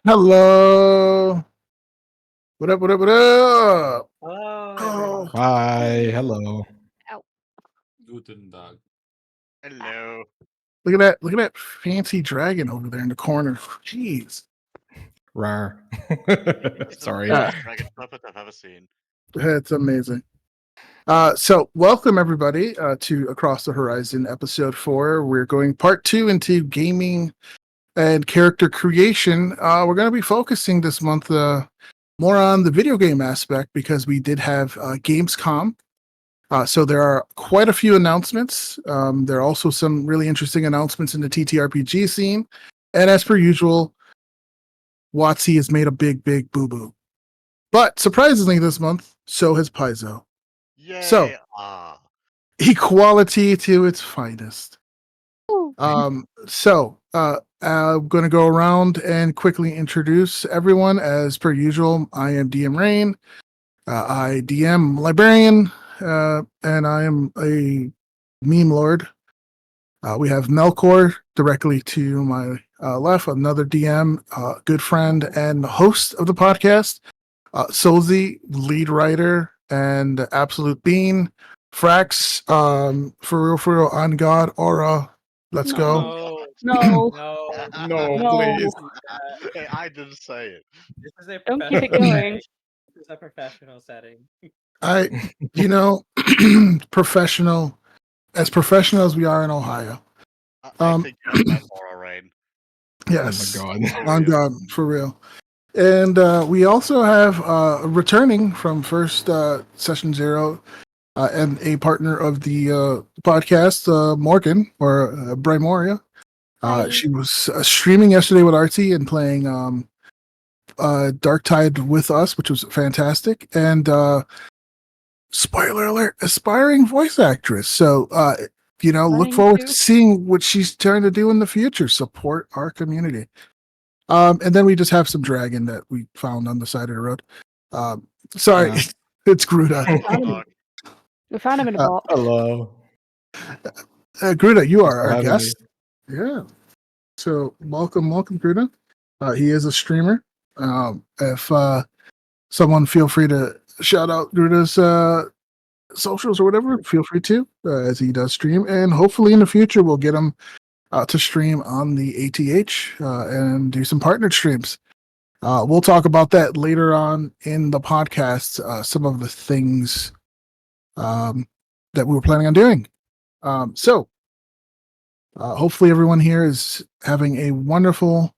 Hello. What up? What up? What up? Hello, Oh, everyone. Hi, hey. hello. Ow. Guten Tag. Hello. Look at that! Look at that fancy dragon over there in the corner. Jeez. Rar. This is the Sorry. Ah, best dragon puppet I've ever seen. that's amazing. So welcome everybody to Across the Horizon episode 4. We're going part 2 into gaming and character creation. We're going to be focusing this month more on the video game aspect because we did have Gamescom. So there are quite a few announcements. There are also some really interesting announcements in the TTRPG scene. And as per usual, WotC has made a big boo-boo. But surprisingly this month, so has Paizo. So, Yay! equality to its finest. Ooh. I'm going to go around and quickly introduce everyone as per usual. I am DM Rain. I DM Librarian, and I am a meme lord. We have Melkor directly to my left, another DM, good friend and host of the podcast. Solzy, lead writer and absolute bean. Frax, for real, on God, Aura. Let's go. Oh No, no, No, no, please. hey, I didn't say it. This is a don't keep it professional going. setting. This is a professional setting. I, professional, as we are in Ohio. I Um, think you're the best Aura Rain. Oh my yes, god. For on real. God, for real. And we also have returning from first session 0 and a partner of the podcast, Morgan or Brimoria. Hi. She was streaming yesterday with Artie and playing Dark Tide with us, which was fantastic. And spoiler alert, aspiring voice actress. So, look Running forward to to. seeing what she's trying to do in the future. Support our community. And then we just have some dragon that we found on the side of the road. Sorry, Yeah. it's Gruta. We What the found him. fuck? We found him in a Uh, box. Hello. Gruta, you Thanks are for our having me. guest. Yeah. So welcome, Gruta. He is a streamer. If someone feel free to shout out Gruta's socials or whatever, feel free to, as he does stream. And hopefully in the future, we'll get him to stream on the ATH and do some partnered streams. We'll talk about that later on in the podcast, some of the things that we were planning on doing. Hopefully everyone here is having a wonderful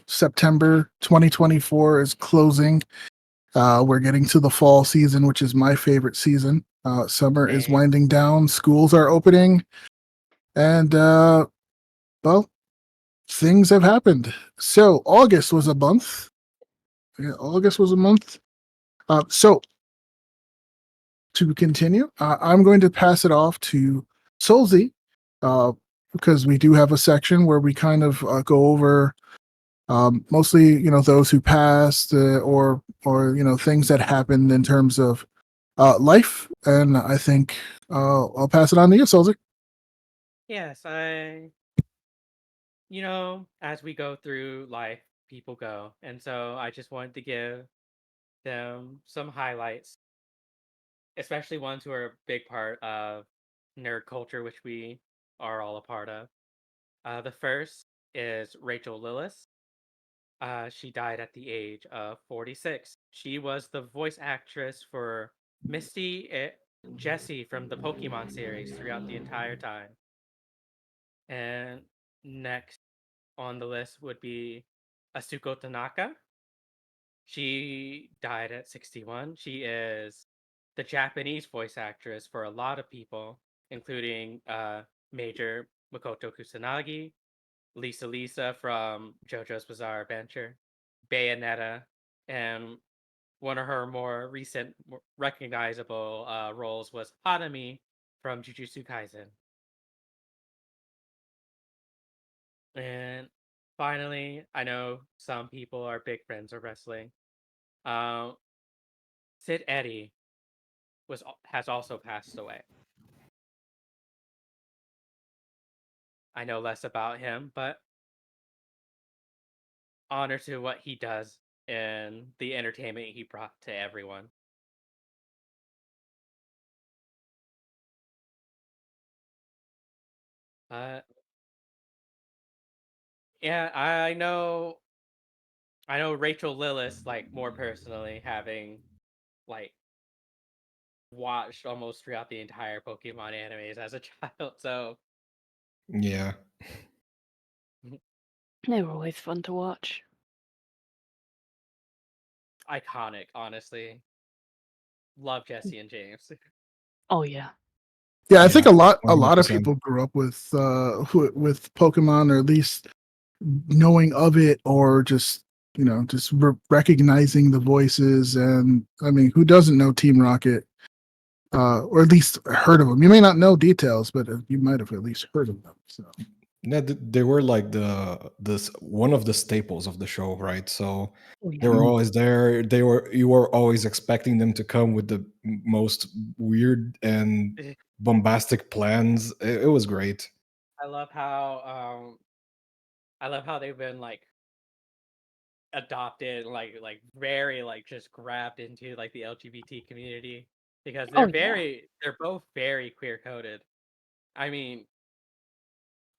September 2024 is closing. We're getting to the fall season, which is my favorite season. Summer is Yeah. winding down, schools are opening, and well, things have happened. So August was a month. Yeah, August was a month. So to continue, I'm going to pass it off to Solzy, because we do have a section where we kind of go over mostly, those who passed or things that happened in terms of life. And I think I'll pass it on to you, Solzy. Yes, as we go through life, people go. And so I just wanted to give them some highlights, especially ones who are a big part of nerd culture, which we are all a part of. The first is Rachel Lillis. She died at the age of 46. She was the voice actress for Misty Jessie from the Pokemon series throughout the entire time. And next on the list would be Asuko Tanaka. She died at 61. She is the Japanese voice actress for a lot of people, including Major Makoto Kusanagi, Lisa from JoJo's Bizarre Adventure, Bayonetta, and one of her more recent recognizable roles was Hanami from Jujutsu Kaisen. And finally, I know some people are big fans of wrestling. Um, Sid Eddy has also passed away. I know less about him, but honor to what he does and the entertainment he brought to everyone. Uh, yeah, I know Rachel Lillis like more personally, having like watched almost throughout the entire Pokemon animes as a child. So Yeah. They were always fun to watch. iconic, honestly. Love Jesse and James. Oh yeah. Yeah, I think Yeah. a lot of 100%. people grew up with Pokemon, or at least knowing of it, or just just recognizing the voices. And I mean, who doesn't know Team Rocket, or at least heard of them? You may not know details, but you might have at least heard of them. So Yeah, they were like this one of the staples of the show, right? So Oh they yeah. were always there. You were always expecting them to come with the most weird and bombastic plans. It was great. I love how I love how they've been like adopted, like very like just grabbed into like the LGBT community, because Oh yeah. they're both very queer coded. I mean,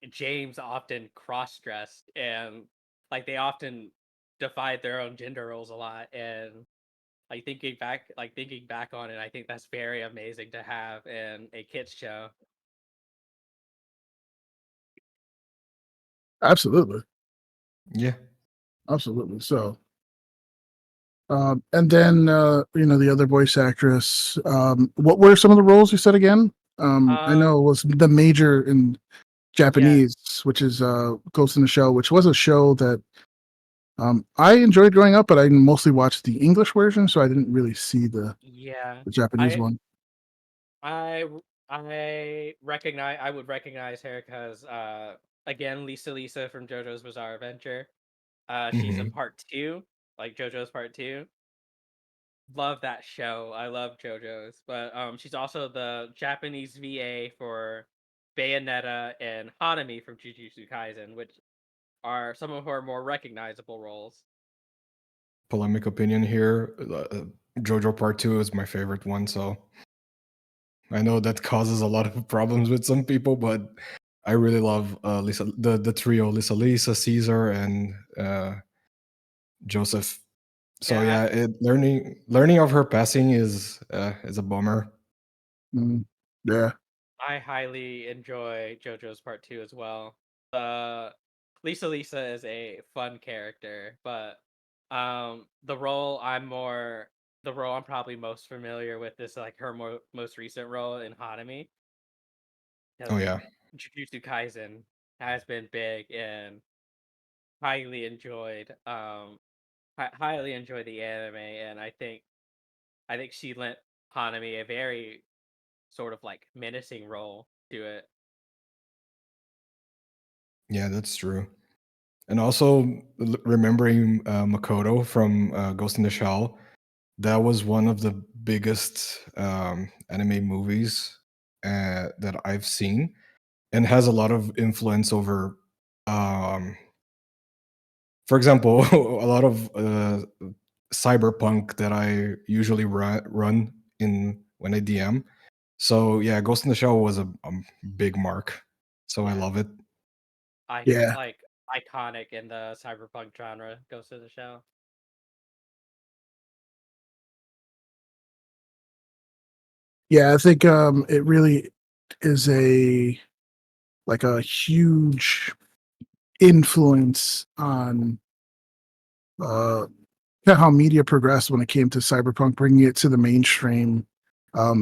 James often cross dressed, and like they often defied their own gender roles a lot. And thinking back on it, I think that's very amazing to have in a kids show. absolutely, Yeah. absolutely. So and then the other voice actress. What were some of the roles you said again? I Um, know it was the major in yeah, Japanese, which is Ghost in the Shell, which was a show that I enjoyed growing up, but I mostly watched the English version, so I didn't really see yeah. the Japanese I one. I would recognize her because again, Lisa from JoJo's Bizarre Adventure. She's in Hmm. part two, like JoJo's part two. Love that show. I love JoJo's, but she's also the Japanese VA for Bayonetta and Hanami from Jujutsu Kaisen, which are some of her more recognizable roles. Polemic opinion here. JoJo Part 2 is my favorite one, so I know that causes a lot of problems with some people, but I really love Lisa, the trio, Lisa, Caesar, and Joseph. So Yeah, yeah, learning of her passing is a bummer. Mm, yeah, I highly enjoy JoJo's Part 2 as well. Uh, Lisa is a fun character, but the role I'm probably most familiar with is like her most recent role in Hanami, Oh because yeah, Jujutsu Kaisen has been big and highly enjoyed. Highly enjoy the anime, and I think she lent Hanami a very sort of like menacing role to it. yeah, that's true. And also remembering Makoto from Ghost in the Shell, that was one of the biggest anime movies that I've seen, and has a lot of influence over, um, for example, a lot of cyberpunk that I usually run in when I DM. So yeah, Ghost in the Shell was a big mark. So I Yeah. love it. yeah, Like iconic in the cyberpunk genre. Goes to the show. yeah. I think it really is a huge influence on uh how media progressed when it came to cyberpunk, bringing it to the mainstream,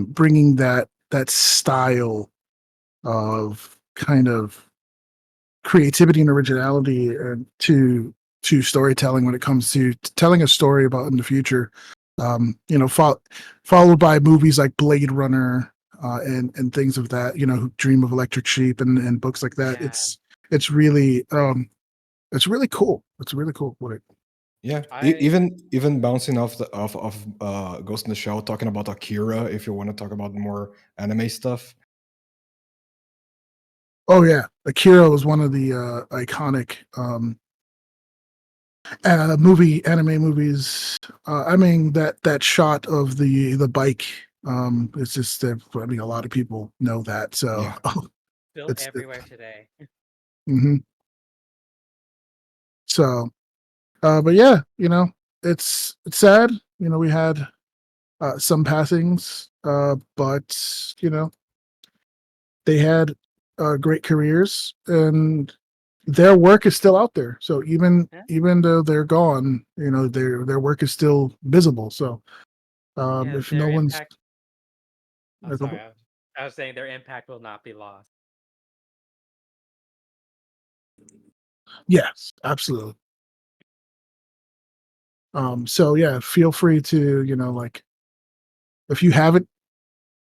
bringing that style of kind of creativity and originality to storytelling when it comes to telling a story about in the future. Followed by movies like Blade Runner, and things of that. Who Dream of Electric Sheep, and books like that. Yeah. It's really it's really cool. It's really cool. Yeah, I even bouncing off Ghost in the Shell, talking about Akira. If you want to talk about more anime stuff, Oh yeah, Akira was one of the iconic anime movies. I mean that shot of the bike. It's just that I mean a lot of people know that. So Yeah. Built everywhere today. hmm So, but yeah, it's sad. We had some passings, but they had great careers, and their work is still out there. So even Yeah. even though they're gone, their work is still visible. So Yeah, if no their one's impact. Oh, sorry. I was saying their impact will not be lost. yes, absolutely. So yeah, feel free to like if you haven't,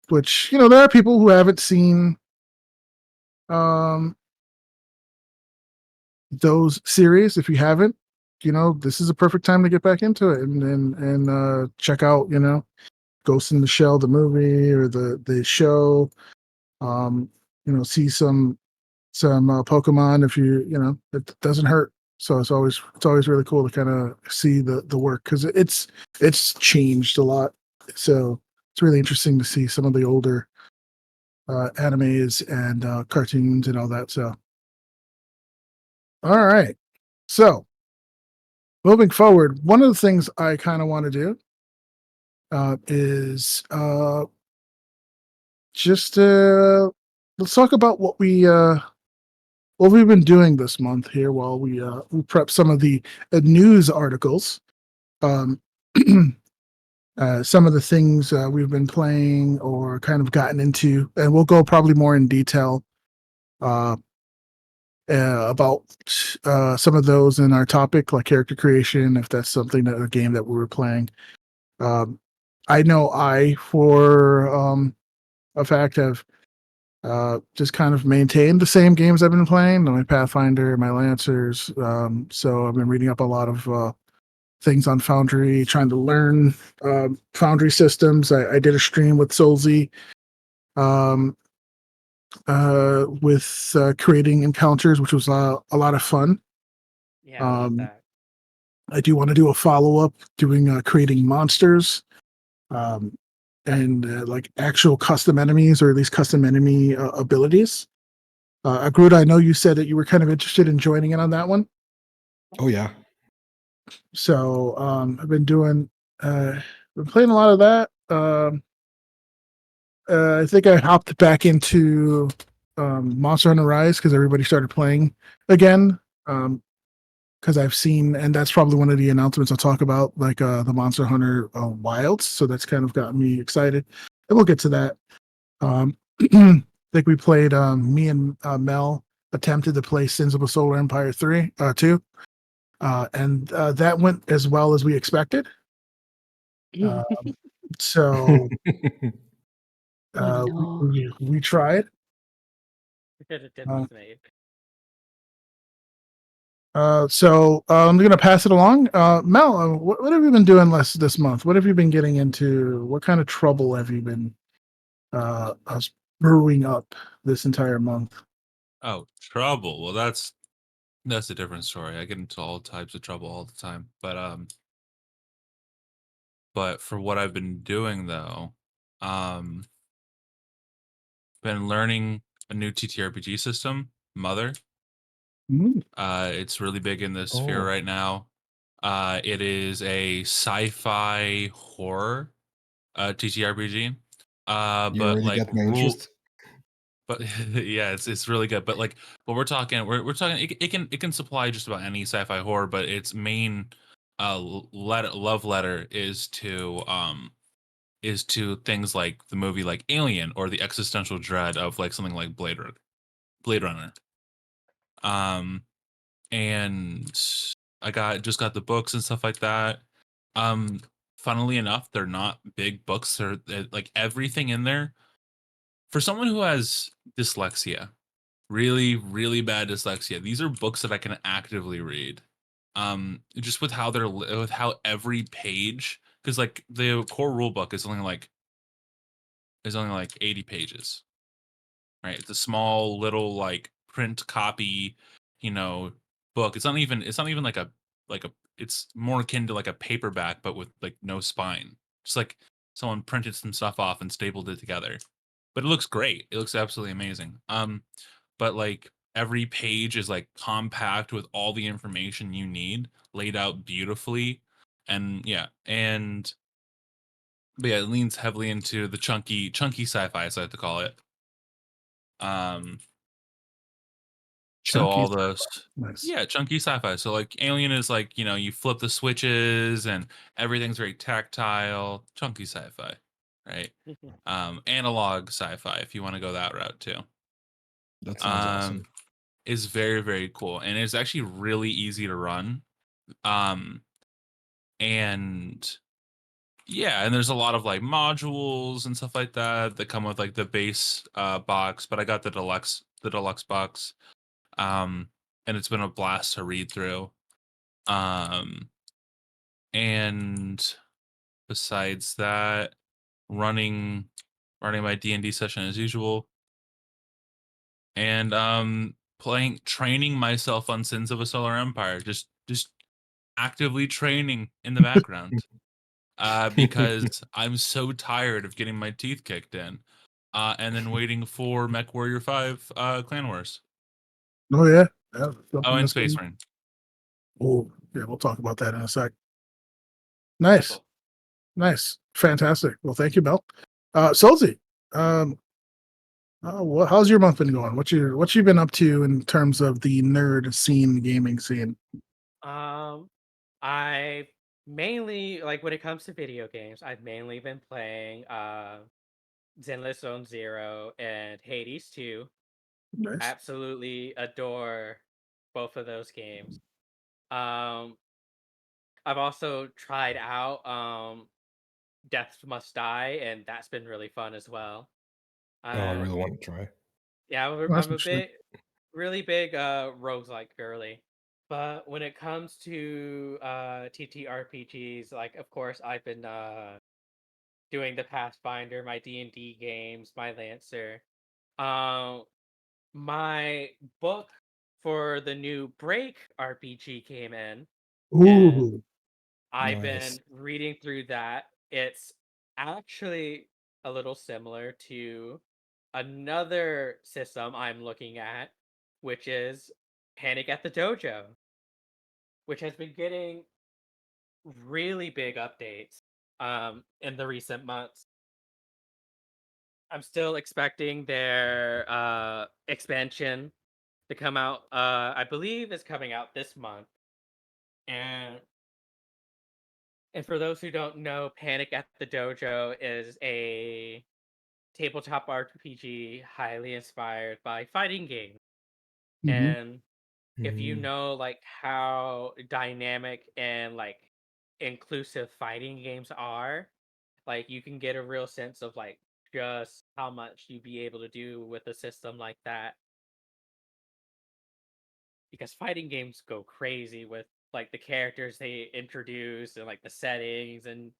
which there are people who haven't seen um those series. If you haven't, this is a perfect time to get back into it and check out Ghost in the Shell, the movie or the show. Um, see some Pokemon if it doesn't hurt. So it's always really cool to kind of see the work because it's changed a lot. So it's really interesting to see some of the older animes and cartoons and all that. So all right, so moving forward, one of the things I kind of want to do is just let's talk about what we've been doing this month here while we prep some of the news articles. Um, some of the things we've been playing or kind of gotten into, and we'll go probably more in detail uh, about some of those in our topic, like character creation, if that's something that a game that we were playing. Um, I know for a fact, have just kind of maintained the same games I've been playing, my Pathfinder, my Lancers. So I've been reading up a lot of things on Foundry, trying to learn Foundry systems. I did a stream with Solzy um, with creating encounters, which was a lot of fun. Yeah, I love that. I do want to do a follow up doing creating monsters. Um, and like actual custom enemies or at least custom enemy abilities. Gruta, I know you said that you were kind of interested in joining in on that one. Oh yeah. So I've been playing a lot of that. I think I hopped back into Monster Hunter Rise because everybody started playing again. Because I've seen, and that's probably one of the announcements I'll talk about, like the Monster Hunter Wilds. So that's kind of got me excited, and we'll get to that. I think we played. Me and Mel attempted to play Sins of a Solar Empire 2, and that went as well as we expected. Um, so Oh no. we tried. The attempt Uh, was made. so I'm going to pass it along. Mel, what have you been doing this month? What have you been getting into? What kind of trouble have you been us brewing up this entire month? Oh, trouble. Well, that's a different story. I get into all types of trouble all the time. But for what I've been doing though, um, been learning a new TTRPG system, Mother. Mm, It's really big in this sphere Oh, right now. It is a sci-fi horror TTRPG. you But already like got my rule interest. but yeah, it's really good. But like, but we're talking it can supply just about any sci-fi horror, but its main love letter is to things like the movie like Alien or the existential dread of like something like Blade Runner. Um and just got the books and stuff like that. Um Funnily enough, they're not big books. They're like everything in there for someone who has dyslexia, really really bad dyslexia. These are books that I can actively read. Just with how with how every page, because like the core rule book is only like 80 pages, right? It's a small little like print copy, you know, book. It's not even like a it's more akin to like a paperback, but with like no spine. Just like someone printed some stuff off and stapled it together. But it looks great. It looks absolutely amazing. But like every page is like compact with all the information you need laid out beautifully. And yeah, and but yeah, it leans heavily into the chunky sci-fi, as I like to call it. Um, so Chunky. all those, Nice. yeah, chunky sci-fi. So like Alien is like, you know, you flip the switches and everything's very tactile. Chunky sci-fi, right? Analog sci-fi, if you want to go that route too. That sounds awesome. Is very, very cool, and it's actually really easy to run. And yeah, and there's a lot of like modules and stuff like that that come with like the base box, but I got the deluxe box. And it's been a blast to read through. Um and besides that, running my D&D session as usual, and training myself on Sins of a Solar Empire, just actively training in the background. Because I'm so tired of getting my teeth kicked in, and then waiting for Mech Warrior 5 Clan Wars. Oh yeah. Oh, Something and that's Space been- Marine. Oh yeah, we'll talk about that in a sec. That's Nice, cool. nice, fantastic. Well, thank you, Mel. Solzy, how's your month been going? What you been up to in terms of the nerd scene, gaming scene? I mainly like when it comes to video games, I've mainly been playing Zenless Zone Zero and Hades 2. Nice. Absolutely adore both of those games. Um I've also tried out Death Must Die, and that's been really fun as well. Oh, I Uh really want to try. yeah, That's I'm a interesting. really big roguelike girly. But when it comes to TTRPGs, like of course I've been doing the Pathfinder, my D&D games, my Lancer. Um my book for the new Break RPG came in, and Ooh, I've Nice. been reading through that. It's actually a little similar to another system I'm looking at, which is Panic at the Dojo, which has been getting really big updates in the recent months. I'm still expecting their expansion to come out. I believe it's coming out this month. And for those who don't know, Panic at the Dojo is a tabletop RPG highly inspired by fighting games. mhm. And if you know like how dynamic and like inclusive fighting games are, like you can get a real sense of like just how much you'd be able to do with a system like that. Because fighting games go crazy with like the characters they introduce and like the settings and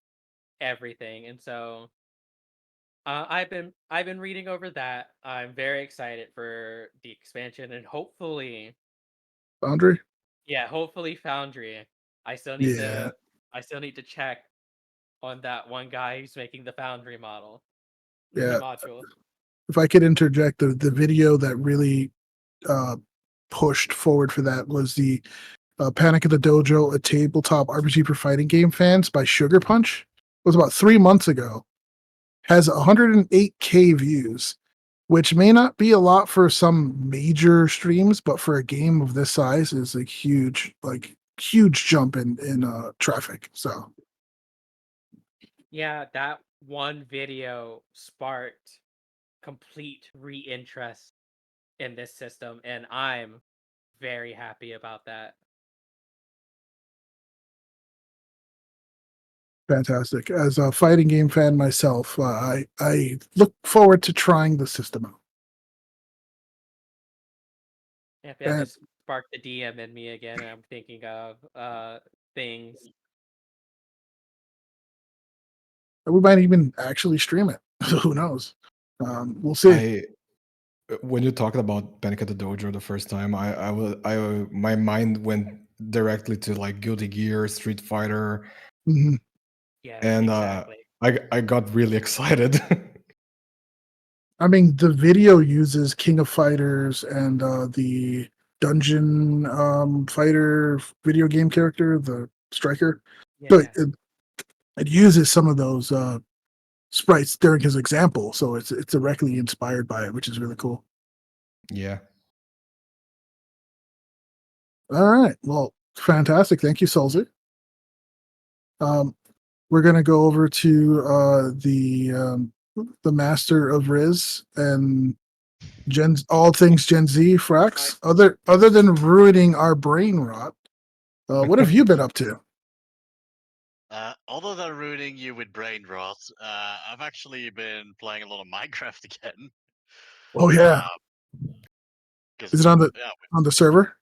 everything. And so I've been reading over that. I'm very excited for the expansion and hopefully, Foundry. yeah, hopefully Foundry. I still need Yeah, to I still need to check on that one guy who's making the Foundry model, the yeah. module. If I could interject, the video that really uh, pushed forward for that was the Panic at the Dojo, a tabletop RPG for fighting game fans by Sugar Punch. It was about 3 months ago. Has 108K views, which may not be a lot for some major streams, but for a game of this size is a huge jump in traffic. So Yeah, that one video sparked complete re-interest in this system, and I'm very happy about that. fantastic. As a fighting game fan myself, I look forward to trying the system out. If that And just sparked the DM in me again, and I'm thinking of things. we might even actually stream it. Who knows? We'll see. When you talked about Panic at the Dojo the first time, my mind went directly to like Guilty Gear, Street Fighter, Mhm. Yes, and exactly. I got really excited. I mean, the video uses King of Fighters and the Dungeon Fighter video game character, the Striker. So Yeah. it uses some of those sprites during his example, so it's directly inspired by it, which is really cool. Yeah. All right, well, fantastic. Thank you, Solzy. We're gonna go over to the master of Riz and all things Gen Z, Frax. Other than ruining our brain rot, what have you been up to? Other than ruining you with brain rot, I've actually been playing a lot of Minecraft again. Oh yeah, Because is it on the server?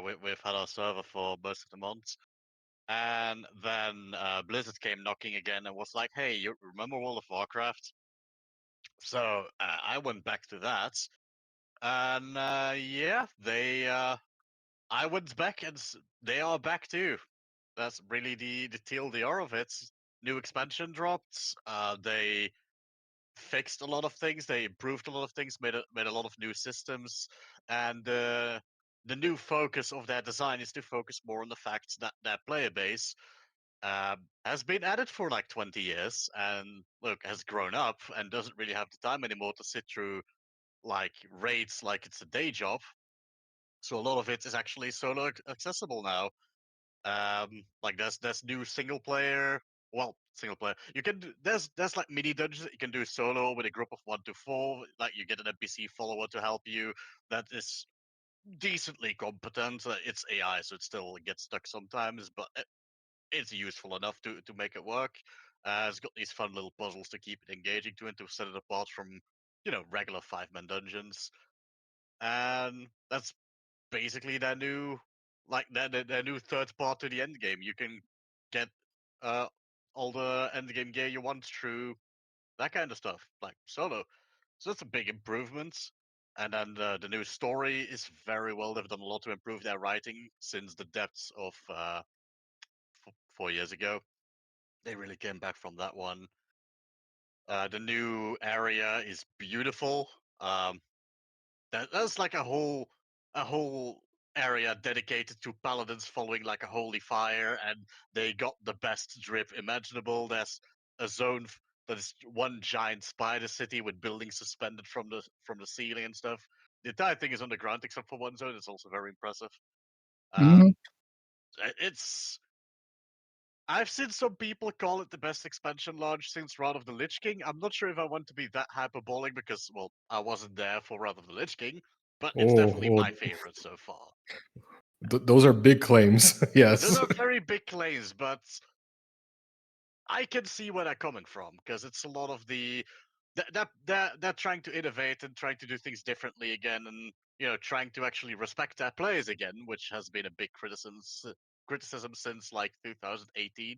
we've had our server for most of the month. And then Blizzard came knocking again and was like, "Hey, you remember World of Warcraft?" So I went back to that, and I went back, and they are back too. That's really the TLDR of it. New expansion dropped. They fixed a lot of things. They improved a lot of things. Made a lot of new systems, and the new focus of their design is to focus more on the fact that their player base has been at it for like 20 years and look has grown up and doesn't really have the time anymore to sit through like raids like it's a day job. So a lot of it is actually solo accessible now. Like there's new single player. Well, single player. You can there's like mini dungeons that you can do solo with a group of 1 to 4. Like you get an NPC follower to help you that is decently competent. It's AI, so it still gets stuck sometimes, but it's useful enough to make it work. It's got these fun little puzzles to keep it engaging to and to set it apart from, regular 5-man dungeons. And that's basically their new, like their new third part to the end game. You can get uh, all the end game gear you want through that kind of stuff, like solo. So that's a big improvement. And then the new story is very well. They've done a lot to improve their writing since the depths of 4 years ago. They really came back from that one. The new area is beautiful. That's like a whole area dedicated to paladins following like a holy fire, and they got the best drip imaginable. There's a zone that is one giant spider city with buildings suspended from the ceiling and stuff. The entire thing is underground except for one zone. It's also very impressive. Mhm. It's I've seen some people call it the best expansion launch since Wrath of the Lich King. I'm not sure if I want to be that hyperbolic because, well, I wasn't there for Wrath of the Lich King, but it's definitely Oh, my favorite so far. those are big claims. Those Yes. are very big claims, but I can see where they're coming from because it's a lot of they're trying to innovate and trying to do things differently again, and trying to actually respect their players again, which has been a big criticism since like 2018.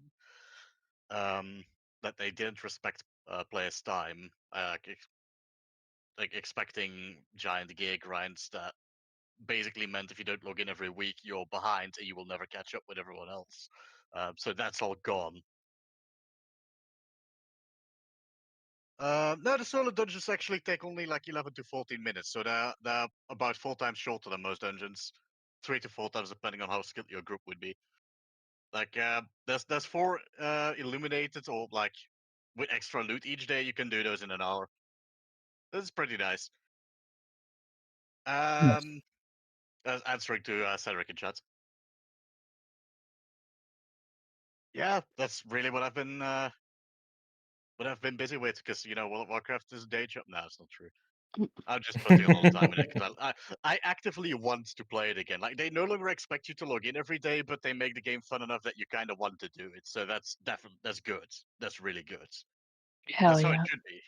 um, that they didn't respect players' time, like expecting giant gear grinds that basically meant if you don't log in every week, you're behind and you will never catch up with everyone else. So that's all gone. No, the solo dungeons actually take only like 11 to 14 minutes, so they're about 4 times shorter than most dungeons, 3 to 4 times depending on how skilled your group would be. Like there's 4 illuminated or like with extra loot each day. You can do those in an hour. That's pretty nice. Yes. Answering to Cedric in chat. Yeah, that's really what I've been busy with because World of Warcraft is a day job. No, it's not true. I'm just putting a lot of time in it because I actively want to play it again. Like they no longer expect you to log in every day, but they make the game fun enough that you kind of want to do it. So that's good. That's really good. Hell That's how it yeah. should be.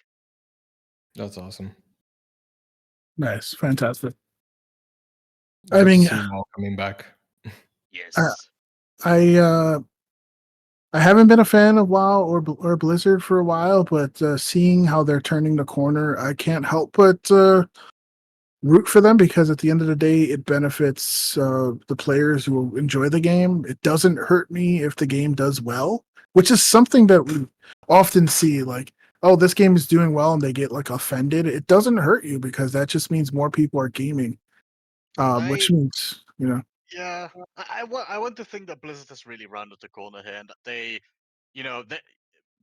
That's awesome. Nice, fantastic. I Good to mean, see them all coming back. Yes. I I haven't been a fan of WoW or Blizzard for a while, but seeing how they're turning the corner, I can't help but root for them because at the end of the day, it benefits the players who will enjoy the game. It doesn't hurt me if the game does well, which is something that we often see. Like, oh, this game is doing well, and they get like offended. It doesn't hurt you because that just means more people are gaming, which means Yeah, I want to think that Blizzard has really rounded the corner here, and that they,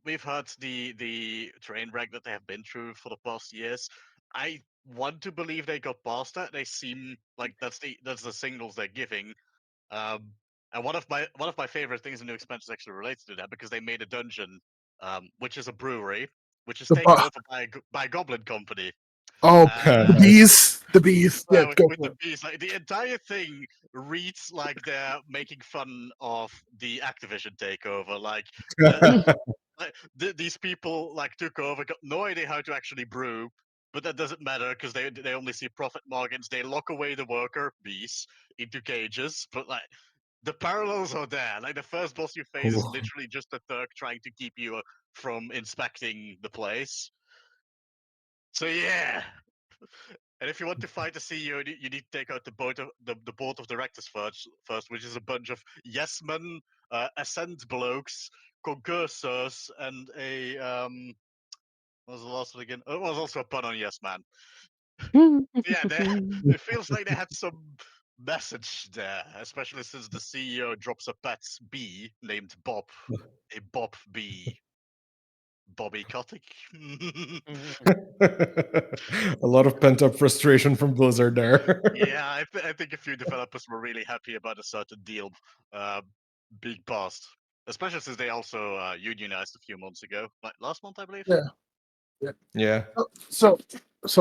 we've heard the train wreck that they have been through for the past years. I want to believe they got past that. They seem like that's the signals they're giving. Um, and one of my favorite things in new expansions actually relates to that because they made a dungeon, which is a brewery, which is the taken over by a goblin company. oh And the bees. Yeah, with, go with for the it. bees, like the entire thing reads like they're making fun of the Activision takeover. Like these people like took over, got no idea how to actually brew, but that doesn't matter because they only see profit margins. They lock away the worker bees into cages, but like the parallels are there. Like the first boss you face is Cool. literally just a Turk trying to keep you from inspecting the place. So yeah. And if you want to fight the CEO, you need to take out the board of directors first, which is a bunch of yes men, ascent blokes, concursors, and a what was the last one again? Oh, it was also a pun on yes man. Yeah, it feels like they had some message there, especially since the CEO drops a pet bee named Bob, a Bob bee, Bobby Kotick. A lot of pent up frustration from Blizzard there. Yeah, I think a few developers were really happy about a certain deal uh, being passed, especially since they also unionized a few months ago, like last month, I believe. Yeah. Yeah. So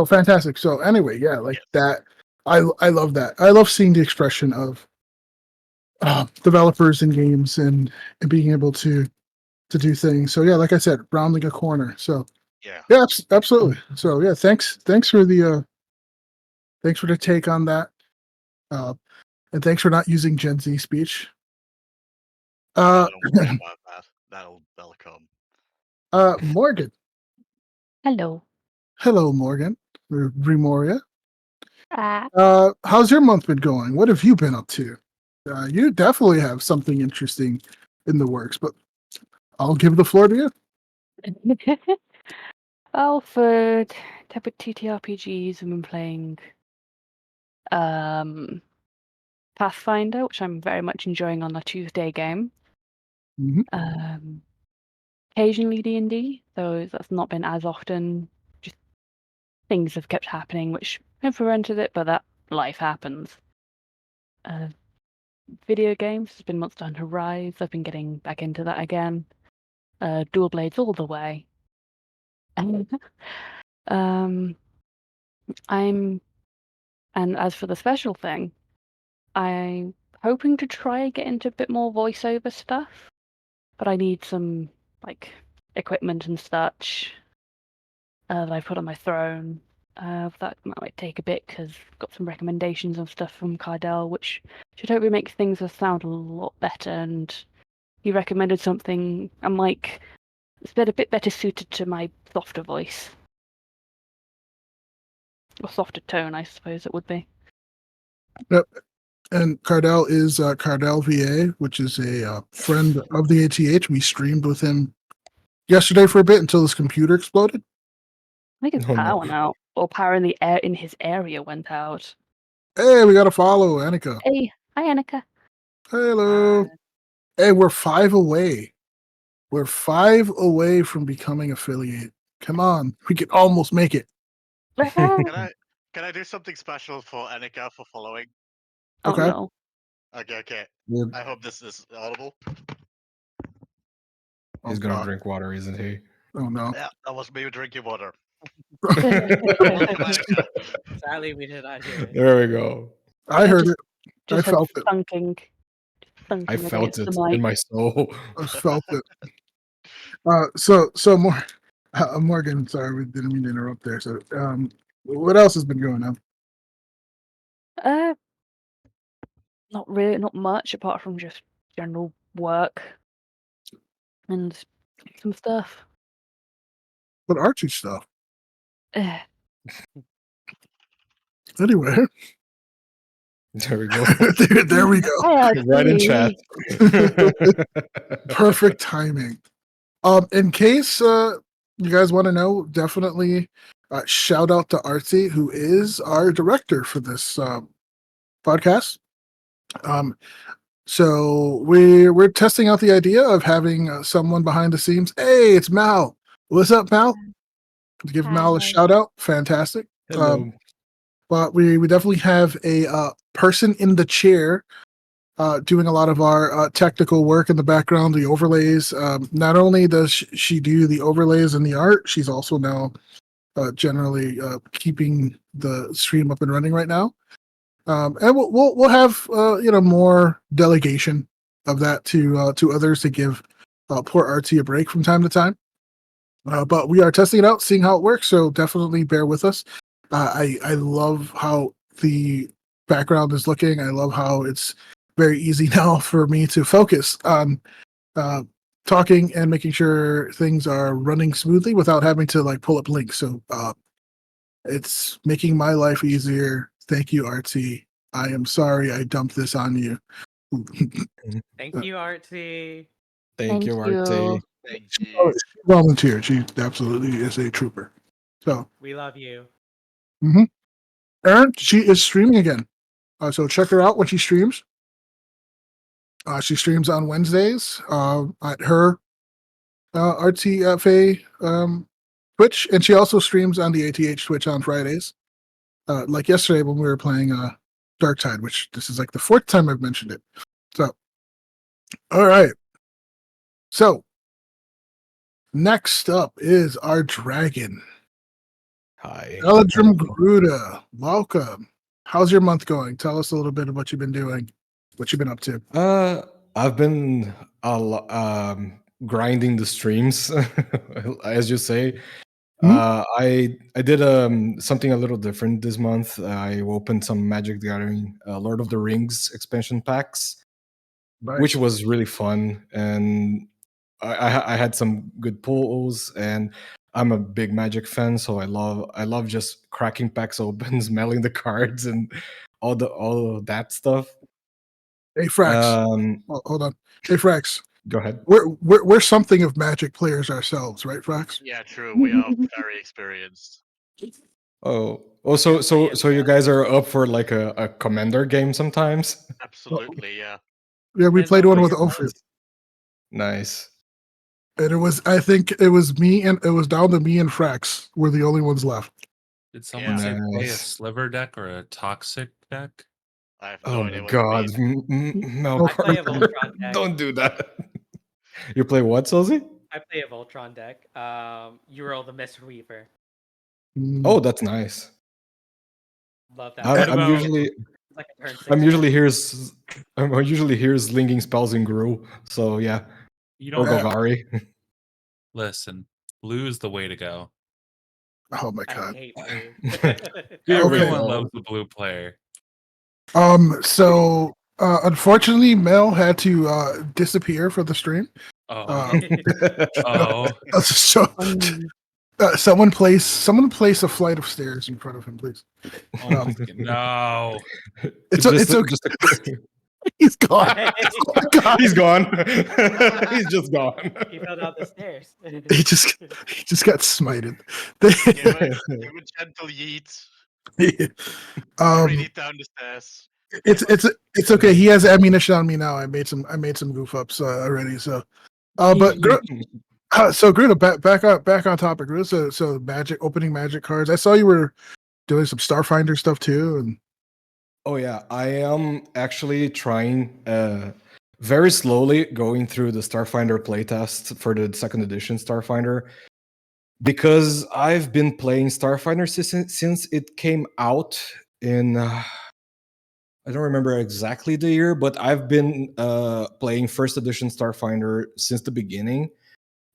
fantastic. So anyway, yeah, like Yes. that. I love that. I love seeing the expression of developers in games and being able to do things. So yeah, like I said, rounding a corner. So Yeah. yeah, absolutely. So yeah, thanks for the take on that, uh, and thanks for not using Gen Z speech. Don't worry about that. That'll come. Morgan. Hello. Hello, Morgan. Remoria. Ah, How's your month been going? What have you been up to? You definitely have something interesting in the works, but I'll give the floor to you. well, for type of TTRPGs, I've been playing um, Pathfinder, which I'm very much enjoying on a Tuesday game. Mhm. Occasionally D&D, though that's not been as often. Just things have kept happening, which have prevented it, but that life happens. Video games has been Monster Hunter Rise. I've been getting back into that again. Dual Blades all the way. um, I'm and as for the special thing, I'm hoping to try and get into a bit more voiceover stuff, but I need some like equipment and such that I put on my throne. That might take a bit because I've got some recommendations and stuff from Cardell, which should hopefully make things sound a lot better. And he recommended something I'm like, it's a bit better suited to my softer voice. Or softer tone, I suppose it would be. Yep. And Cardell is Cardell VA, which is a friend of the ATH. We streamed with him yesterday for a bit until his computer exploded. I think his Oh, no. power went out, or power in the air in his area went out. Hey, we got to follow Annika. Hey, hi Annika. Hello. Hey, we're 5 away. We're 5 away from becoming affiliate. Come on, we can almost make it. Can I do something special for Annika for following? Oh Okay. no. Okay. Yeah, I hope this is audible. Oh, he's gonna God. drink water, isn't he? Oh no. Yeah, that was me drinking water. Sadly, Welcome, Annika. We did not hear it. There we go. I heard it. I Just heard felt it. thunking I against felt the it mic. in my soul. I felt it. So more. Morgan, sorry, we didn't mean to interrupt there. So, what else has been going on? Not really, not much apart from just general work and some stuff. What Archie stuff? Eh, Anyway, There we go. there we go. Hi, Right in RC. chat. Perfect timing. In case you guys want to know, definitely shout out to Artsy, who is our director for this podcast. So we're testing out the idea of having someone behind the scenes. Hey, it's Mal. What's up, Mal? Give Mal a Hi. shout out. Fantastic. Hello. But we definitely have a person in the chair doing a lot of our technical work in the background, the overlays. Not only does she do the overlays and the art, she's also now generally keeping the stream up and running right now. And we'll have more delegation of that to others to give poor Artsy a break from time to time. But we are testing it out, seeing how it works. So definitely bear with us. I love how the background is looking. I love how it's very easy now for me to focus on talking and making sure things are running smoothly without having to like pull up links. So it's making my life easier. Thank you, Artsy. I am sorry I dumped this on you. Thank you, Artsy. Thank you, you. RT. Thank She you. volunteered. She absolutely is a trooper. So, We love you. Erin, she is streaming again. So check her out when she streams. She streams on Wednesdays at her RTFA Twitch, and she also streams on the ATH Twitch on Fridays. Like yesterday when we were playing Dark Tide, which this is like the fourth time I've mentioned it. So, all right. So, next up is our dragon, Hi. Eladrim Gruta. Welcome. How's your month going? Tell us a little bit of what you've been doing, what you've been up to. I've been grinding the streams, as you say. I did something a little different this month. I opened some Magic the Gathering Lord of the Rings expansion packs, which Nice. was really fun, and I had some good pulls. And I'm a big Magic fan, so I love just cracking packs open, smelling the cards, and all of that stuff. Hey, Frax. Um, Hold on. Hey, Frax. Go ahead. We're something of Magic players ourselves, right, Frax? Yeah, true. We are very experienced. So you guys are up for like a commander game sometimes? Absolutely, yeah. Yeah, we Depends played on one what with you're Ophir, Nice. and I think it was me, and it was down to me and Frax were the only ones left. Did someone Yeah. say play a Nice. sliver deck or a toxic deck? I have Oh no my idea what you god, mean. No, I play a Frax- Voltron deck. don't do that. You play what, Sozi? I play a Voltron deck. Ural the Mistweaver. Oh, that's nice. Love that. I'm, What deck. I'm about- usually It's like a turn 6 I'm deck. usually here slinging spells in Gru. So yeah, You or don't Golgari. listen. Blue is the way to go. Oh my I god. hate blue. Here we Everyone go. loves the blue player. So unfortunately, Mel had to disappear for the stream. Oh, Um, oh, so someone place a flight of stairs in front of him, please. oh my God, no! It's Just okay. just a- He's gone. Oh my god. he's gone. He's just gone. He fell down the stairs. He just got smited. Give a gentle yeet. Bring um, it down the stairs. it's okay. He has ammunition on me now. I made some goof ups already. So, but so Gruta, back on topic. Gruta, so opening magic cards. I saw you were doing some Starfinder stuff too, and Oh yeah, I am actually trying very slowly going through the Starfinder playtest for the second edition Starfinder because I've been playing Starfinder since it came out in I don't remember exactly the year, but I've been playing first edition Starfinder since the beginning.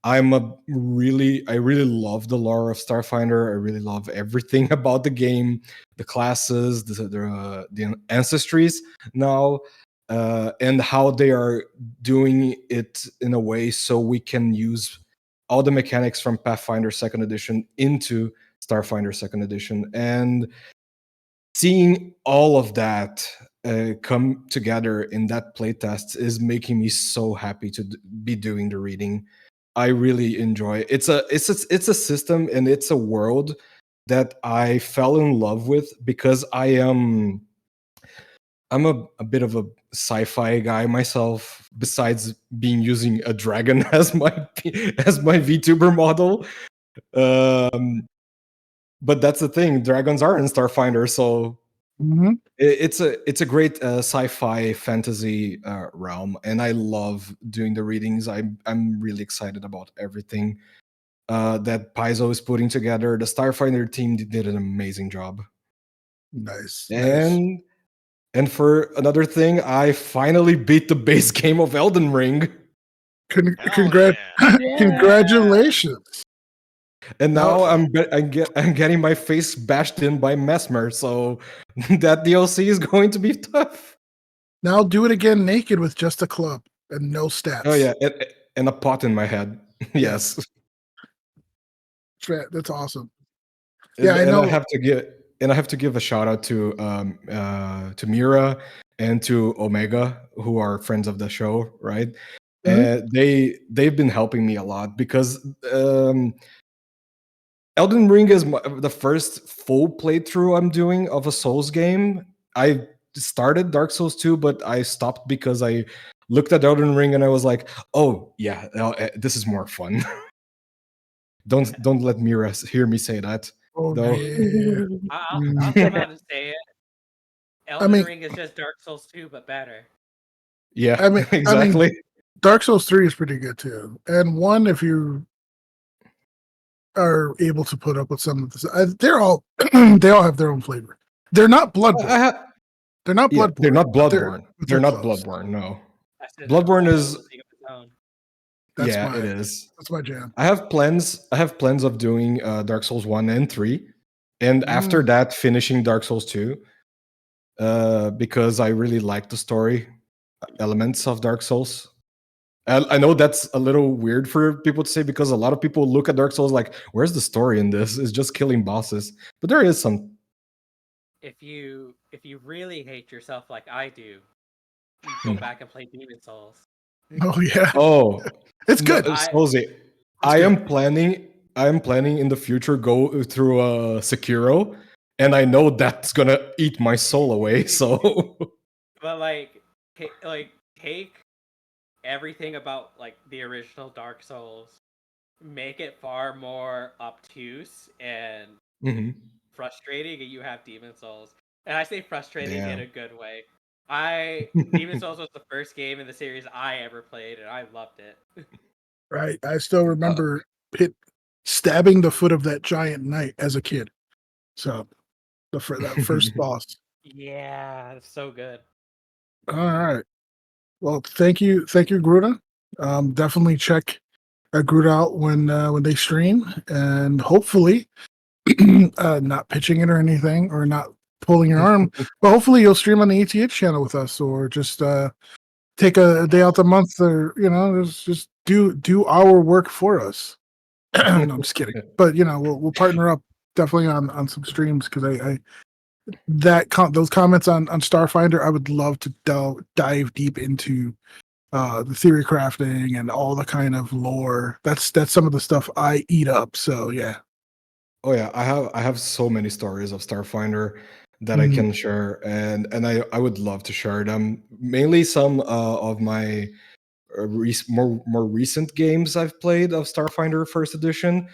I really love the lore of Starfinder. I really love everything about the game, the classes, the ancestries now, and how they are doing it in a way so we can use all the mechanics from Pathfinder Second Edition into Starfinder Second Edition. And seeing all of that come together in that playtest is making me so happy to be doing the reading. I really enjoy it. It's a system and it's a world that I fell in love with because I'm a bit of a sci-fi guy myself, besides being using a dragon as my VTuber model. But that's the thing, dragons are in Starfinder, so Mhm. it's a great sci-fi fantasy realm, and I love doing the readings. I'm really excited about everything that Paizo is putting together. The Starfinder team did an amazing job. Nice. And for another thing, I finally beat the base game of Elden Ring. Hell yeah. Congratulations. And No. now I'm getting my face bashed in by Mesmer, so that DLC is going to be tough. Now do it again naked with just a club and no stats. Oh yeah, and a pot in my head. Yes. That's awesome. And, Yeah, I and know. I have to give a shout out to Mira and to Omega, who are friends of the show, right? Mhm. They've been helping me a lot because Elden Ring is the first full playthrough I'm doing of a Souls game. I started Dark Souls 2, but I stopped because I looked at Elden Ring and I was like, "Oh yeah, this is more fun." Don't let Mira hear me say that, Oh, though. yeah. I'll come out and say it. Elden mean- Ring is just Dark Souls 2, but better. Yeah, I mean, exactly. Dark Souls 3 is pretty good too. And 1, if you are able to put up with some of this, they're all they all have their own flavor. They're not Bloodborne. They're not Yeah, Bloodborne. they're not but Bloodborne. but They're not close. Bloodborne. No, That's in Bloodborne a is whole league of its own. That's yeah, my it is. that's my jam. I have plans. I have plans of doing Dark Souls 1 and 3, and after Mm. that, finishing Dark Souls 2, because I really like the story elements of Dark Souls. I know that's a little weird for people to say because a lot of people look at Dark Souls like, "Where's the story in this? It's just killing bosses." But there is some. If you really hate yourself like I do, you go Hmm. back and play Demon Souls. Oh yeah. Oh, It's no, good. Soulsy. I am planning. I am planning in the future go through Sekiro, and I know that's gonna eat my soul away. So But take everything about like the original Dark Souls, make it far more obtuse and Mhm. frustrating, and you have Demon Souls. And I say frustrating in Damn. a good way. Demon Souls was the first game in the series I ever played, and I loved it. Right. I still remember stabbing the foot of that giant knight as a kid. So that first boss. Yeah, it's so good. All right. Well, thank you, Gruta. Definitely check Gruta out when they stream, and hopefully, not pitching it or anything, or not pulling your arm, but hopefully you'll stream on the ETH channel with us, or just take a day out the month, or just do our work for us. No, I'm just kidding. But we'll partner up definitely on some streams because I those comments on Starfinder, I would love to dive deep into the theory crafting and all the kind of lore. That's some of the stuff I eat up. So yeah. Oh yeah, I have so many stories of Starfinder that I Mhm. can share, and I would love to share them. Mainly some of my more recent games I've played of Starfinder First Edition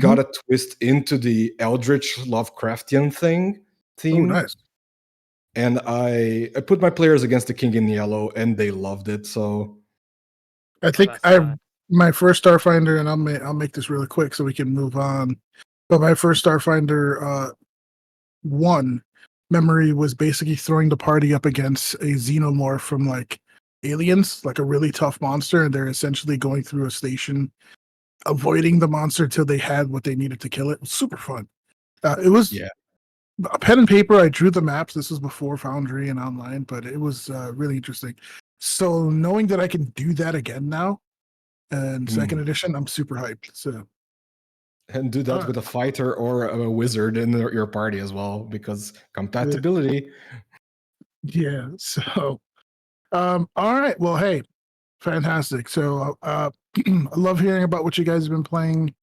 got a twist into the Eldritch Lovecraftian Oh, theme, nice. and I put my players against the King in Yellow, and they loved it. So I think that's I have fun. my first Starfinder, and I'll make this really quick so we can move on. But my first Starfinder one memory was basically throwing the party up against a xenomorph from like Aliens, like a really tough monster, and they're essentially going through a station, avoiding the monster till they had what they needed to kill it. It was super fun. It was yeah, a pen and paper. I drew the maps. This was before Foundry and online, but it was really interesting. So knowing that I can do that again now and second edition, I'm super hyped. So And do that with a fighter or a wizard in your party as well, because compatibility. Yeah. So, all right. Well, hey, fantastic. So, I love hearing about what you guys have been playing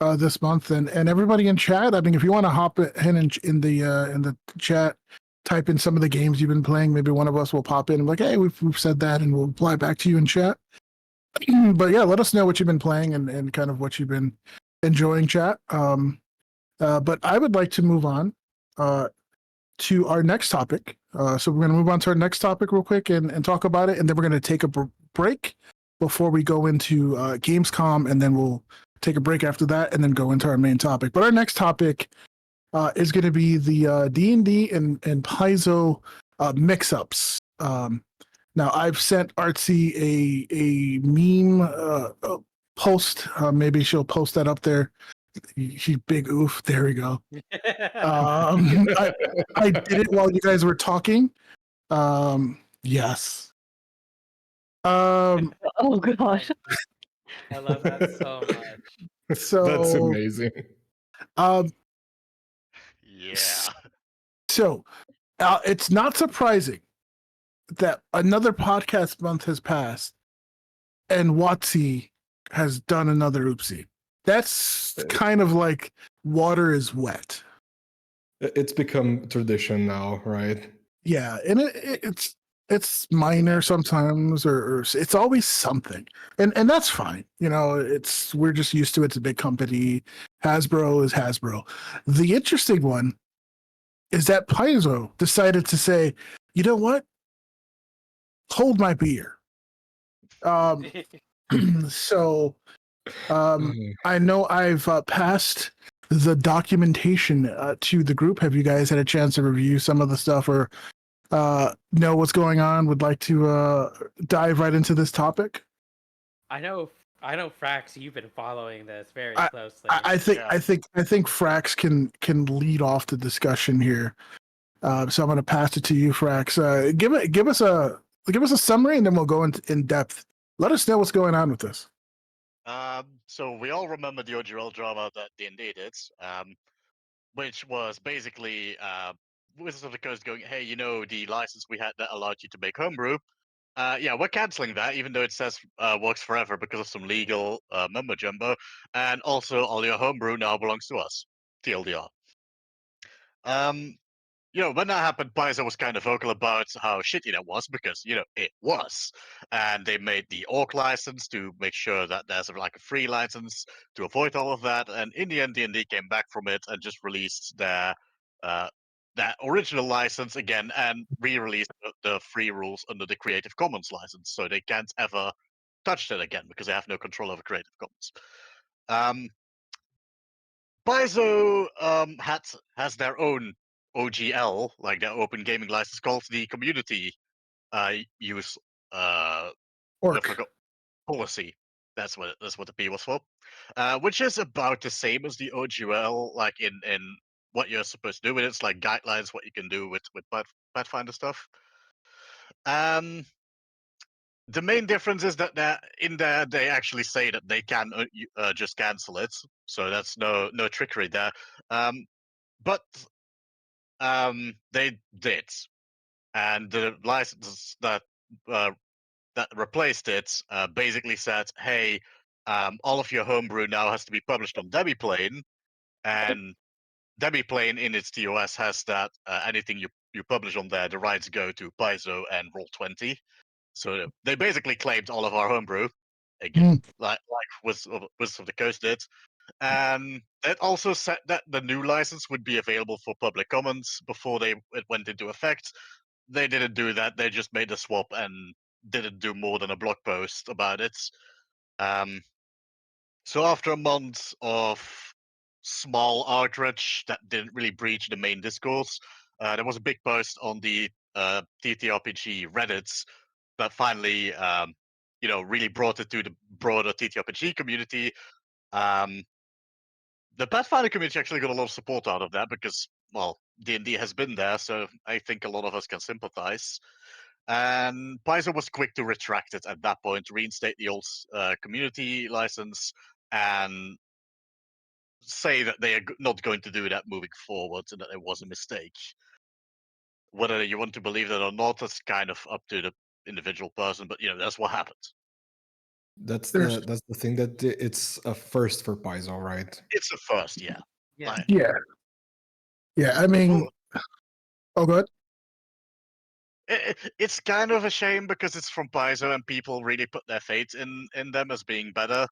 this month, and everybody in chat. I mean, if you want to hop in in the chat, type in some of the games you've been playing. Maybe one of us will pop in and be like, hey, we've said that, and we'll reply back to you in chat. But yeah, let us know what you've been playing and kind of what you've been enjoying, chat. But I would like to move on to our next topic. So we're going to move on to our next topic real quick and talk about it, and then we're going to take a break before we go into Gamescom, and then we'll take a break after that, and then go into our main topic. But our next topic is going to be the D&D and Paizo mix-ups. Now, I've sent Artsy a meme post. Maybe she'll post that up there. She's big oof. There we go. I did it while you guys were talking. Yes. Oh god. I love that so much. So That's amazing. Yeah. So it's not surprising that another podcast month has passed and Watsy has done another oopsie. That's kind of like water is wet. It's become tradition now, right? Yeah, and it's minor sometimes, or it's always something, and that's fine. You know, we're just used to it. It's a big company. Hasbro is Hasbro. The interesting one is that Paizo decided to say, you know what? Hold my beer. So I know I've passed the documentation to the group. Have you guys had a chance to review some of the stuff or know what's going on? Would like to dive right into this topic? I know, Frax, you've been following this very closely. I think Frax can lead off the discussion here. So I'm going to pass it to you, Frax. Give us a summary, and then we'll go in depth. Let us know what's going on with this. So we all remember the OGL drama that D&D did, which was basically Wizards of the Coast going, hey, you know, the license we had that allowed you to make homebrew, yeah, we're canceling that, even though it says works forever because of some legal mumbo jumbo, and also all your homebrew now belongs to us. TLDR. You know, when that happened, Paizo was kind of vocal about how shitty that was because, you know, it was. And they made the orc license to make sure that there's like a free license to avoid all of that. And in the end, D&D came back from it and just released that original license again and re-released the free rules under the Creative Commons license. So they can't ever touch that again because they have no control over Creative Commons. Paizo has their own OGL, like their open gaming license, called the Community Use I Orc. forgot, Policy. That's what the P was for, which is about the same as the OGL, like in what you're supposed to do with it. It's like guidelines, what you can do with Pathfinder stuff. The main difference is that in there they actually say that they can just cancel it, so that's no trickery there. But they did, and the license that replaced it basically said, "Hey, all of your homebrew now has to be published on Demiplane, and Demiplane in its TOS has that anything you publish on there, the rights go to Paizo and Roll20." So they basically claimed all of our homebrew, again, like Wizards of the Coast did. And it also said that the new license would be available for public comments before it went into effect. They didn't do that. They just made a swap and didn't do more than a blog post about it. So after a month of small outrage that didn't really breach the main discourse, there was a big post on the TTRPG Reddits that finally, really brought it to the broader TTRPG community. The Pathfinder community actually got a lot of support out of that because, well, D&D has been there, so I think a lot of us can sympathize. And Paizo was quick to retract it at that point, reinstate the old community license, and say that they are not going to do that moving forward and that it was a mistake. Whether you want to believe that or not, that's kind of up to the individual person. But that's what happened. That's There's the thing, that it's a first for Paizo, right? It's the first, yeah. Yeah. Like, yeah, yeah. I mean, oh, good. it's kind of a shame because it's from Paizo and people really put their faith in them as being better.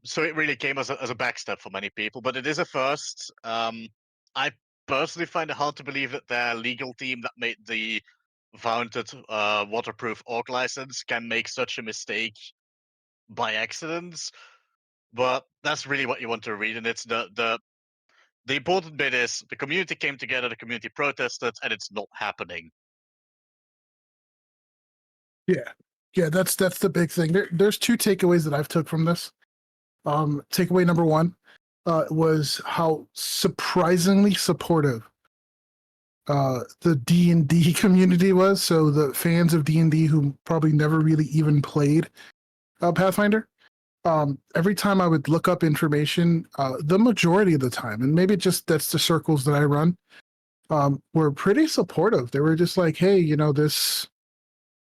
So it really came as a backstep for many people, but it is a first. I personally find it hard to believe that their legal team that made the vaunted waterproof orc license can make such a mistake by accident. But that's really what you want to read, and it's the important bit is the community came together, the community protested, and it's not happening. Yeah. That's the big thing. There's two takeaways that I've took from this. Takeaway number one was how surprisingly supportive the D&D community was. So the fans of D&D who probably never really even played Pathfinder. Every time I would look up information, the majority of the time, and maybe just that's the circles that I run, were pretty supportive. They were just like, hey, this,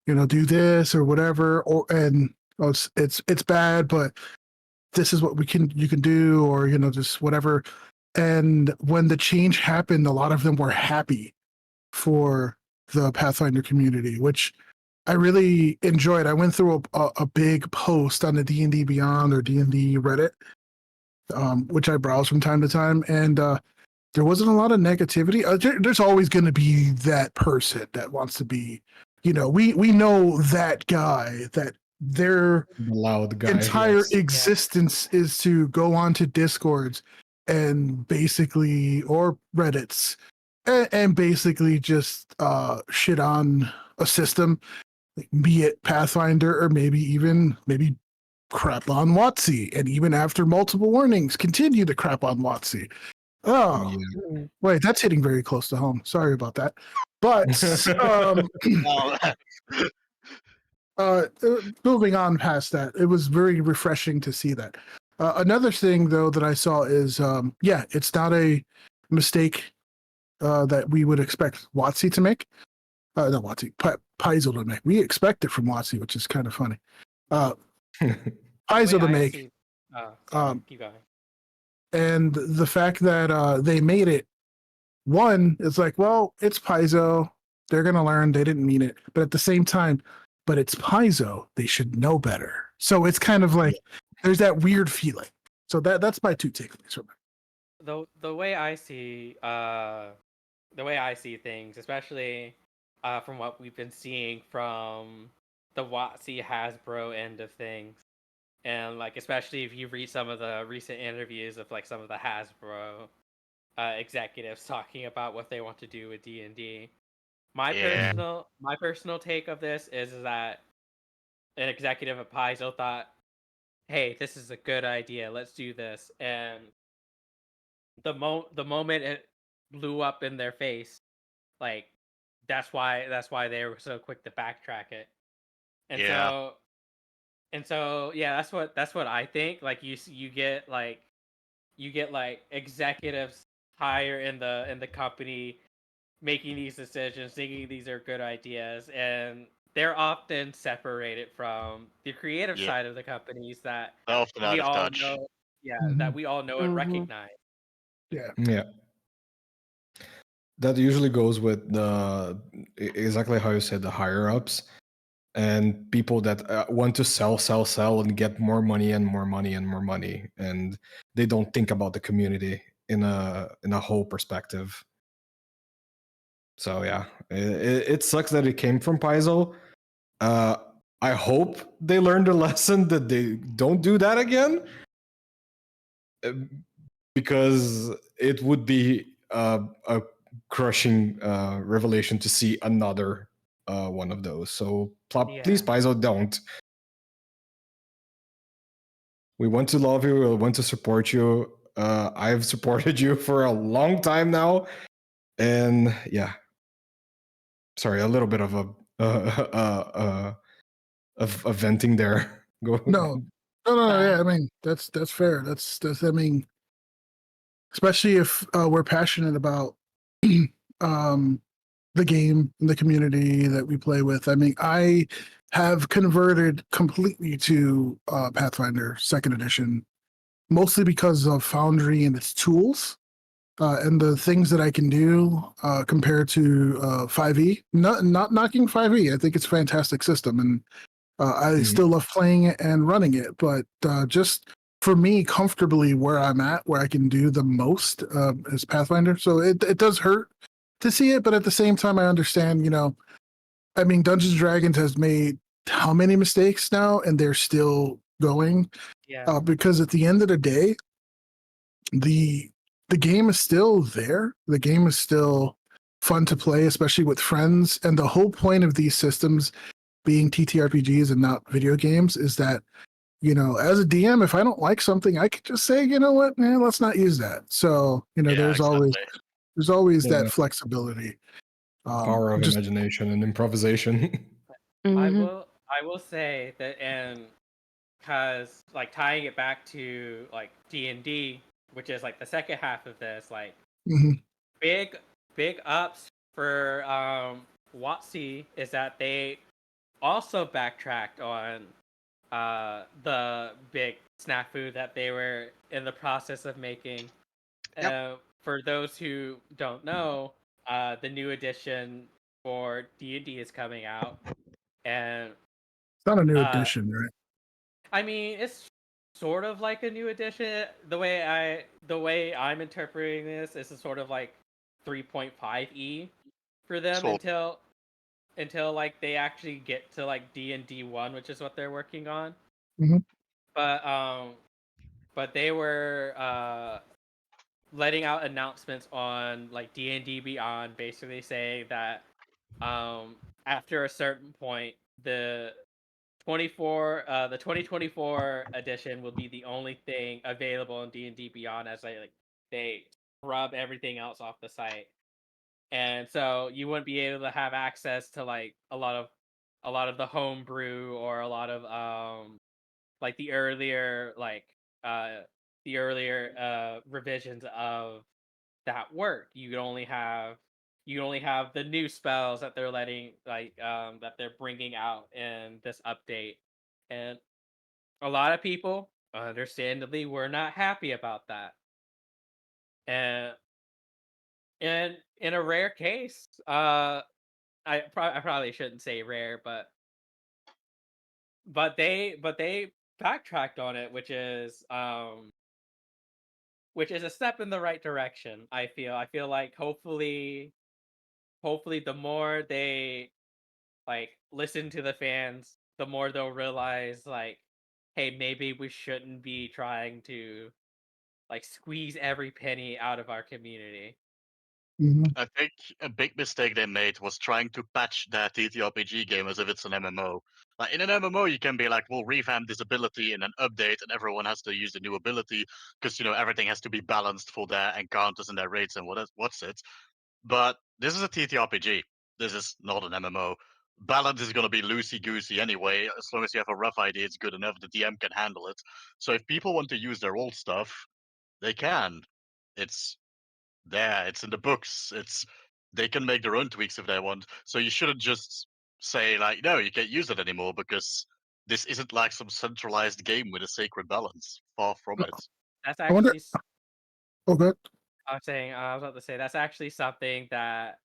do this or whatever, and it's bad, but this is what you can do, or just whatever. And when the change happened, a lot of them were happy for the Pathfinder community, which I really enjoyed. I went through a big post on the D&D Beyond or D&D Reddit, which I browse from time to time, and there wasn't a lot of negativity. There's always going to be that person that wants to be, we know that guy that their The loud guy. entire yes. existence is to go on to Discords and basically, or Reddits, and basically just shit on a system, be it Pathfinder or maybe crap on WotC, and even after multiple warnings, continue to crap on WotC. Oh, Yeah. wait, that's hitting very close to home. Sorry about that. But moving on past that, it was very refreshing to see that. Another thing, though, that I saw is, it's not a mistake that we would expect WotC to make. Not WotC, Paizo to make. We expect it from WotC, which is kind of funny. Paizo to make. Keep going. And the fact that they made it, one, it's like, well, it's Paizo. They're going to learn. They didn't mean it. But at the same time, but it's Paizo. They should know better. So it's kind of like there's that weird feeling. So that's my two takeaways from it. The way I see things, especially from what we've been seeing from the WotC Hasbro end of things, and like especially if you read some of the recent interviews of like some of the Hasbro executives talking about what they want to do with D&D. My personal take of this is that an executive at Paizo thought, "Hey, this is a good idea. Let's do this." And the moment it blew up in their face, like that's why they were so quick to backtrack it. And Yeah. so yeah, that's what I think. Like you get like executives higher in the company making these decisions, thinking these are good ideas, and they're often separated from the creative Yeah. side of the companies that Often out we of all touch. know. Yeah, Mhm. that we all know and Mhm. recognize. Yeah. That usually goes with the exactly how you said, the higher ups and people that want to sell and get more money and more money and more money, and they don't think about the community in a whole perspective. So yeah, it sucks that it came from Paizo. I hope they learned a lesson that they don't do that again, because it would be a crushing revelation to see another one of those. So please, Paizo, don't. We want to love you. We want to support you. I've supported you for a long time now, and yeah. Sorry, a little bit of a venting there. Go. No. Yeah. I mean, that's fair. That's. I mean, especially if we're passionate about the game and the community that we play with. I mean, I have converted completely to Pathfinder Second Edition, mostly because of Foundry and its tools. And the things that I can do compared to 5e. Not knocking 5e. I think it's a fantastic system, and I still love playing it and running it. But just for me, comfortably where I'm at, where I can do the most is Pathfinder. So it does hurt to see it, but at the same time, I understand. I mean, Dungeons and Dragons has made how many mistakes now, and they're still going. Yeah. Because at the end of the day, the game is still there. The game is still fun to play, especially with friends. And the whole point of these systems being TTRPGs and not video games is that, as a DM, if I don't like something, I could just say, you know what, man, let's not use that. So, Yeah, there's exactly. always Yeah. that flexibility. Power of imagination and improvisation. I Mhm. will say that, and because like tying it back to like D&D, which is like the second half of this, like Mhm. big ups for WotC is that they also backtracked on the big snafu that they were in the process of making. For those who don't know, the new edition for D&D is coming out, and It's not a new uh, edition, right? I mean, it's sort of like a new edition. The way I'm interpreting this is a sort of like 3.5e for them So until like they actually get to like D&D 1, which is what they're working on. Mhm. But they were letting out announcements on like D&D Beyond, basically saying that after a certain point, the 2024 edition will be the only thing available in D&D Beyond, as they rub everything else off the site. And so you wouldn't be able to have access to like a lot of the homebrew, or a lot of like uh the earlier revisions of that work. You only have the new spells that they're letting that they're bringing out in this update. And a lot of people understandably were not happy about that. And in a rare case, I probably shouldn't say rare, but they backtracked on it, which is a step in the right direction. I feel like hopefully the more they like listen to the fans, the more they'll realize like, hey, maybe we shouldn't be trying to like squeeze every penny out of our community. Mhm. I think a big mistake they made was trying to patch that TTRPG game as if it's an MMO. Like in an MMO, you can be like, we'll revamp this ability in an update, and everyone has to use the new ability because everything has to be balanced for their encounters and their rates and what's it. But this is a TTRPG. This is not an MMO. Balance is going to be loosey goosey anyway. As long as you have a rough idea, it's good enough. The DM can handle it. So if people want to use their old stuff, they can. It's there. It's in the books. They can make their own tweaks if they want. So you shouldn't just say like, no, you can't use it anymore because this isn't like some centralized game with a sacred balance. Far from it. That's I wonder. actually Oh, good. I was about to say that's actually something that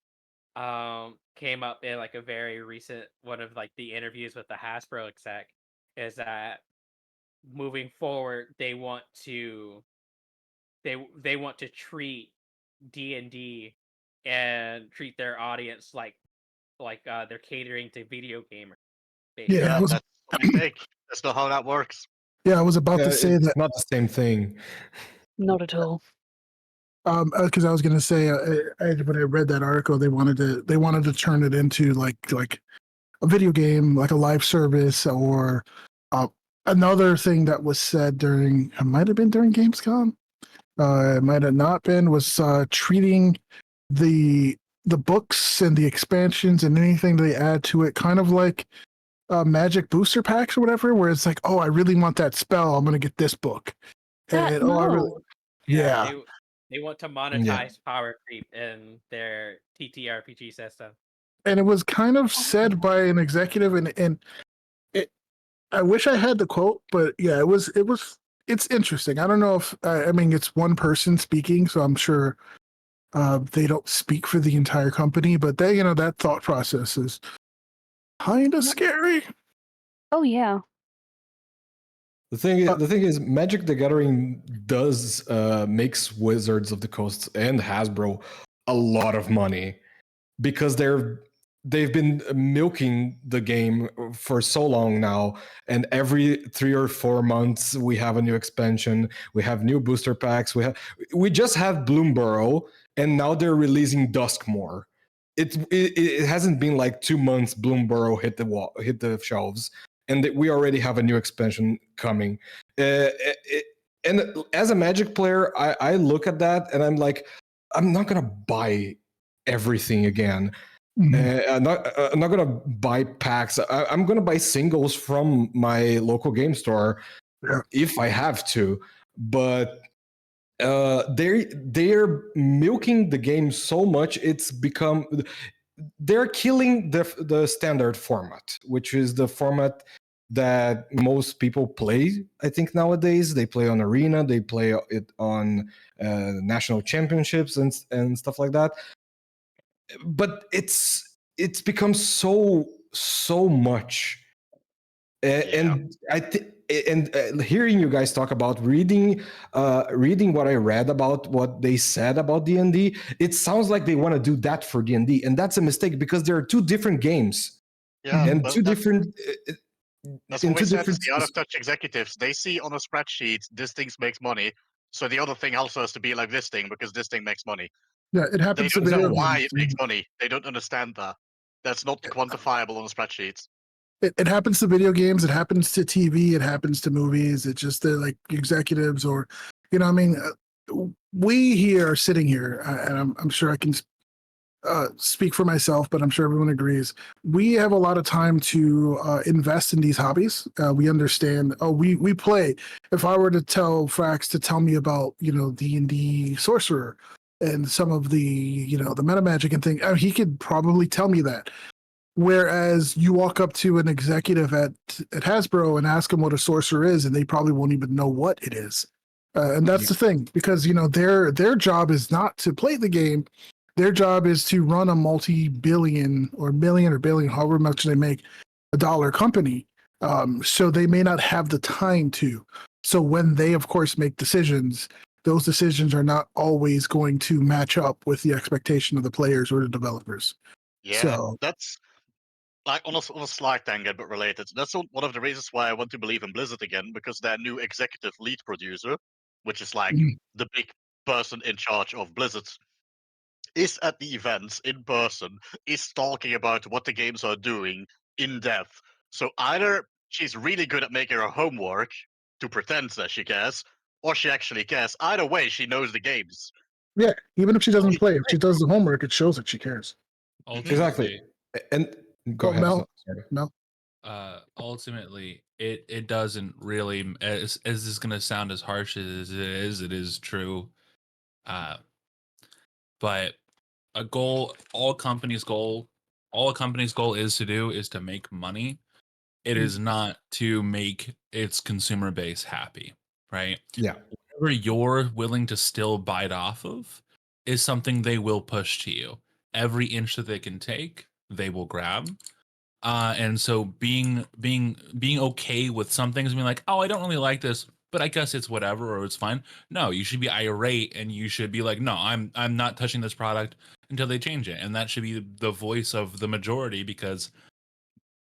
came up in like a very recent one of like the interviews with the Hasbro exec, is that moving forward they want to treat D&D and treat their audience like they're catering to video gamers, Yeah, basically. I Yeah, was. that's a mistake. That's not how that works. Yeah, I was about to say It's that. not the same thing. Not at all. Because I was going to say, when I read that article, they wanted to turn it into like a video game, like a live service, or uh, another thing that was said during. It might have been during Gamescom. It might have not been. Was treating the books and the expansions and anything they add to it kind of like magic booster packs or whatever, where it's like, oh, I really want that spell, I'm going to get this book, and oh, I really, Yeah, yeah. They want to monetize power creep in their TTRPG system. And it was kind of said by an executive, and it, I wish I had the quote, but yeah, it's interesting. I don't know if I mean it's one person speaking, so I'm sure they don't speak for the entire company, but that thought process is kind of scary. Oh yeah. The thing is, Magic the Gathering does makes Wizards of the Coast and Hasbro a lot of money because they've been milking the game for so long now, and every 3 or 4 months we have a new expansion, we have new booster packs, we just have Bloomburrow, and now they're releasing Duskmore. It hasn't been like 2 months Bloomburrow hit the shelves, and we already have a new expansion coming. And as a Magic player, I look at that and I'm like, I'm not gonna buy everything again. I'm not gonna buy packs. I'm gonna buy singles from my local game store if I have to. But they're milking the game so much, they're killing the standard format, which is the format that most people play. I think nowadays they play on Arena, they play it on national championships and stuff like that. But it's become so much. And I think, and hearing you guys talk about reading what I read about what they said about D&D, it sounds like they want to do that for D&D, and that's a mistake because there are two different games. Yeah, And but two different that's in what we two said. different The out of touch executives, they see on a spreadsheet this thing makes money, so the other thing also has to be like this thing because this thing makes money. Yeah, it They happens to don't know video why games. it makes money. They don't understand that. That's not quantifiable on the spreadsheets. It happens to video games. It happens to TV. It happens to movies. It's just they're like executives, or I mean, we here are sitting here, and I'm sure I can speak for myself, but I'm sure everyone agrees. We have a lot of time to invest in these hobbies. We understand. Oh, we play. If I were to tell Frax to tell me about D&D Sorcerer and some of the the meta magic and thing, he could probably tell me that. Whereas you walk up to an executive at Hasbro and ask them what a sorcerer is, and they probably won't even know what it is. And that's the thing, because their job is not to play the game. Their job is to run a multi-billion or million or billion, however much they make, a dollar company. So they may not have the time to. So when they, of course, make decisions, those decisions are not always going to match up with the expectation of the players or the developers. Yeah, So that's like on a slight tangent but related. That's one of the reasons why I want to believe in Blizzard again, because their new executive lead producer, which is like the big person in charge of Blizzard, is at the events in person, is talking about what the games are doing in depth. So either she's really good at making her homework to pretend that she cares, or she actually cares. Either way, she knows the games. yeah, even if she doesn't play, if she does the homework, it shows that she cares. Exactly. And go Oh, ahead. Mel, Sorry. Mel. Ultimately, it doesn't really, as this is going to sound as harsh as it is true. But a goal, all a company's goal is to make money. It is not to make its consumer base happy, right? Yeah. Whatever you're willing to still bite off of is something they will push to you. Every inch that they can take, they will grab. And so being okay with some things, being like, oh, I don't really like this, but I guess it's whatever or it's fine. No, you should be irate and you should be like, no, I'm not touching this product until they change it. And that should be the voice of the majority, because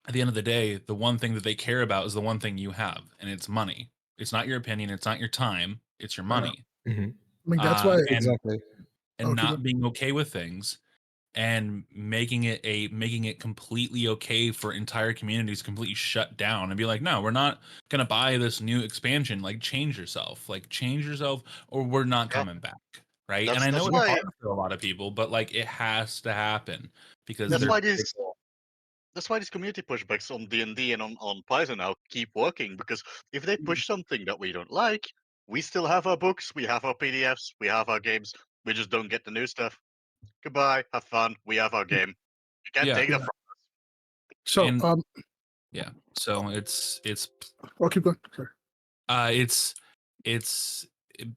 at the end of the day, the one thing that they care about is the one thing you have, and it's money. It's not your opinion, it's not your time, it's your money. Mm-hmm. I mean, that's why. Exactly. And not being okay with things and making it completely okay for entire communities to completely shut down and be like, no, we're not gonna buy this new expansion. Like, change yourself, or we're not coming back, right? And I know it's hard for a lot of people, but like, it has to happen because that's why these community pushbacks on D&D and on Python now keep working, because if they push something that we don't like, we still have our books, we have our PDFs, we have our games. We just don't get the new stuff. Goodbye, have fun. We have our game. You can't Yeah. take that Yeah. from So, And- Yeah. So it's I'll keep going. Sorry. it's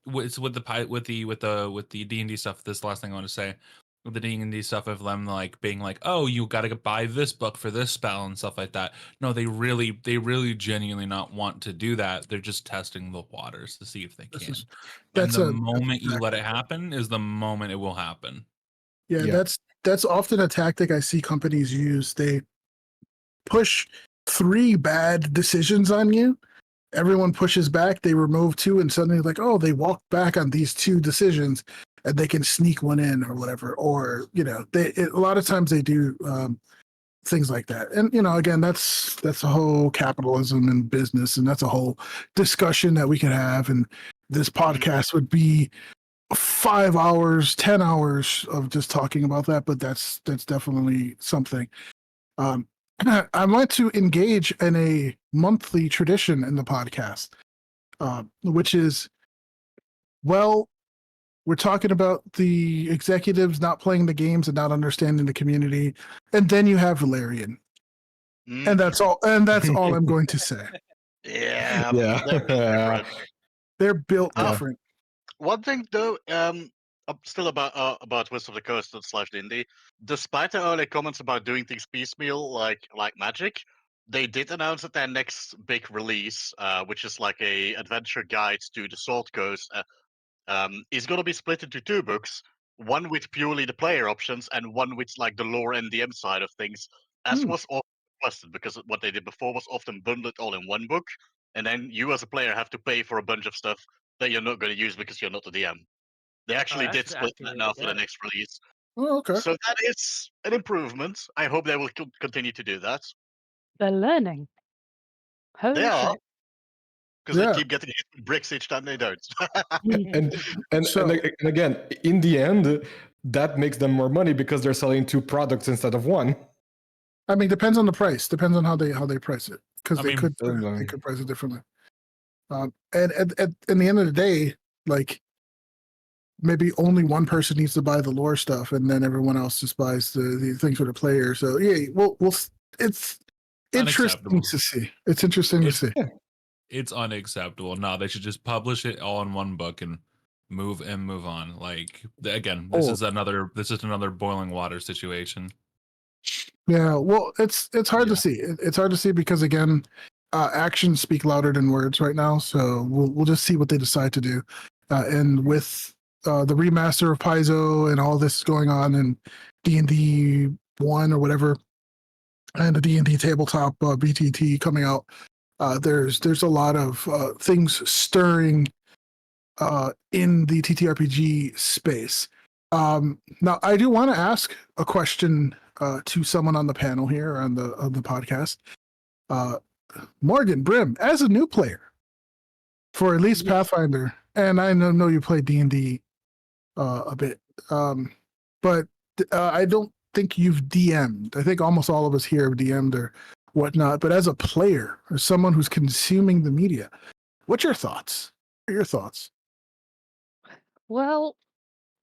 with the D&D stuff. This last thing I want to say with the D&D stuff of them like being like, oh, you got to buy this book for this spell and stuff like that. No, they really genuinely not want to do that. They're just testing the waters to see if they This can. is- And that's the a- moment you let exactly it happen is the moment it will happen. Yeah, Yeah. that's often a tactic I see companies use. They push 3 bad decisions on you. Everyone pushes back, they remove 2, and suddenly like, oh, they walk back on these 2 decisions and they can sneak one in or whatever. Or, a lot of times they do things like that. And, again, that's a whole capitalism and business, and that's a whole discussion that we could have. And this podcast would be 5 hours, 10 hours of just talking about that, but that's definitely something. I want to engage in a monthly tradition in the podcast, which is, well, we're talking about the executives not playing the games and not understanding the community, and then you have Valerian, us. and that's all. And that's all I'm going to say. Yeah, Yeah. they're different. They're built Yeah. different. One thing though, still about West of the Coast / D&D. Despite the early comments about doing things piecemeal, like Magic, they did announce that their next big release, which is like a adventure guide to the Sword Coast, is going to be split into 2 books. One with purely the player options, and one with like the lore and DM side of things, as Hmm. was often requested, because what they did before was often bundled all in one book, and then you as a player have to pay for a bunch of stuff that you're not going to use because you're not the DM. They actually did that's split actually that really now for the good. next release. Oh, okay. So that is an improvement. I hope they will continue to do that. They're learning. Holy They are, shit. because they Yeah. keep getting hit with bricks each time they don't. and So- again, in the end, that makes them more money because they're selling 2 products instead of 1. I mean, depends on the price. Depends on how they price it, because I they mean, could price it differently. And at the end of the day, like, maybe only one person needs to buy the lore stuff, and then everyone else just buys the things for the player. So yeah, it's interesting Unacceptable. to see. It's interesting to see. It's unacceptable. No, they should just publish it all in one book and move on. Like again, this is another boiling water situation. Yeah, well, it's hard to Yeah. see. It's hard to see because, again, actions speak louder than words right now. So we'll just see what they decide to do. And with the remaster of Paizo and all this going on, and D&D 1 or whatever, and the D&D tabletop BTT coming out, there's a lot of things stirring in the TTRPG space. Now, I do want to ask a question to someone on the panel here on the podcast. Morgan Brim, as a new player for at least Yeah. Pathfinder, and I know you play D&D a bit, but I don't think you've DM'd. I think almost all of us here have DM'd or whatnot. But as a player or someone who's consuming the media, what's your thoughts? What are your thoughts? Well,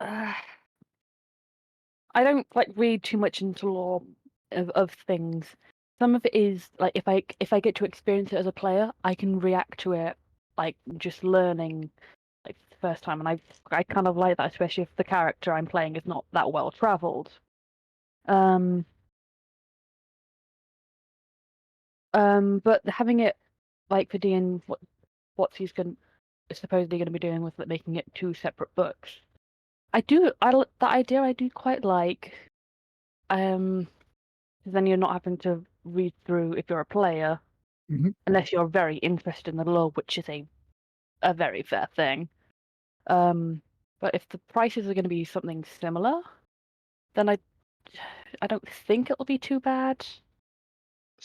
I don't like read too much into lore of things. Some of it is like if I get to experience it as a player, I can react to it like just learning like the first time, and I kind of like that, especially if the character I'm playing is not that well traveled. But having it like for DN what he's supposedly going to be doing with making it 2 separate books. That idea I do quite like. 'Cause then you're not having to read through if you're a player, Mhm. unless you're very interested in the lore, which is a very fair thing. But if the prices are going to be something similar, then I don't think it'll be too bad.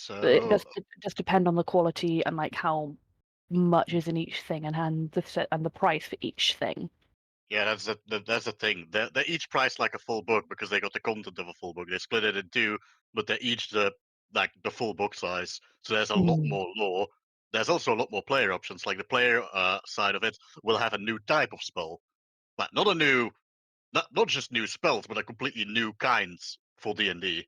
But it So does depend on the quality and like how much is in each thing and the price for each thing. yeah, that's the thing. They're each priced like a full book because they got the content of a full book. They split it in 2, but they're each the full book size. So there's a lot Mm. more lore. there's also a lot more player options. Like the player side of it will have a new type of spell, like not just new spells, but a completely new kinds for D&D.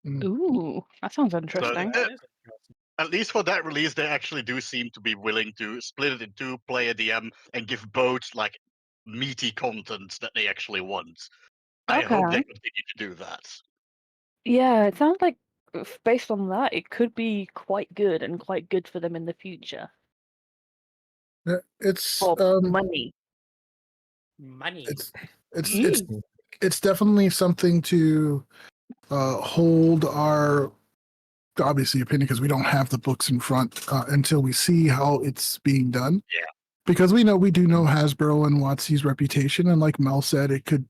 Ooh, that sounds So interesting. That is interesting. at least for that release, they actually do seem to be willing to split it in two, play a DM, and give both like meaty content that they actually want. I hope they Okay. continue to do that. Yeah, it sounds like based on that, it could be quite good and quite good for them in the future. It's For money. Money. it's definitely something to hold our obviously opinion, because we don't have the books in front until we see how it's being done. Yeah. Because we do know Hasbro and WotC's reputation, and like Mel said, it could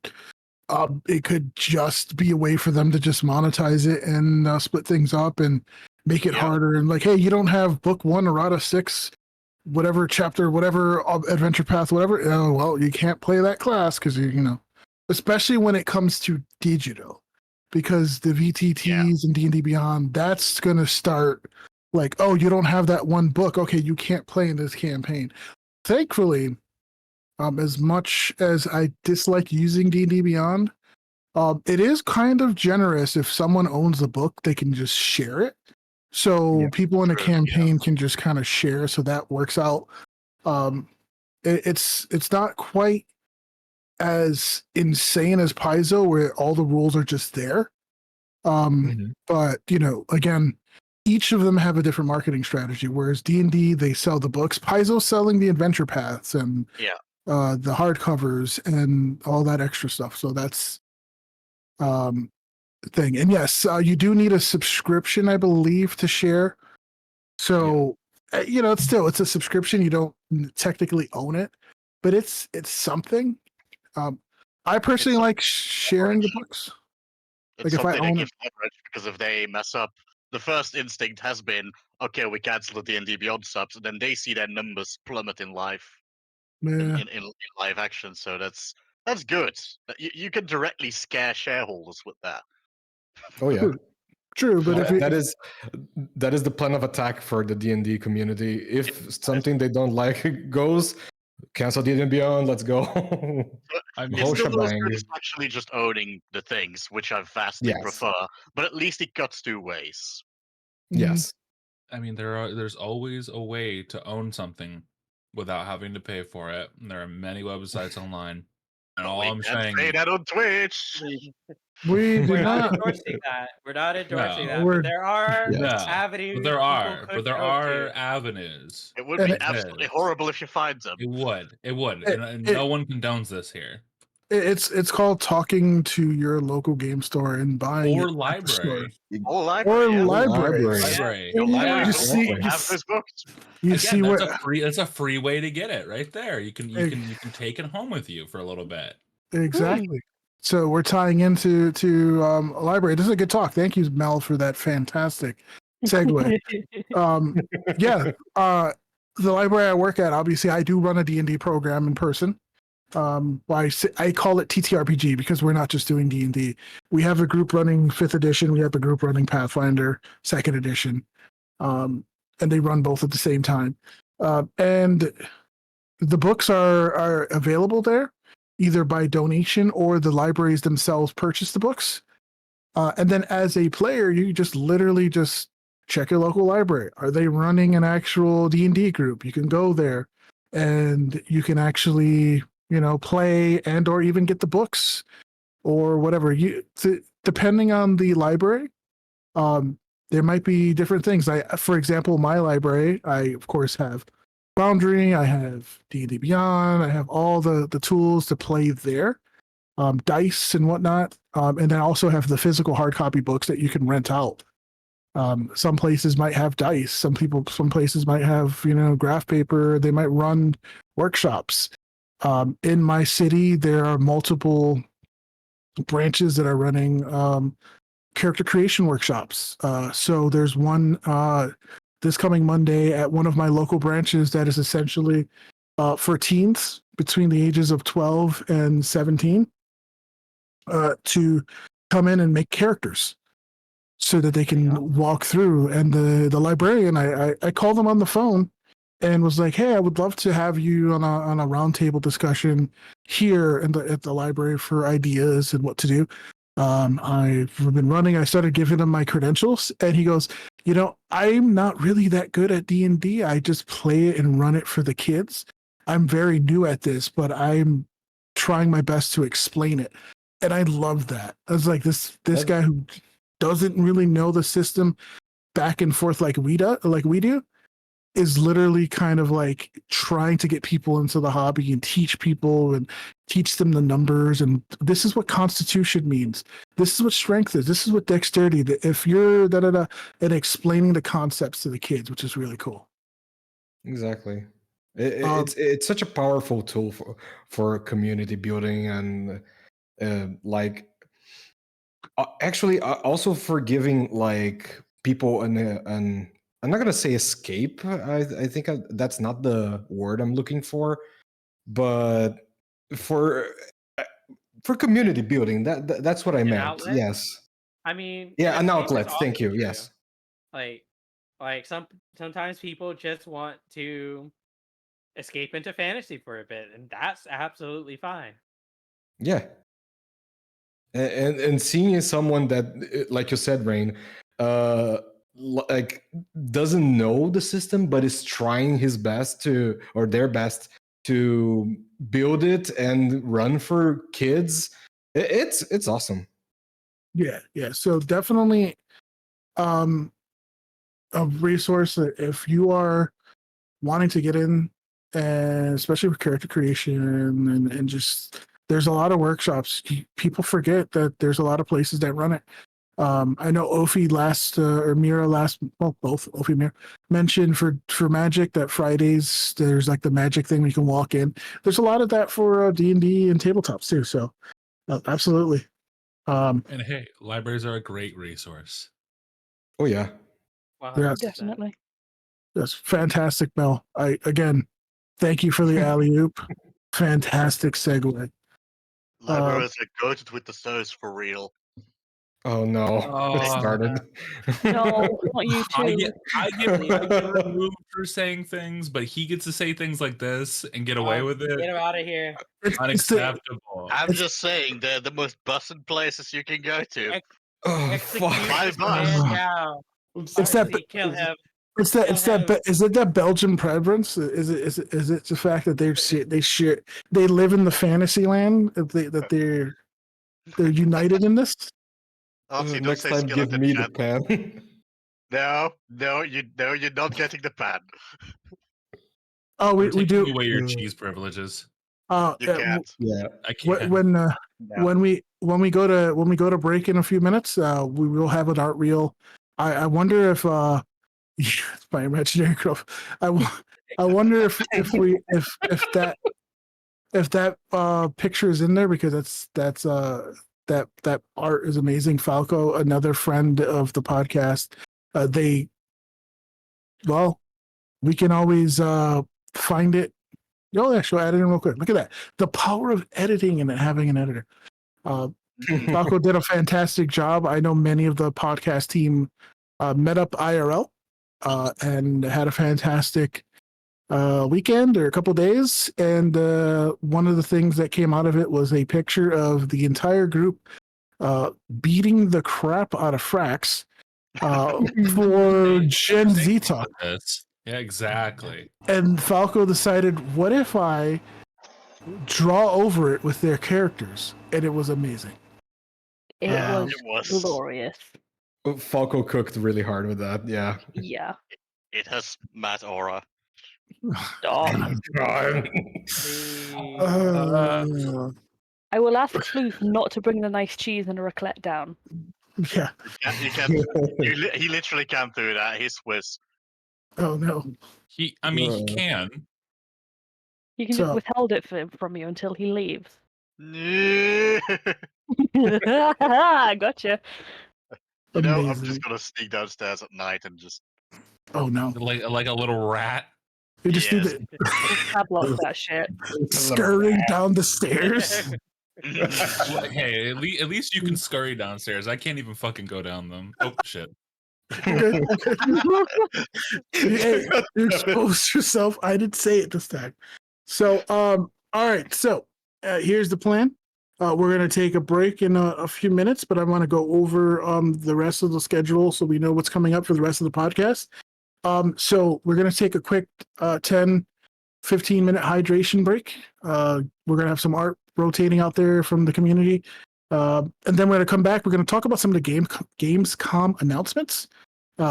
just be a way for them to just monetize it and split things up and make it Yeah. harder. And like, hey, you don't have book 1 errata 6, whatever chapter, whatever adventure path, whatever. Oh, well, you can't play that class because you know, especially when it comes to digital, because the VTTs and D&D Beyond, that's going to start like, oh, you don't have that one book. Okay, you can't play in this campaign. Thankfully, as much as I dislike using D&D Beyond, it is kind of generous. If someone owns the book, they can just share it. So people in a campaign can just kind of share. So that works out. It's not quite as insane as Paizo, where all the rules are just there. But you know, again, each of them have a different marketing strategy. Whereas D&D, they sell the books. Paizo's selling the adventure paths and the hardcovers and all that extra stuff. So that's thing. And yes, you do need a subscription, I believe, to share. So you know, it's a subscription. You don't technically own it, but it's something. I personally like sharing the books. It's Like if I something that own gives leverage, because if they mess up, the first instinct has been, okay, we cancel the D&D Beyond subs, and then they see their numbers plummet in live in live action. So that's good. You can directly scare shareholders with that. Oh yeah, true. But that is the plan of attack for the D&D community. If something they don't like goes, cancel D&D Beyond. Let's go. I The mean, whole it's still not as shebang. good as actually just owning the things, which I vastly prefer. But at least it cuts two ways. Yes. I mean, there's always a way to own something without having to pay for it. And there are many websites online. And all I'm saying, say that on Twitch. We do We're not not. endorsing that. We're not endorsing that. we're- But there are no, avenues but there people could there go are to. avenues. It would And be it- absolutely horrible if you find them. It would, It- and it- no one condones this here. It's called talking to your local game store and buying Or it at the store. library. Or library. Or yeah. libraries. Library. Your library You will see- always have those books. You Again, see that's what that's a free way to get it right there. You can take it home with you for a little bit. exactly. So we're tying into a library. This is a good talk. Thank you, Mel, for that fantastic segue. The library I work at, obviously, I do run a D&D program in person. I call it TTRPG because we're not just doing D&D. We have a group running 5th edition. We have a group running Pathfinder 2nd edition. And they run both at the same time. And the books are available there, either by donation or the libraries themselves purchase the books. And then as a player, you just literally just check your local library. Are they running an actual D&D group? You can go there and you can actually, you know, play and or even get the books or whatever. Depending on the library, there might be different things. For example, my library, I of course have Boundary, I have D&D Beyond, I have all the tools to play there, dice and whatnot, and then also have the physical hard copy books that you can rent out. Some places might have dice. Some places might have, you know, graph paper. They might run workshops. In my city, there are multiple branches that are running character creation workshops. So there's one this coming Monday at one of my local branches that is essentially for teens between the ages of 12 and 17 to come in and make characters. so that they can Yeah. walk through. And the librarian, I called them on the phone and was like, "Hey, I would love to have you on a roundtable discussion here at the library for ideas and what to do." I've been running. I started giving him my credentials, and he goes, "I'm not really that good at D&D. I just play it and run it for the kids. I'm very new at this, but I'm trying my best to explain it." And I love that. I was like, this That- guy who doesn't really know the system back and forth like we do, is literally kind of like trying to get people into the hobby and teach people and teach them the numbers. And this is what constitution means. This is what strength is. This is what dexterity. If you're and explaining the concepts to the kids, which is really cool. Exactly. Um, It's such a powerful tool for community building and like actually also for giving like people an I'm not gonna say escape. I think that's not the word I'm looking for, but for for community building. That's what I An meant. outlet? Yes. I mean, Yeah, an escape is outlet. also Thank you. true. Yes. Like, sometimes people just want to escape into fantasy for a bit, and that's absolutely fine. Yeah. And seeing someone that, like you said, Rain, like doesn't know the system but is trying his best to, or their best to build it and run for kids, it's awesome. yeah. So definitely a resource that if you are wanting to get in, and especially with character creation and just there's a lot of workshops. People forget that there's a lot of places that run it. I know Ophi last or Mira last, well, both Ophi and Mira mentioned for Magic that Fridays there's like the Magic thing where you can walk in. There's a lot of that for D&D and tabletops too. So absolutely. And hey, libraries are a great resource. Oh yeah. 100%. Definitely. That's fantastic, Mel. Again, thank you for the alley oop. Fantastic segue. Libraries are goated with the stories for real. Oh no, it Oh. started. No, not you I too. get removed for saying things, but he gets to say things like this and get away with Get it. him out of here. It's the, Unacceptable. I'm It's- just saying, they're the most busted places you can go to. Oh Execute fuck. this Bye-bye. man now. it's that Honestly, kill him. is it that Belgian preference? Is it the fact that they live in the fantasy land that they're united in this? Archie, don't Next say time, give skeleton me the chat. pen. No, you're not getting the pen. Oh, I'm we taking do. away your cheese privileges. You can't. Yeah. I can't. When No. when we go to break in a few minutes, we will have an art reel. I wonder if it's my imaginary growth. I wonder if that picture is in there because that art is amazing. Falco, another friend of the podcast, we can always find it. Oh, yeah, she'll add it in real quick. Look at that. The power of editing and having an editor. Falco did a fantastic job. I know many of the podcast team met up IRL and had a fantastic weekend or a couple days. And one of the things that came out of it was a picture of the entire group beating the crap out of Frax for Gen Z talk. Yeah, exactly. And Falco decided, what if I draw over it with their characters? And it was amazing. It Um, was It was. glorious. Falco cooked really hard with that. Yeah. Yeah. It has Matt aura. Stop. The- I will ask Sleuth not to bring the nice cheese and a raclette down. yeah. You can't. He literally can't do that. He's Swiss. Oh no. He can. You can just So- withhold it from you until he leaves. You Gotcha. I'm Amazing. just gonna sneak downstairs at night and just. Oh no. Like a little rat. You just need Yes. to Padlock that shit. scurrying down the stairs. Well, hey, at least you can scurry downstairs. I can't even fucking go down them. Oh shit. Okay. Hey, you exposed yourself. I didn't say it this time. So, all right. So, here's the plan. We're going to take a break in a few minutes, but I want to go over the rest of the schedule so we know what's coming up for the rest of the podcast. So, we're going to take a quick 10, 15-minute hydration break. We're going to have some art rotating out there from the community. And then we're going to come back. We're going to talk about some of the Gamescom announcements.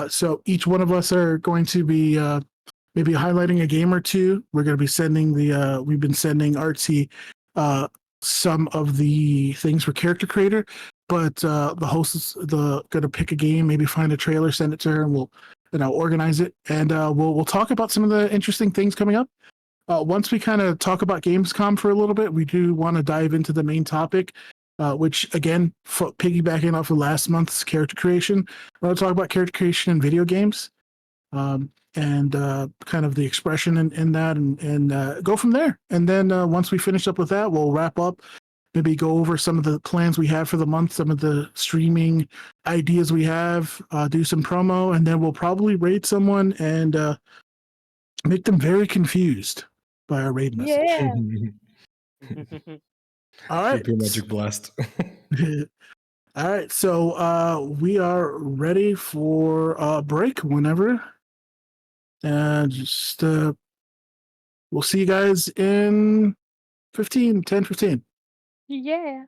So each one of us are going to be maybe highlighting a game or two. We're going to be sending we've been sending Artsy some of the things for character creator, but the host is going to pick a game, maybe find a trailer, send it to her, and we'll organize it, and we'll talk about some of the interesting things coming up. Once we kind of talk about Gamescom for a little bit, we do want to dive into the main topic, which again, piggybacking off of last month's character creation, we're going to talk about character creation in video games, and kind of the expression in that, and go from there. And then once we finish up with that, we'll wrap up, maybe go over some of the plans we have for the month, some of the streaming ideas we have, do some promo, and then we'll probably raid someone and make them very confused by our raid message. Yeah. All right. Keep your magic blast. All right. So we are ready for a break whenever. And just we'll see you guys in 10, 15. Yeah.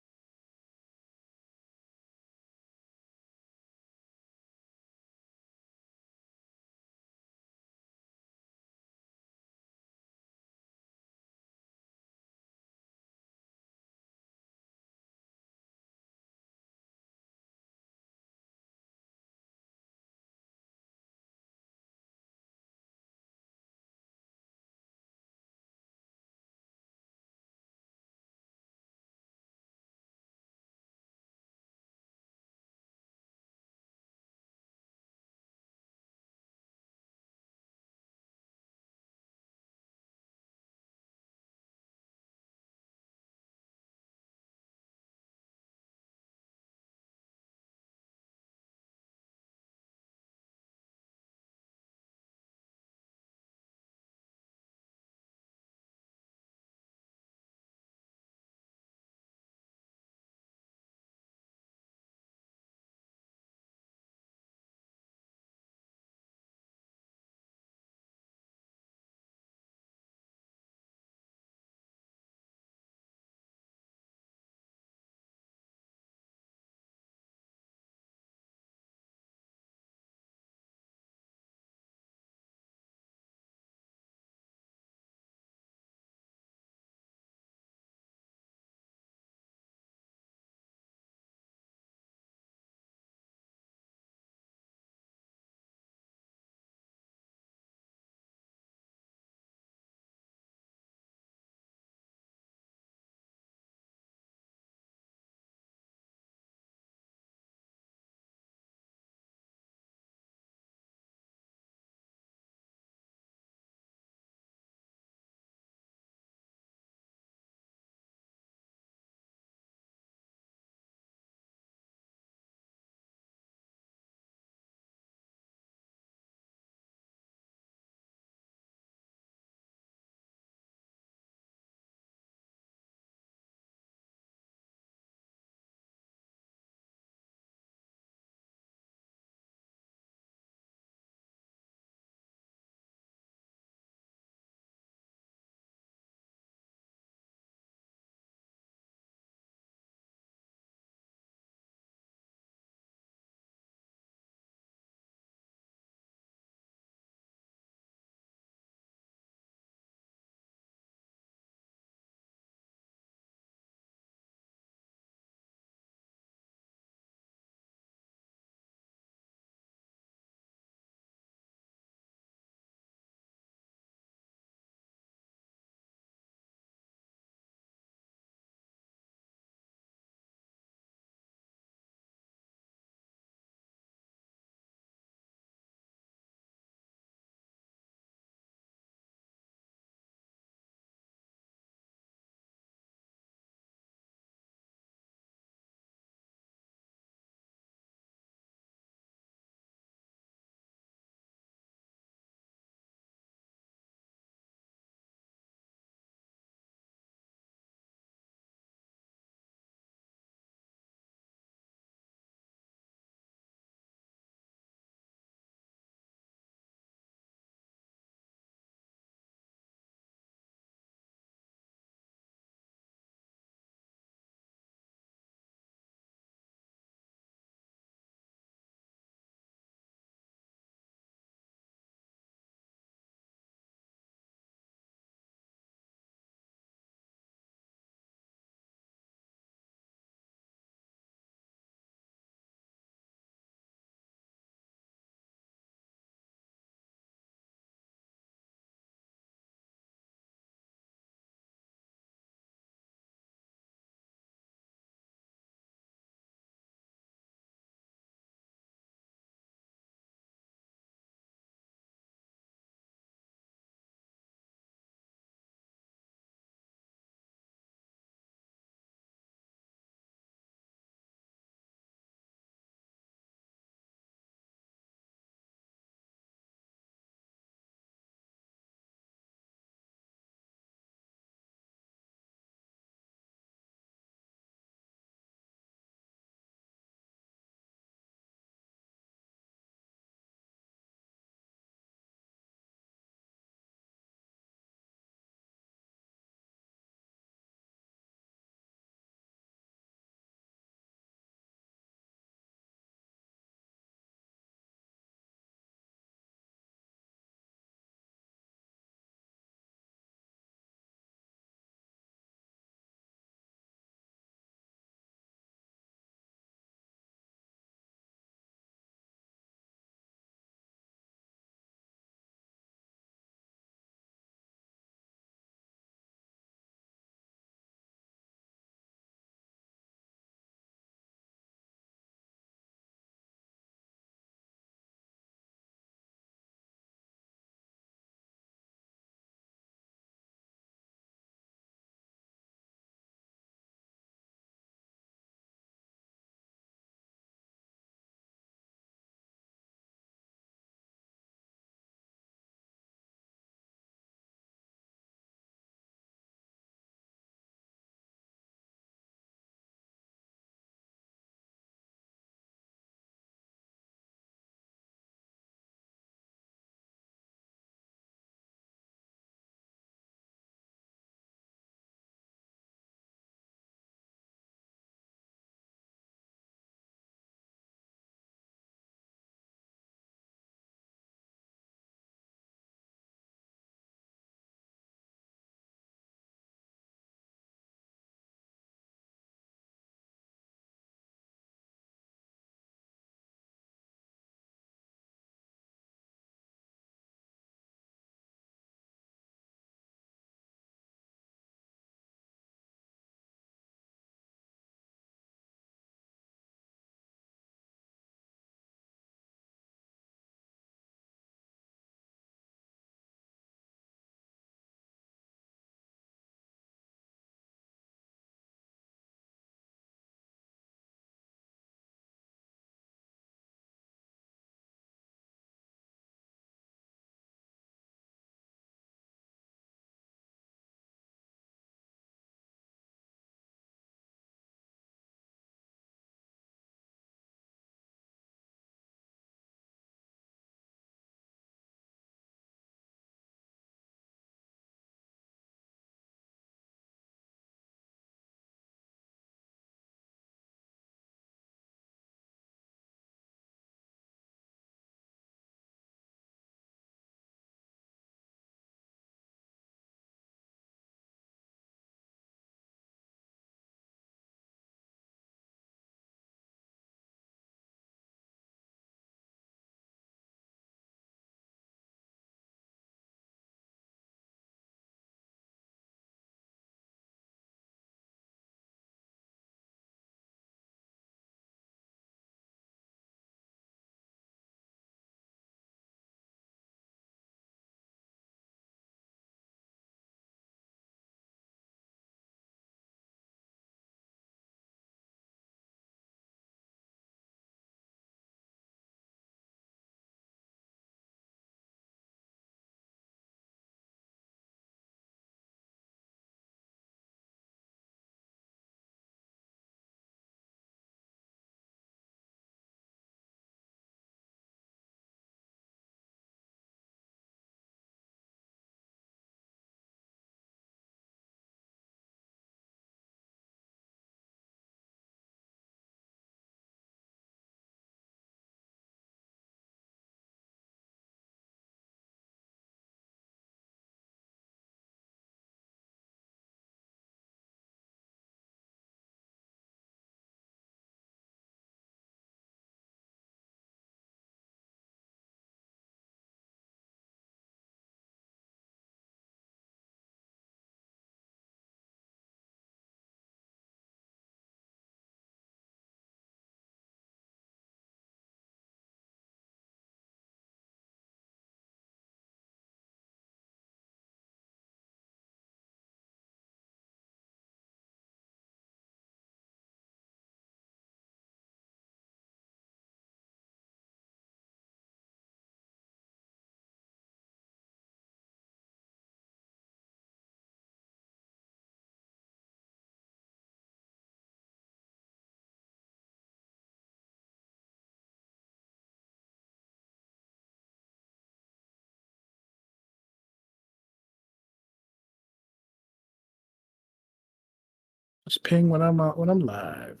Just ping when I'm live.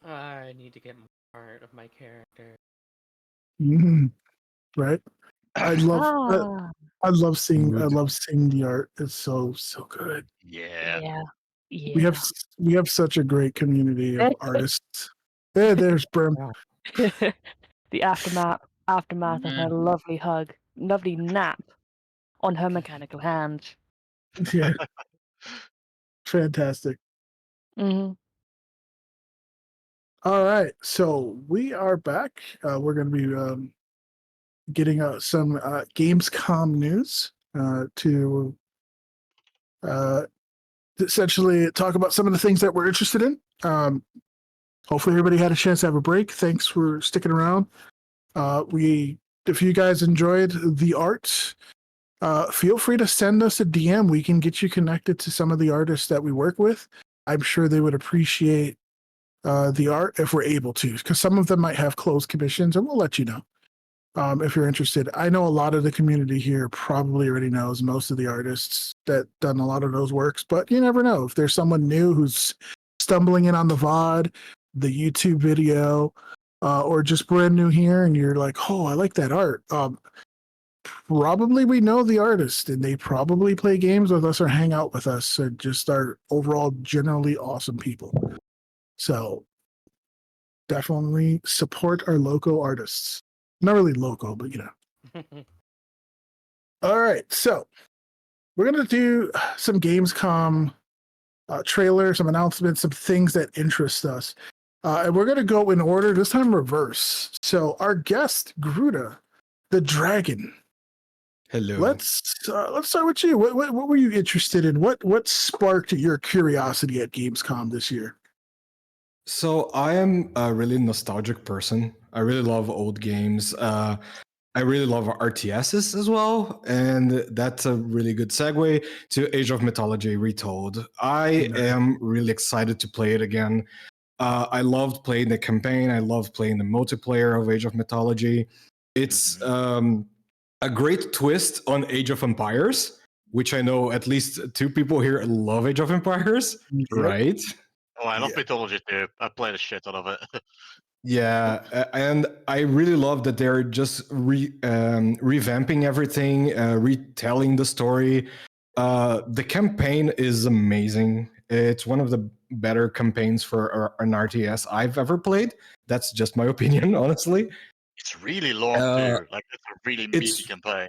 I need to get more part of my character. Right. I love Ah, I love seeing Good. the art. It's so good. Yeah. yeah, We yeah. have such a great community of artists. There's Brim. The aftermath of her Mhm. lovely hug, lovely nap on her mechanical hand. Yeah, fantastic. Hmm. All right, so we are back. We're going to be getting some Gamescom news to essentially talk about some of the things that we're interested in. Hopefully, everybody had a chance to have a break. Thanks for sticking around. If you guys enjoyed the art, feel free to send us a DM. We can get you connected to some of the artists that we work with. I'm sure they would appreciate the art if we're able to, because some of them might have closed commissions, and we'll let you know if you're interested. I know a lot of the community here probably already knows most of the artists that done a lot of those works, but you never know if there's someone new who's stumbling in on the VOD, the YouTube video, or just brand new here, and you're like, "Oh, I like that art." Probably we know the artist, and they probably play games with us or hang out with us, and just are overall generally awesome people. So definitely support our local artists. Not really local, but you know. All right, so we're gonna do some Gamescom trailers, some announcements, some things that interest us, and we're gonna go in order this time, reverse. So our guest Gruta, the dragon. Hello. Let's start with you. What were you interested in? What sparked your curiosity at Gamescom this year? So I am a really nostalgic person. I really love old games. I really love RTSs as well, and that's a really good segue to Age of Mythology Retold. I Nice. am really excited to play it again. I loved playing the campaign. I loved playing the multiplayer of Age of Mythology. It's a great twist on Age of Empires, which I know at least two people here love Age of Empires, Yep. right? Oh, I love Yeah. mythology too. I played a shit out of it. Yeah, and I really love that they're just revamping everything, retelling the story. The campaign is amazing. It's one of the better campaigns for an RTS I've ever played. That's just my opinion, honestly. It's really long Uh, too. Like it's a really meaty it's campaign.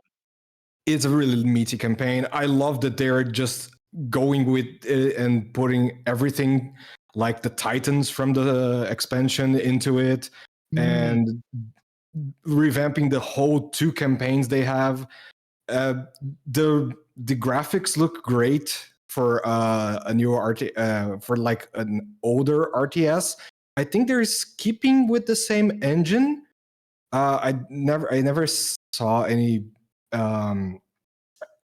it's a really meaty campaign. I love that they're just going with it and putting everything like the Titans from the expansion into it Mm. and revamping the whole two campaigns they have. Uh, the graphics look great for a newer for like an older RTS. I think they're keeping with the same engine. I never saw any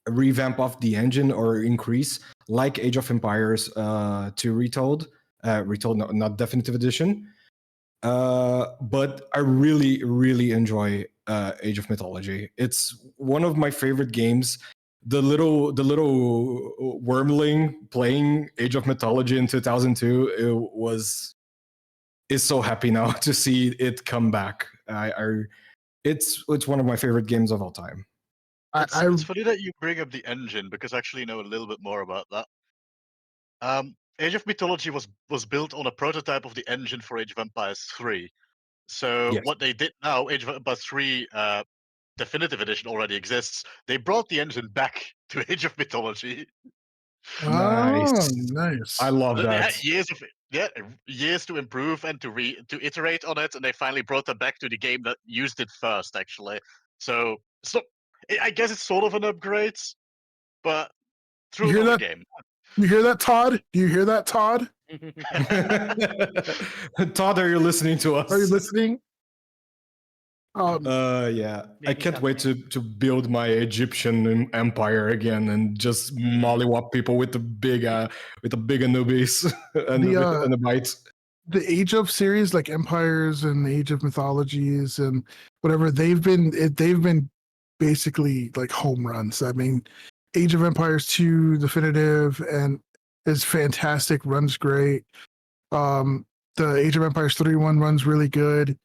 revamp of the engine or increase like Age of Empires to Retold, no, not Definitive Edition. But I really, really enjoy Age of Mythology. It's one of my favorite games. The little wormling playing Age of Mythology in 2002 is so happy now to see it come back. It's one of my favorite games of all time. It's I it's funny that you bring up the engine because I actually know a little bit more about that. Age of Mythology was built on a prototype of the engine for Age of Empires 3. So Yes. what they did now, Age of Empires 3 Definitive Edition already exists. They brought the engine back to Age of Mythology. Oh, Nice. I nice. love They had that. years to improve and to iterate on it, and they finally brought it back to the game that used it first, actually. So I guess it's sort of an upgrade, but You through hear another that? game. You hear that, Todd? Do you hear that, Todd? Todd, are you listening to Are you us? listening? Yeah. I Maybe can't wait someday. to build my Egyptian empire again and just mollywop people with the big Anubis the and the bites. the Age of series, like Empires and the Age of Mythologies and whatever, they've been basically like home runs. I mean, Age of Empires 2 definitive and is fantastic, runs great. The Age of Empires 3 one runs really good.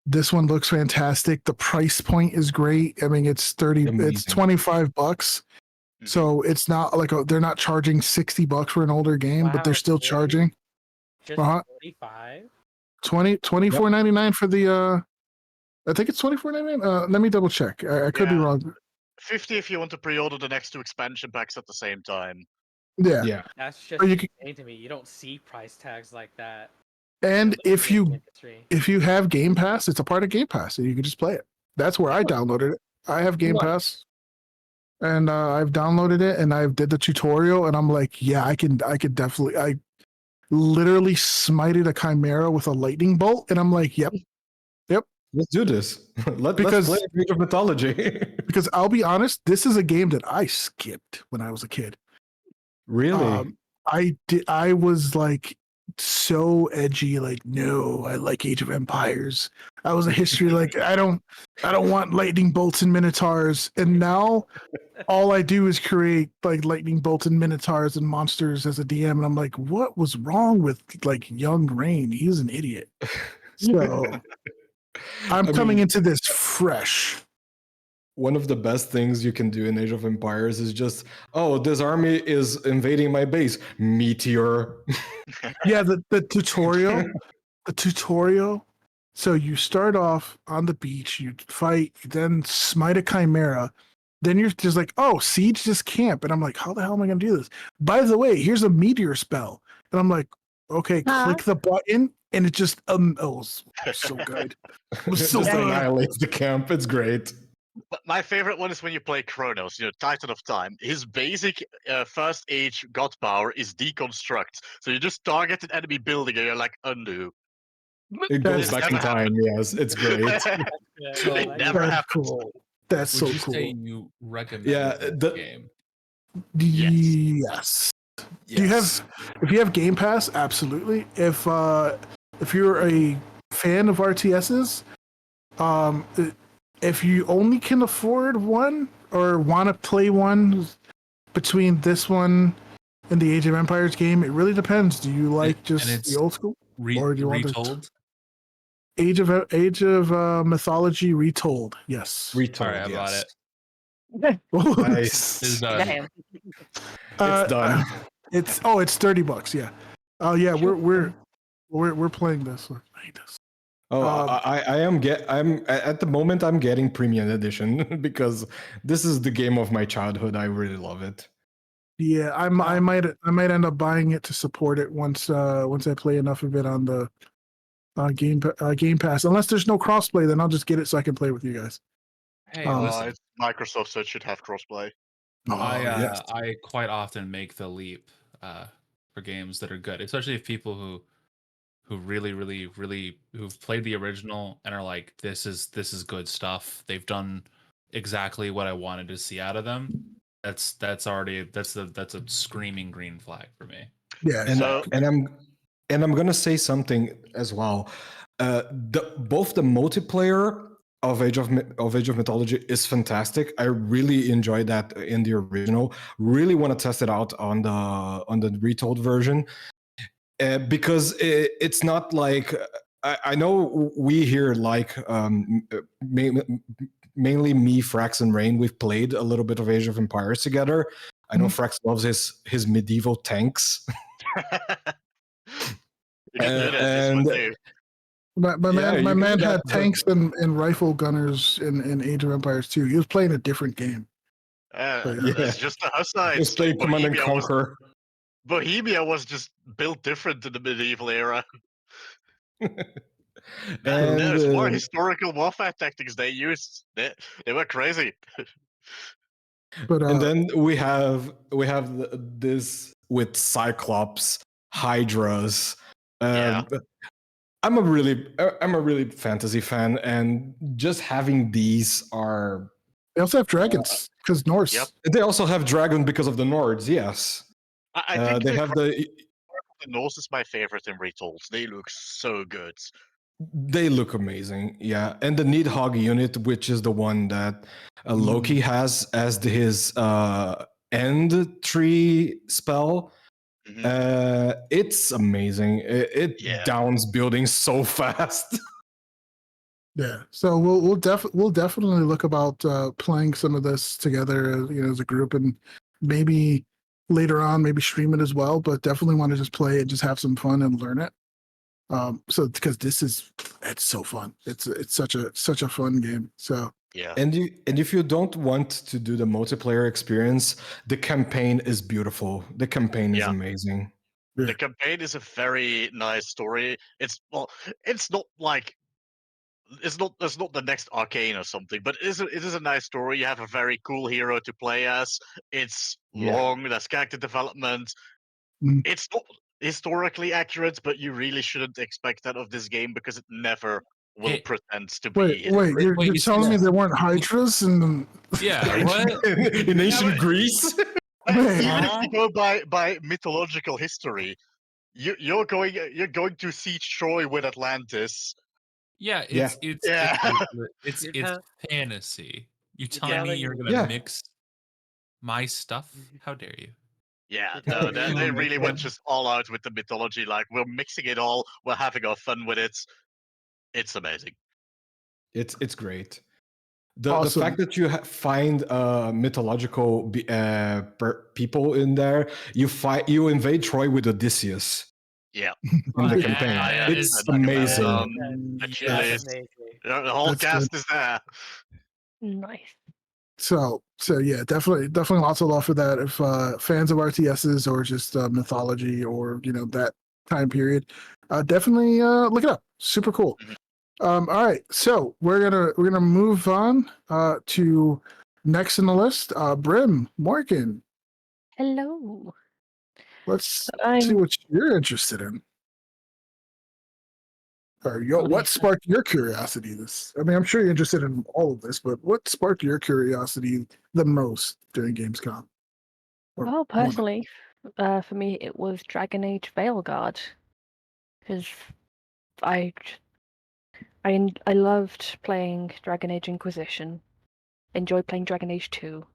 This one looks fantastic. The price point is great. I mean, it's Amazing. $25. Mhm. So it's not like they're not charging $60 for an older game, but they're Wow, still really? charging Just Uh-huh. 45? $24.99 for the I think it's $24.99. Let me double check. I could be Yeah. wrong. 50 if you want to pre-order the next 2 expansion packs at the same time. Yeah. Yeah. That's Or just you can, insane to me. You don't see price tags like that. and in the gaming industry. if you have Game Pass, it's a part of Game Pass, and you can just play it. That's where I downloaded it. I have Game Pass, and I've downloaded it, and I did the tutorial, and I'm like, yeah, I could definitely. I literally smited a chimera with a lightning bolt, and I'm like, yep. Let's do this. Let's Because- play Age of Mythology. Because I'll be honest, this is a game that I skipped when I was a kid. Really? I was like so edgy, like, no, I like Age of Empires. I was a history like I don't want lightning bolts and minotaurs. And now all I do is create like lightning bolts and minotaurs and monsters as a DM, and I'm like, what was wrong with like young Rain? He's an idiot. So I'm I coming mean, into this fresh. one of the best things you can do in Age of Empires is just, oh, this army is invading my base. Meteor. Yeah, the tutorial. So you start off on the beach, you fight, you then smite a chimera. Then you're just like, oh, siege this camp. And I'm like, how the hell am I going to do this? By the way, here's a meteor spell. And I'm like, okay, click the button. And it just, it was so good. It was so just good. annihilates the camp. It's great. But my favorite one is when you play Kronos, Titan of Time. His basic first age god power is deconstruct. So you just target an enemy building and you're like, undo. It goes This back in never time. Yes, it's great. Yeah, So- I It like never that. That's happens. cool. That's Would so you cool. say you recommend Yeah, this game? Yes. Do you Yes. if you have Game Pass, absolutely. If you're a fan of RTSs, if you only can afford one or want to play one between this one and the Age of Empires game, it really depends. Do you like And just it's the old school or do you want to retold? Age of Mythology retold? Yes. Retold, All right, I bought yes. it. Nice. It's done. Damn. It's done. It's $30. Yeah. Oh yeah, we're playing this. We're playing this. Oh, I'm at the moment I'm getting premium edition because this is the game of my childhood. I really love it. Yeah, I might end up buying it to support it once I play enough of it on the Game Pass. Unless there's no crossplay, then I'll just get it so I can play with you guys. Hey, listen. It's Microsoft, so it should have crossplay. Yes. I quite often make the leap for games that are good, especially if people who really who've played the original and are like, this is good stuff. They've done exactly what I wanted to see out of them. That's a screaming green flag for me. Yeah. And So- I'm gonna say something as well. Both the multiplayer of Age of Mythology is fantastic. I really enjoyed that in the original. Really want to test it out on the retold version because it's not like I know we here like mainly me, Frax, and Rain. We've played a little bit of Age of Empires together. I know Frax loves his medieval tanks. You can do this one too. My Yeah, my you man do that, had but- tanks and rifle gunners in Age of Empires too. He was playing a different game. Yeah, Yeah. It's just the Hussites. Just play Command and Conquer. Bohemia was just built different in the medieval era. And There's more historical warfare tactics they used. They were crazy. But and then we have this with Cyclops, Hydras. Yeah. I'm a really fantasy fan, and just having these are. they also have dragons because Norse. Yep. They also have dragon because of the Nords. Yes, I think they have the. the Norse is my favorite in retolds. They look so good. They look amazing, yeah. And the Needhog unit, which is the one that Loki has as his end tree spell. It's amazing. It Yeah. downs buildings so fast. Yeah, so we'll definitely look about playing some of this together, as a group, and maybe later on, maybe stream it as well. But definitely want to just play it, just have some fun and learn it. So because it's so fun. It's such a fun game. So Yeah. And if you don't want to do the multiplayer experience, the campaign is beautiful. The campaign is Yeah. amazing. yeah. The campaign is a very nice story. It's not like it's not the next Arcane or something, but it is a nice story. You have a very cool hero to play as. It's Yeah. long. There's character development. Mhm. It's not historically accurate, but you really shouldn't expect that of this game because it never will Hey, pretend to Wait, be. you're you telling me said- there weren't hydras and Yeah, what? In ancient but- Greece. Even man? if you go by mythological history, you're going to siege Troy with Atlantis. Yeah, Yeah. it's You're it's tell- fantasy. You're you're telling me you're telling- gonna Yeah. mix my stuff? How dare you? Yeah, You're no, telling they, me- they really went Yeah. just all out with the mythology. Like, we're mixing it all. We're having our fun with it. It's amazing. It's great. The Awesome. fact that you find mythological people in there, you invade Troy with Odysseus Yeah. in the Oh, campaign. yeah. It's And amazing. Achilles. That's amazing. The whole That's cast is there. Nice. So yeah, definitely lots of love for that. If fans of RTSs or just mythology or that time period, definitely look it up. Super cool. Mhm. All right, so we're gonna move on to next in the list. Brim Morgan. Hello. Let's So see I'm what you're interested in. Or what sparked your curiosity? I mean, I'm sure you're interested in all of this, but what sparked your curiosity the most during Gamescom? Or well, one of- personally, for me, it was Dragon Age Veilguard because I I loved playing Dragon Age Inquisition. Enjoyed playing Dragon Age 2.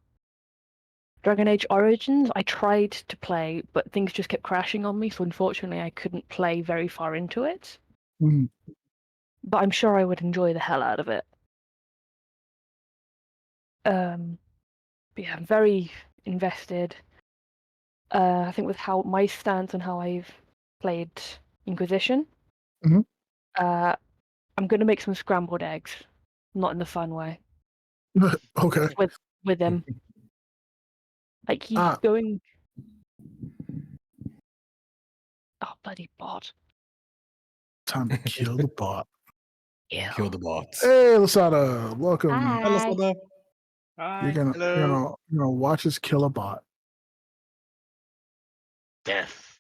Dragon Age Origins, I tried to play, but things just kept crashing on me, so unfortunately I couldn't play very far into it. Mm, But I'm sure I would enjoy the hell out of it. But yeah, I'm very invested. I think with how my stance on how I've played Inquisition, Mhm. I'm gonna make some scrambled eggs, not in the fun way. okay. With him, like he's Ah. going. Oh bloody bot! Time to kill the bot. Kill the bots. Hey, Lasada, welcome. Hi. Hello, You're Hello. gonna watch us kill a bot. Death.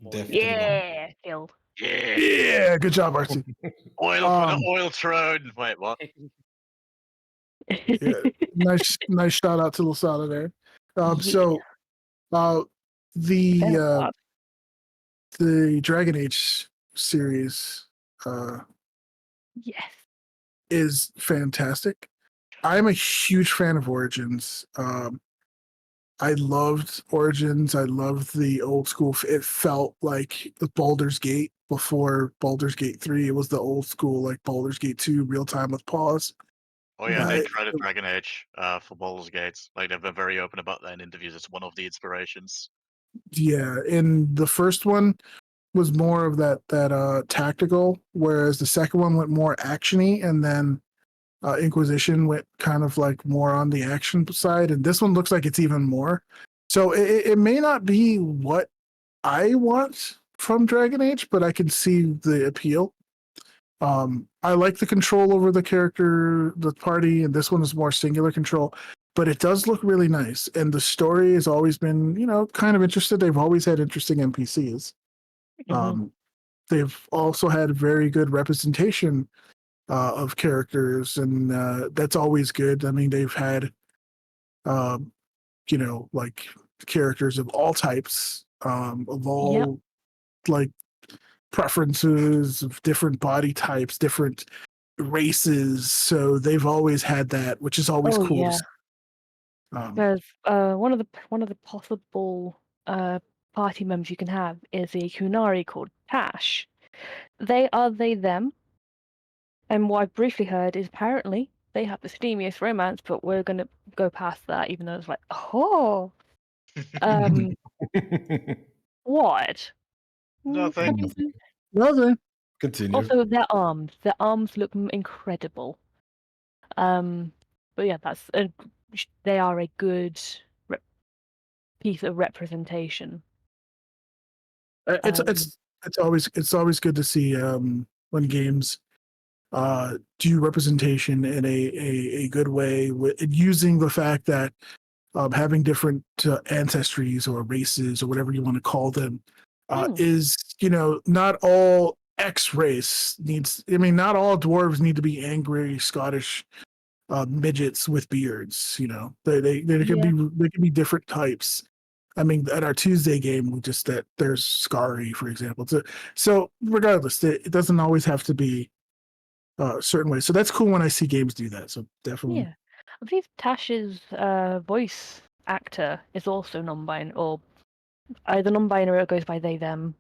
Death to the bot. Yeah, kill. Yeah. Yeah, good job, Archie. Oil for Um, the oil throne. Wait, what? Yeah, nice shout out to Lasada there. Yeah. So, the Veilguard. the Dragon Age series Yes. is fantastic. I'm a huge fan of Origins. I loved Origins. I loved the old school. It felt like the Baldur's Gate before Baldur's Gate 3. It was the old school, like Baldur's Gate 2, real time with pause. Oh yeah, they Right. created Dragon Age for Baldur's Gate. Like, they've been very open about that in interviews. It's one of the inspirations. Yeah, and the first one was more of that tactical, whereas the second one went more actiony, and then Inquisition went kind of like more on the action side, and this one looks like it's even more. So it may not be what I want from Dragon Age, but I can see the appeal. I like the control over the character, the party, and this one is more singular control, but it does look really nice. And the story has always been, kind of interested. They've always had interesting NPCs. Mhm. They've also had very good representation of characters, and that's always good. I mean, they've had, like characters of all types, of all like preferences, of different body types, different races. So they've always had that, which is always cool. Yeah. To see. There's one of the possible party members you can have is a Kunari called Tash. They are they them, and what I've briefly heard is apparently they have the steamiest romance, but we're gonna go past that, even though it's like, oh, what? Nothing. Nothing. Nothing. Continue. Also, their arms look incredible. But yeah, they are a good piece of representation. It's always good to see when games do representation in a good way, using the fact that having different ancestries or races or whatever you want to call them is, not all X race needs. I mean, not all dwarves need to be angry Scottish midgets with beards. They can be different types. I mean, at our Tuesday game, we just that there's Scary, for example. So regardless, it doesn't always have to be a certain way. So that's cool when I see games do that. So definitely. Yeah, I believe Tash's voice actor is also non-binary, or either non-binary or goes by they them.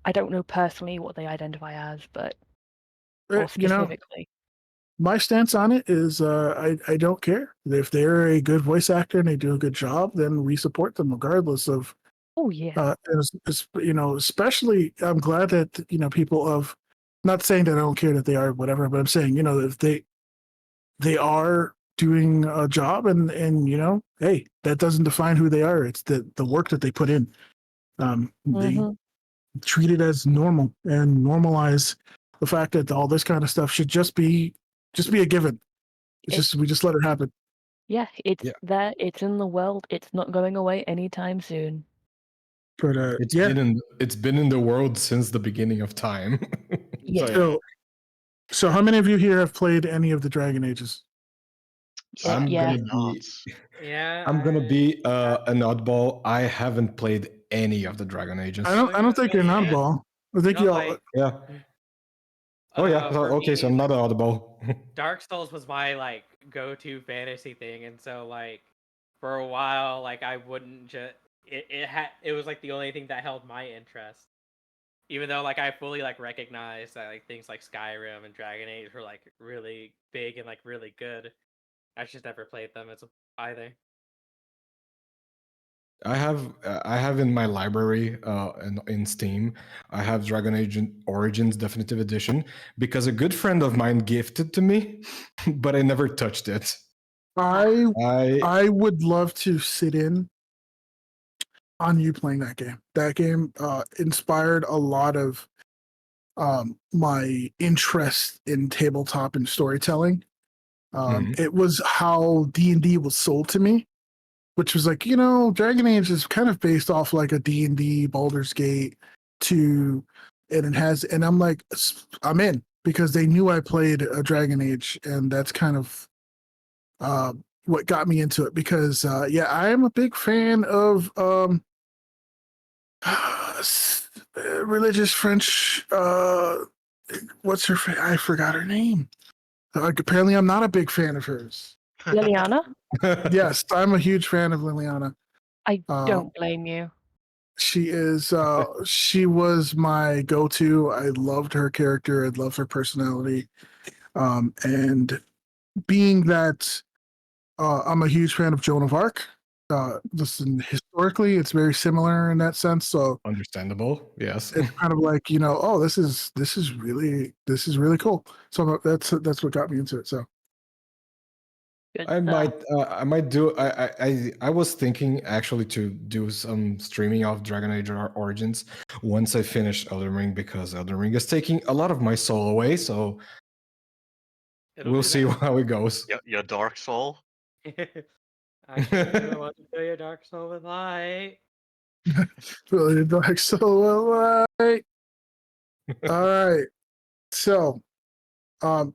I don't know personally what they identify as, but or specifically. My stance on it is I don't care. If they're a good voice actor and they do a good job, then we support them regardless of. Oh yeah. Especially I'm glad that people of, not saying that I don't care that they are whatever, but I'm saying if they are doing a job and hey, that doesn't define who they are. It's the work that they put in. They treat it as normal and normalize the fact that all this kind of stuff should just be a given. We just let it happen. Yeah, it's there. It's in the world. It's not going away anytime soon. But it's been in the world since the beginning of time. Yeah. So how many of you here have played any of the Dragon Ages? I'm Yeah. gonna be an oddball. I haven't played any of the Dragon Ages. I don't think you're an oddball. I think you all. Yeah. Oh yeah. Okay, so I'm not an oddball. Dark Souls was my go-to fantasy thing, and so for a while I wouldn't just it was the only thing that held my interest. Even though I fully recognize that things like Skyrim and Dragon Age were really big and really good. I just never played them either. I have in my library in Steam. I have Dragon Age Origins Definitive Edition because a good friend of mine gifted to me, but I never touched it. I would love to sit in on you playing that game. That game inspired a lot of my interest in tabletop and storytelling. It was how D&D was sold to me, which was Dragon Age is kind of based off a D&D Baldur's Gate 2, and I'm like, I'm in, because they knew I played a Dragon Age, and that's kind of what got me into it, because I am a big fan of religious French what's her I forgot her name. Apparently I'm not a big fan of hers. Liliana? Yes, I'm a huge fan of Liliana. I don't blame you. She is she was my go-to. I loved her character. I loved her personality. And being that I'm a huge fan of Joan of Arc, listen, historically it's very similar in that sense. So understandable. Yes. It's kind of oh, this is really cool. So that's what got me into it. So I might do. I was thinking actually to do some streaming of Dragon Age Origins once I finish Elden Ring, because Elden Ring is taking a lot of my soul away. So we'll see how it goes. Your Dark Soul. I want to fill your Dark Soul with light. Fill your Dark Soul with light. All right. So,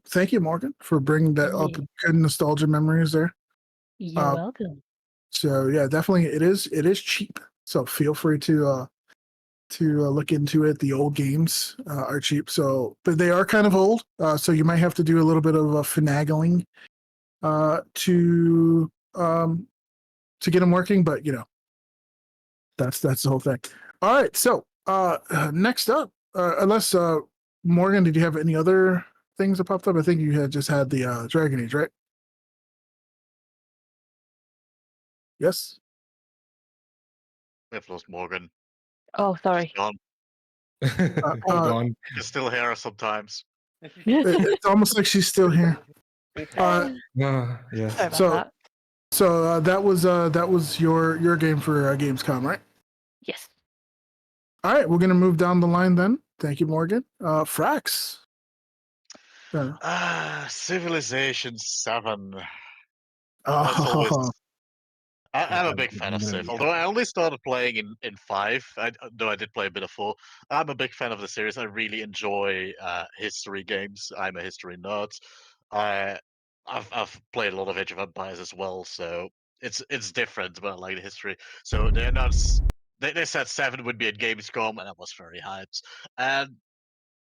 thank you, Morgan, for bringing that up. Good nostalgia memories there. You're welcome. So yeah, definitely it is cheap. So feel free to look into it. The old games are cheap, but they are kind of old. So you might have to do a little bit of finagling to get them working. But That's the whole thing. All right. So next up, unless Morgan, did you have any other things that popped up? I think you had just had the Dragon Age, right? Yes. We've lost Morgan. Oh, sorry. Gone. Hold on. She's still here sometimes. It's almost like she's still here. Sorry Yes. about So- that. So that was your game for Gamescom, right? Yes. All right, we're gonna move down the line then. Thank you, Morgan. Frax. Civilization 7. That's Oh, always. I'm Yeah, a big fan of I'm gonna Civ, be although I only started playing in 5, though I did play a bit of 4. I'm a big fan of the series. I really enjoy history games. I'm a history nerd. I, I've played a lot of Age of Empires as well, so it's different, but I like the history. So they announced they said 7 would be at Gamescom, and I was very hyped. And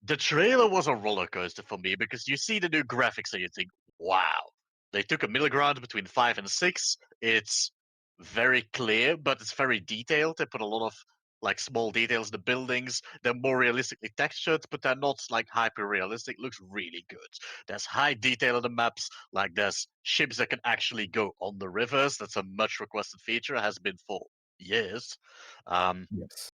the trailer was a roller coaster for me because you see the new graphics and you think, wow, they took a middle ground between 5 and 6. It's very clear, but it's very detailed. They put a lot of like small details in the buildings. They're more realistically textured, but they're not like hyper realistic. Looks really good. There's high detail in the maps. Like there's ships that can actually go on the rivers. That's a much requested feature. It has been for years. Yes.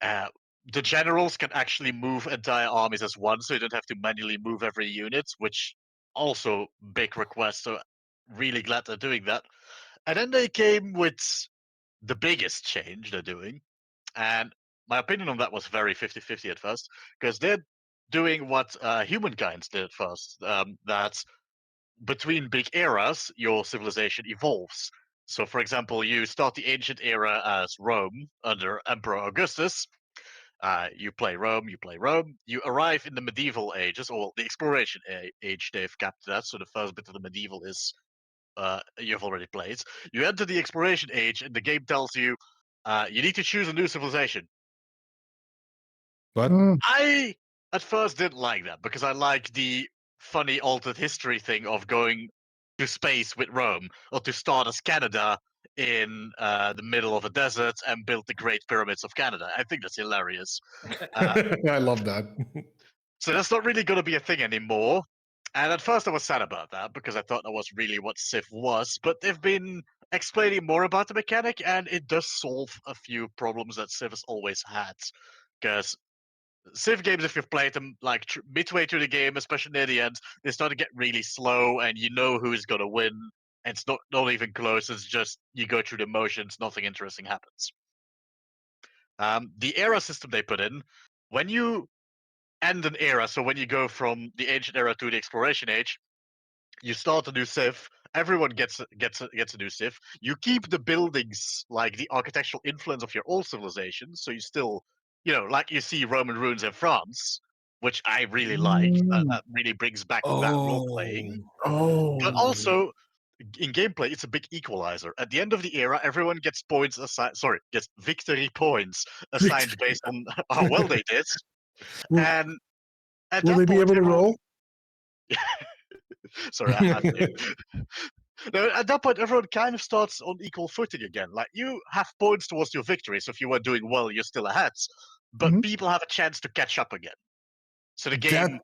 Uh, the generals can actually move entire armies as one, so you don't have to manually move every unit, which also big request. So really glad they're doing that. And then they came with the biggest change they're doing, and my opinion on that was very 50-50 at first, because they're doing what humankind did at first. That between big eras, your civilization evolves. So, for example, you start the ancient era as Rome under Emperor Augustus. You play Rome, you play Rome. You arrive in the medieval ages, or the exploration age, they've capped that. So the first bit of the medieval is you've already played. You enter the exploration age, and the game tells you you need to choose a new civilization. But I at first didn't like that because I like the funny altered history thing of going to space with Rome, or to start as Canada in the middle of a desert and build the Great Pyramids of Canada. I think that's hilarious. I love that. So that's not really going to be a thing anymore. And at first I was sad about that because I thought that was really what Civ was. But they've been explaining more about the mechanic, and it does solve a few problems that Civ has always had. Because Civ games, if you've played them like midway through the game, especially near the end, they start to get really slow, and you know who's going to win. And it's not even close. It's just you go through the motions, nothing interesting happens. The era system they put in, when you end an era. So when you go from the ancient era to the exploration age, you start a new civ. Everyone gets a new civ. You keep the buildings, like the architectural influence of your old civilization. So you still, like you see Roman ruins in France, which I really like. That really brings back that role playing. But also in gameplay, it's a big equalizer. At the end of the era, everyone gets points assigned. Sorry, gets victory points assigned based on how well they did. Will, And at will that they be point, able to everyone. roll? Sorry, I had to. No, at that point, everyone kind of starts on equal footing again. Like you have points towards your victory, so if you were doing well, you're still ahead. But Mhm. people have a chance to catch up again, so the game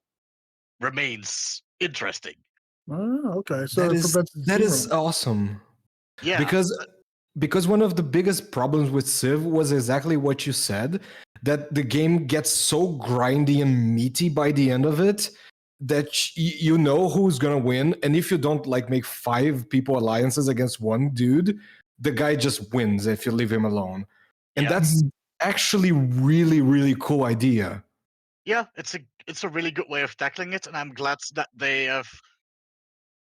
remains interesting. Oh, okay. So that it is prevents that is zero. awesome. Yeah, Because one of the biggest problems with Civ was exactly what you said, that the game gets so grindy and meaty by the end of it that you know who's gonna win, and if you don't like make 5 people alliances against one dude, the guy just wins if you leave him alone. And Yeah. that's actually really cool idea. yeah, it's a really good way of tackling it, and I'm glad that they have.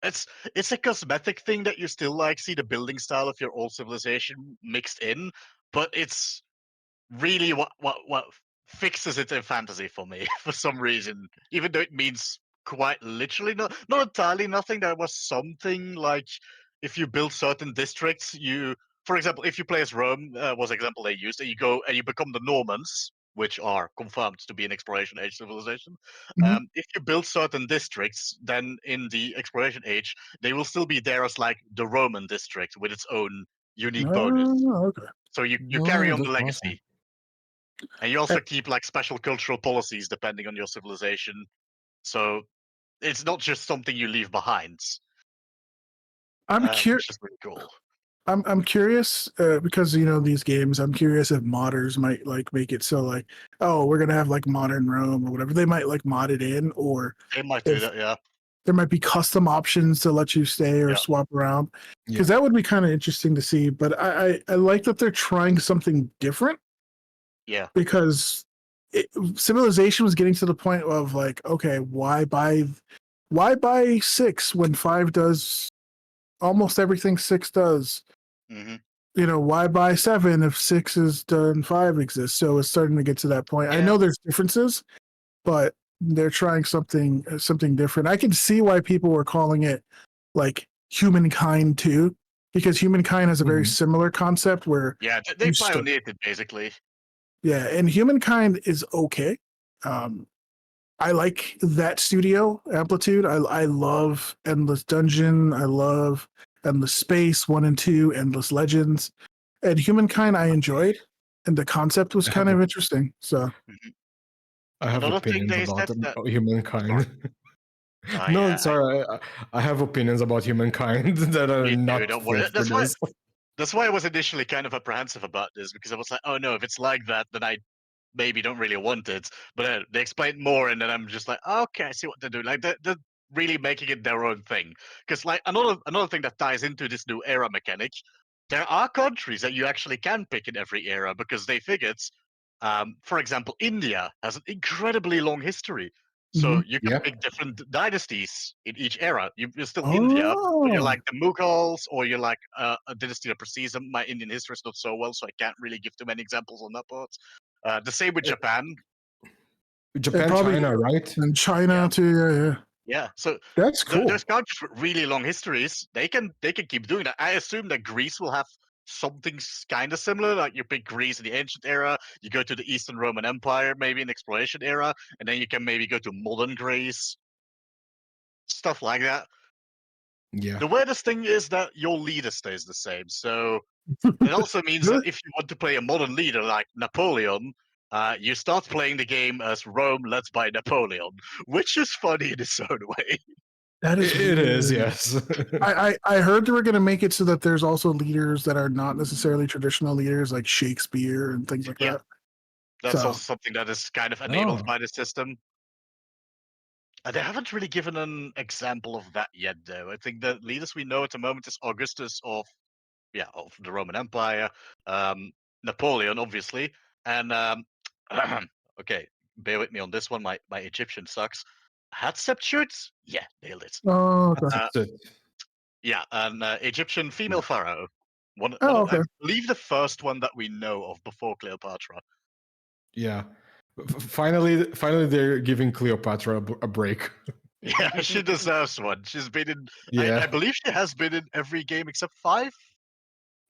It's a cosmetic thing that you still like see the building style of your old civilization mixed in, but it's really what fixes it in fantasy for me for some reason. Even though it means quite literally not entirely nothing. There was something like if you build certain districts, for example, if you play as Rome, was an example they used, and you go and you become the Normans, which are confirmed to be an exploration age civilization. Mhm. If you build certain districts, then in the exploration age, they will still be there as like the Roman district with its own unique bonus. Okay. So you Oh, carry on the that's legacy. And you also keep like special cultural policies depending on your civilization. So it's not just something you leave behind, I'm curious. which is really cool. I'm curious because these games. I'm curious if modders might like make it so like, oh, we're gonna have like modern Rome or whatever. They might like mod it in, or They might do if that, yeah. there might be custom options to let you stay or Yeah. swap around. Yeah. Because that would be kind of interesting to see. But I like that they're trying something different. Yeah. Because Civilization was getting to the point of like, okay, why buy 6 when 5 does almost everything 6 does? Hmm. Why buy 7 if 6 is done, 5 exists? So it's starting to get to that point. I Yeah. know there's differences, but they're trying something different. I can see why people were calling it like Humankind 2, because Humankind has a very Mhm. similar concept where Yeah, they You start- pioneered it basically. yeah, and Humankind is okay. I like that studio, Amplitude. I love Endless Dungeon. I love Endless Space 1 and 2, Endless Legends. And Humankind I enjoyed, and the concept was I kind have of a- interesting. So I have Another thing opinions they about said that humankind. Oh, No, yeah, it's alright. I have opinions about humankind that are me too, not don't worry. fit for this. That's why I was initially kind of apprehensive about this, because I was like, oh no, if it's like that, then I maybe don't really want it. But they explained more, and then I'm just like, okay, I see what they're doing. Like they're really making it their own thing. Because like another thing that ties into this new era mechanic, there are countries that you actually can pick in every era because they figured, for example, India has an incredibly long history. So you can Yeah. pick different dynasties in each era. You're still India, but you're Oh, like the Mughals, or you're like a dynasty that precedes them. My Indian history is not so well, so I can't really give too many examples on that part. The same with Japan. and Japan, probably China, right? and China Yeah. too. Yeah. Yeah, so That's cool. there's countries with really long histories. They can keep doing that. I assume that Greece will have something kind of similar. Like you pick Greece in the ancient era, you go to the Eastern Roman Empire, maybe in the exploration era, and then you can maybe go to modern Greece, stuff like that. Yeah. The weirdest thing is that your leader stays the same. So it also means that Really? if you want to play a modern leader like Napoleon, you start playing the game as Rome led by Napoleon, which is funny in its own way. That is It is, weird. yes. I heard they were going to make it so that there's also leaders that are not necessarily traditional leaders, like Shakespeare and things like Yeah. that. That's So- also something that is kind of enabled Oh. by the system. They haven't really given an example of that yet, though. I think the leaders we know at the moment is Augustus of the Roman Empire, Napoleon, obviously, and okay, bear with me on this one. My Egyptian sucks. Hatshepsut? Yeah, nailed it. Oh, okay. That's it. Yeah, an Egyptian female pharaoh. One Oh, of, I okay. believe the first one that we know of before Cleopatra. Yeah. Finally, they're giving Cleopatra a break. Yeah, she deserves one. She's been in. Yeah. I believe she has been in every game except 5.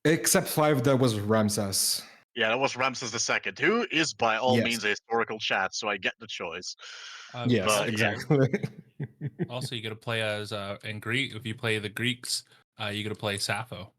Except 5, that was Ramses. Yeah, that was Ramses II, who is by all Yes. means a historical chat, so I get the choice. Yes, But, yeah. exactly. Also, you got to play as in Greek. If you play the Greeks, you got to play Sappho.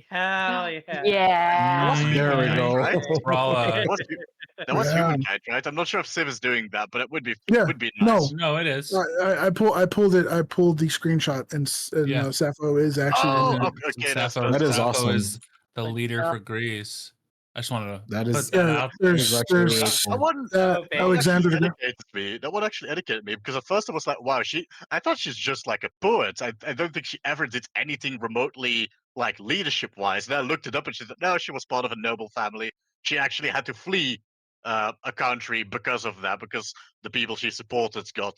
Hell yeah. Yeah. That was There we Humankind, go. right? We're all, That was Yeah. Humankind, right? I'm not sure if Civ is doing that, but it would be Yeah, nice. no, it is. I pulled the screenshot, and Yeah. Sappho is actually. Oh, in there. okay, that's Sappho, That is Sappho awesome. is the Like, leader for Greece. I just wanted to That is- put that Yeah, out. That is there's actually really there's cool. That one, So that one Alexander actually the Great. educated me. That one actually educated me because at first I was like, "Wow, I thought she's just like a poet. I don't think she ever did anything remotely like leadership wise." And I looked it up, and she said, "No, she was part of a noble family. She actually had to flee a country because of that, because the people she supported got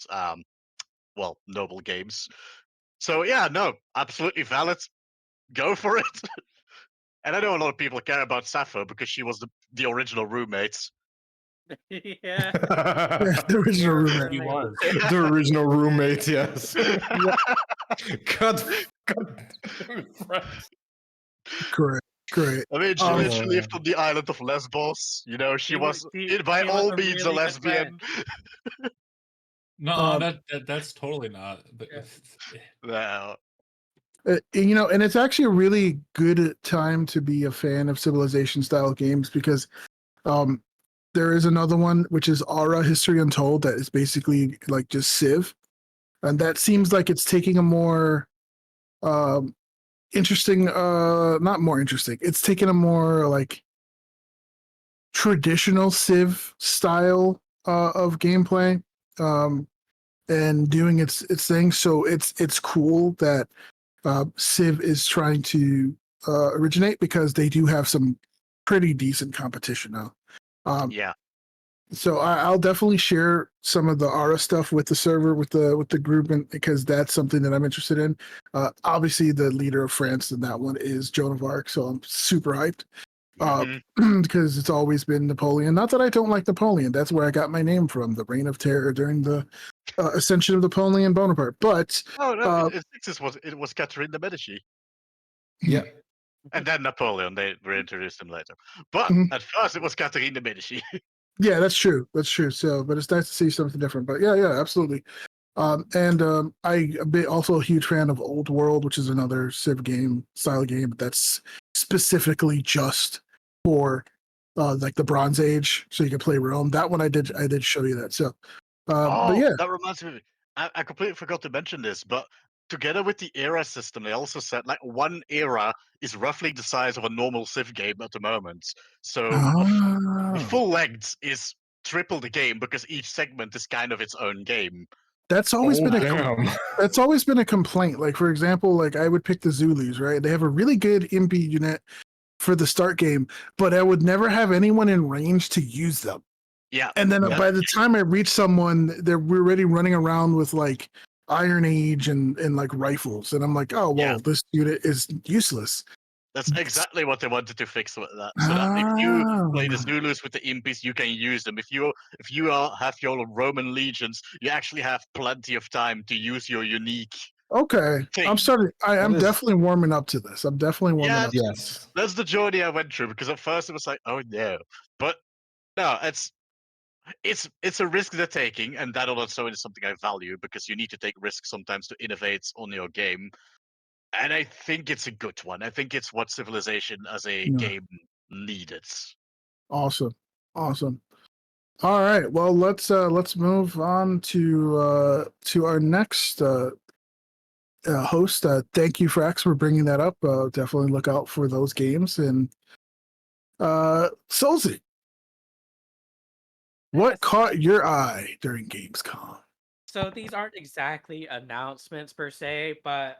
noble games." So yeah, no, absolutely valid. Go for it. And I know a lot of people care about Sappho because she was the original roommate. yeah. Yeah, the original roommate. He was. The original roommate, yes. God. Correct. Great. I mean, she Um, literally lived on the island of Lesbos. You know, she was by she all was a means a really good friend. lesbian. No, Um, that's totally not. Yeah. No. And it's actually a really good time to be a fan of Civilization style games because um, there is another one which is Aura History Untold that is basically like just Civ, and that seems like it's taking a more um, interesting, not more interesting. It's taking a more like traditional Civ style of gameplay um, and doing its thing. So it's cool that Civ is trying to originate because they do have some pretty decent competition now. Yeah. So I'll definitely share some of the Aura stuff with the server with the group, and because that's something that I'm interested in. Obviously, the leader of France in that one is Joan of Arc, so I'm super hyped because it's always been Napoleon. Not that I don't like Napoleon; that's where I got my name from, the Reign of Terror during the ascension of Napoleon Bonaparte. But Oh no, in Sixes it was Catherine de Medici. Yeah. And then Napoleon, they reintroduced him later. But Mhm. at first it was Catherine de Medici. Yeah, that's true. That's true. So, but it's nice to see something different. But yeah, absolutely. And I also a huge fan of Old World, which is another Civ game style game that's specifically just for like the Bronze Age, so you can play Rome. That one I did show you that. So, but Oh, yeah, that reminds me. I completely forgot to mention this, but together with the era system, they also said like one era is roughly the size of a normal Civ game at the moment. So the oh, full length is triple the game because each segment is kind of its own game. that's always Oh been a damn. that's always been a complaint. Like for example, like I would pick the Zulus, right? They have a really good MP unit for the start game, but I would never have anyone in range to use them. Yeah. And then Yeah. by the time I reach someone, we're already running around with like Iron Age and like rifles, and I'm like, oh Yeah. well, this unit is useless. That's exactly what they wanted to fix with that. So that if you play the Ah, Zulus with the Impis, you can use them. If you have your Roman legions, you actually have plenty of time to use your unique okay. I'm thing. starting. That I'm is definitely warming up to this. I'm definitely warming Yeah, up. To yes. that's the journey I went through because at first it was like, oh no, but no, it's a risk they're taking, and that also is something I value because you need to take risks sometimes to innovate on your game. And I think it's a good one. I think it's what Civilization as a Yeah. game needed. Awesome, awesome. All right. Well, let's move on to our next host. Thank you, Frax, for bringing that up. Definitely look out for those games. And Solzy, what Yes. caught your eye during Gamescom? So these aren't exactly announcements per se, but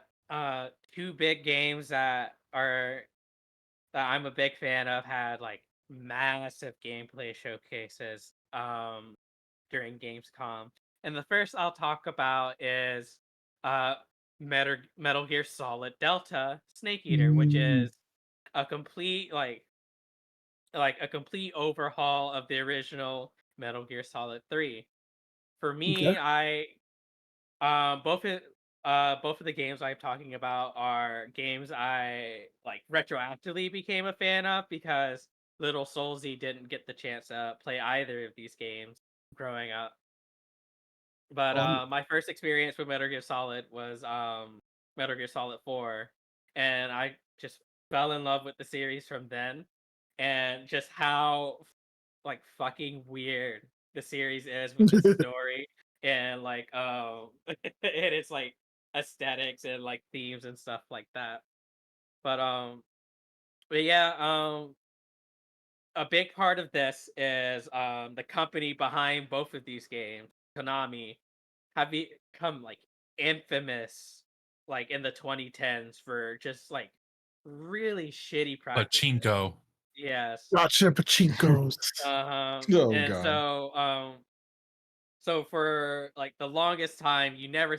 two big games that I'm a big fan of had like massive gameplay showcases during Gamescom. And the first I'll talk about is uh Metal Gear Solid Delta Snake Eater, which Mm, is a complete like a complete overhaul of the original Metal Gear Solid 3. For okay. me, I both of both of the games I'm talking about are games I like retroactively became a fan of because little Soulsy didn't get the chance to play either of these games growing up. But Um, my first experience with Metal Gear Solid was Metal Gear Solid 4, and I just fell in love with the series from then, and just how like fucking weird the series is with its story and like and its like aesthetics and like themes and stuff like that. But but yeah, a big part of this is the company behind both of these games, Konami, have become like infamous like in the 2010s for just like really shitty practices. Pachinko. Yes. gotcha, pachinkos. Uh-huh. Oh And god. so for like the longest time you never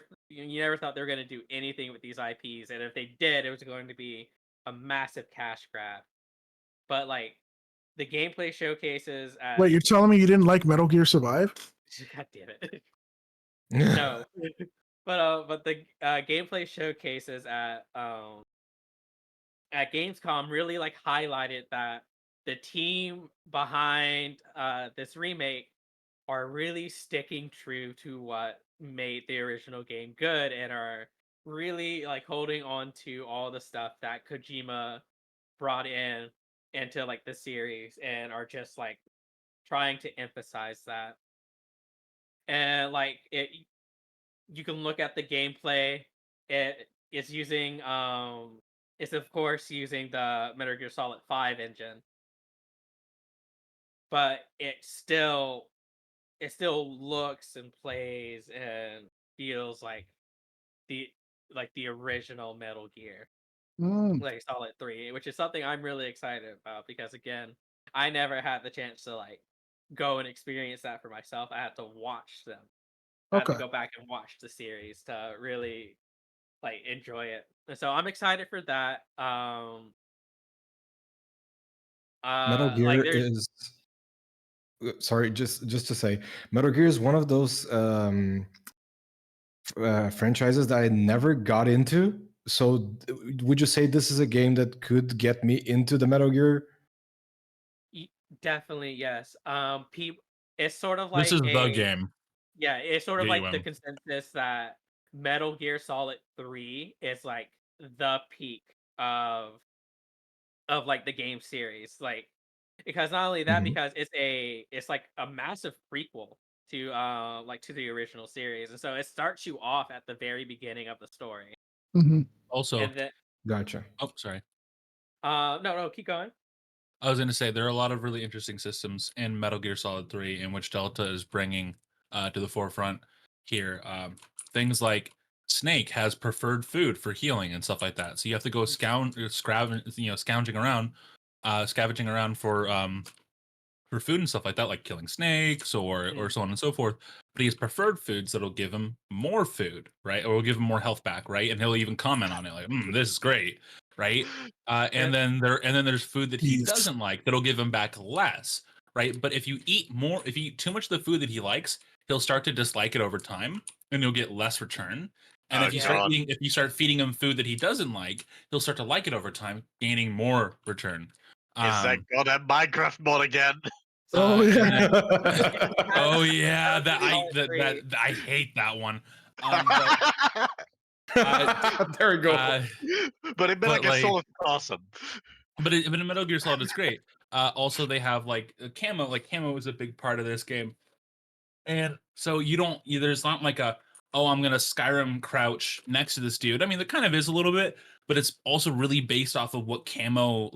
thought they were going to do anything with these IPs, and if they did, it was going to be a massive cash grab. But like the gameplay showcases at Wait, you're telling me you didn't like Metal Gear Survive? God damn it. No. But the gameplay showcases at Gamescom really like highlighted that the team behind this remake are really sticking true to what made the original game good and are really like holding on to all the stuff that Kojima brought into like the series and are just like trying to emphasize that. And like it you can look at the gameplay. It's using it's of course using the Metal Gear Solid 5 engine, but it still looks and plays and feels the like the original Metal Gear, Mm, like Solid 3, which is something I'm really excited about because again, I never had the chance to like go and experience that for myself. I had to watch them. I had to okay. go back and watch the series to really like enjoy it. And so I'm excited for that. Metal Like Gear there's is sorry, just to say, Metal Gear is one of those franchises that I never got into. So, would you say this is a game that could get me into the Metal Gear? y- definitely yes. People, it's sort of This like is the a game yeah, it's sort to of get you like the in. consensus that Metal Gear Solid 3 is like the peak of like the game series. Like because not only that, Mhm. because it's like a massive prequel to like to the original series. And so it starts you off at the very beginning of the story. Hmm. Also, And then Gotcha. oh, sorry. no, keep going. I was going to say there are a lot of really interesting systems in Metal Gear Solid 3 in which Delta is bringing to the forefront here. Things like Snake has preferred food for healing and stuff like that. So you have to go scavenging around for food and stuff like that, like killing snakes or Mm, so on and so forth. But he has preferred foods that'll give him more food, right? Or will give him more health back, right? And he'll even comment on it, like, "This is great," right? And and then there's food that he Beast. doesn't like that'll give him back less, right? But if you eat too much of the food that he likes, he'll start to dislike it over time, and you'll get less return. And Oh yeah, god. if you start feeding him food that he doesn't like, he'll start to like it over time, gaining more return. Is that Um, goddamn Minecraft mod again? Oh and then yeah. it has Oh yeah, Metal Gear Solid 3. that I hate that one. But uh, There we go. uh, But in Metal but Gear like, Solid, it's awesome. but in Metal Gear Solid, it's great. Also, they have like camo. Like camo is a big part of this game, and so there's not like a oh I'm gonna Skyrim crouch next to this dude. I mean, there kind of is a little bit, but it's also really based off of what camo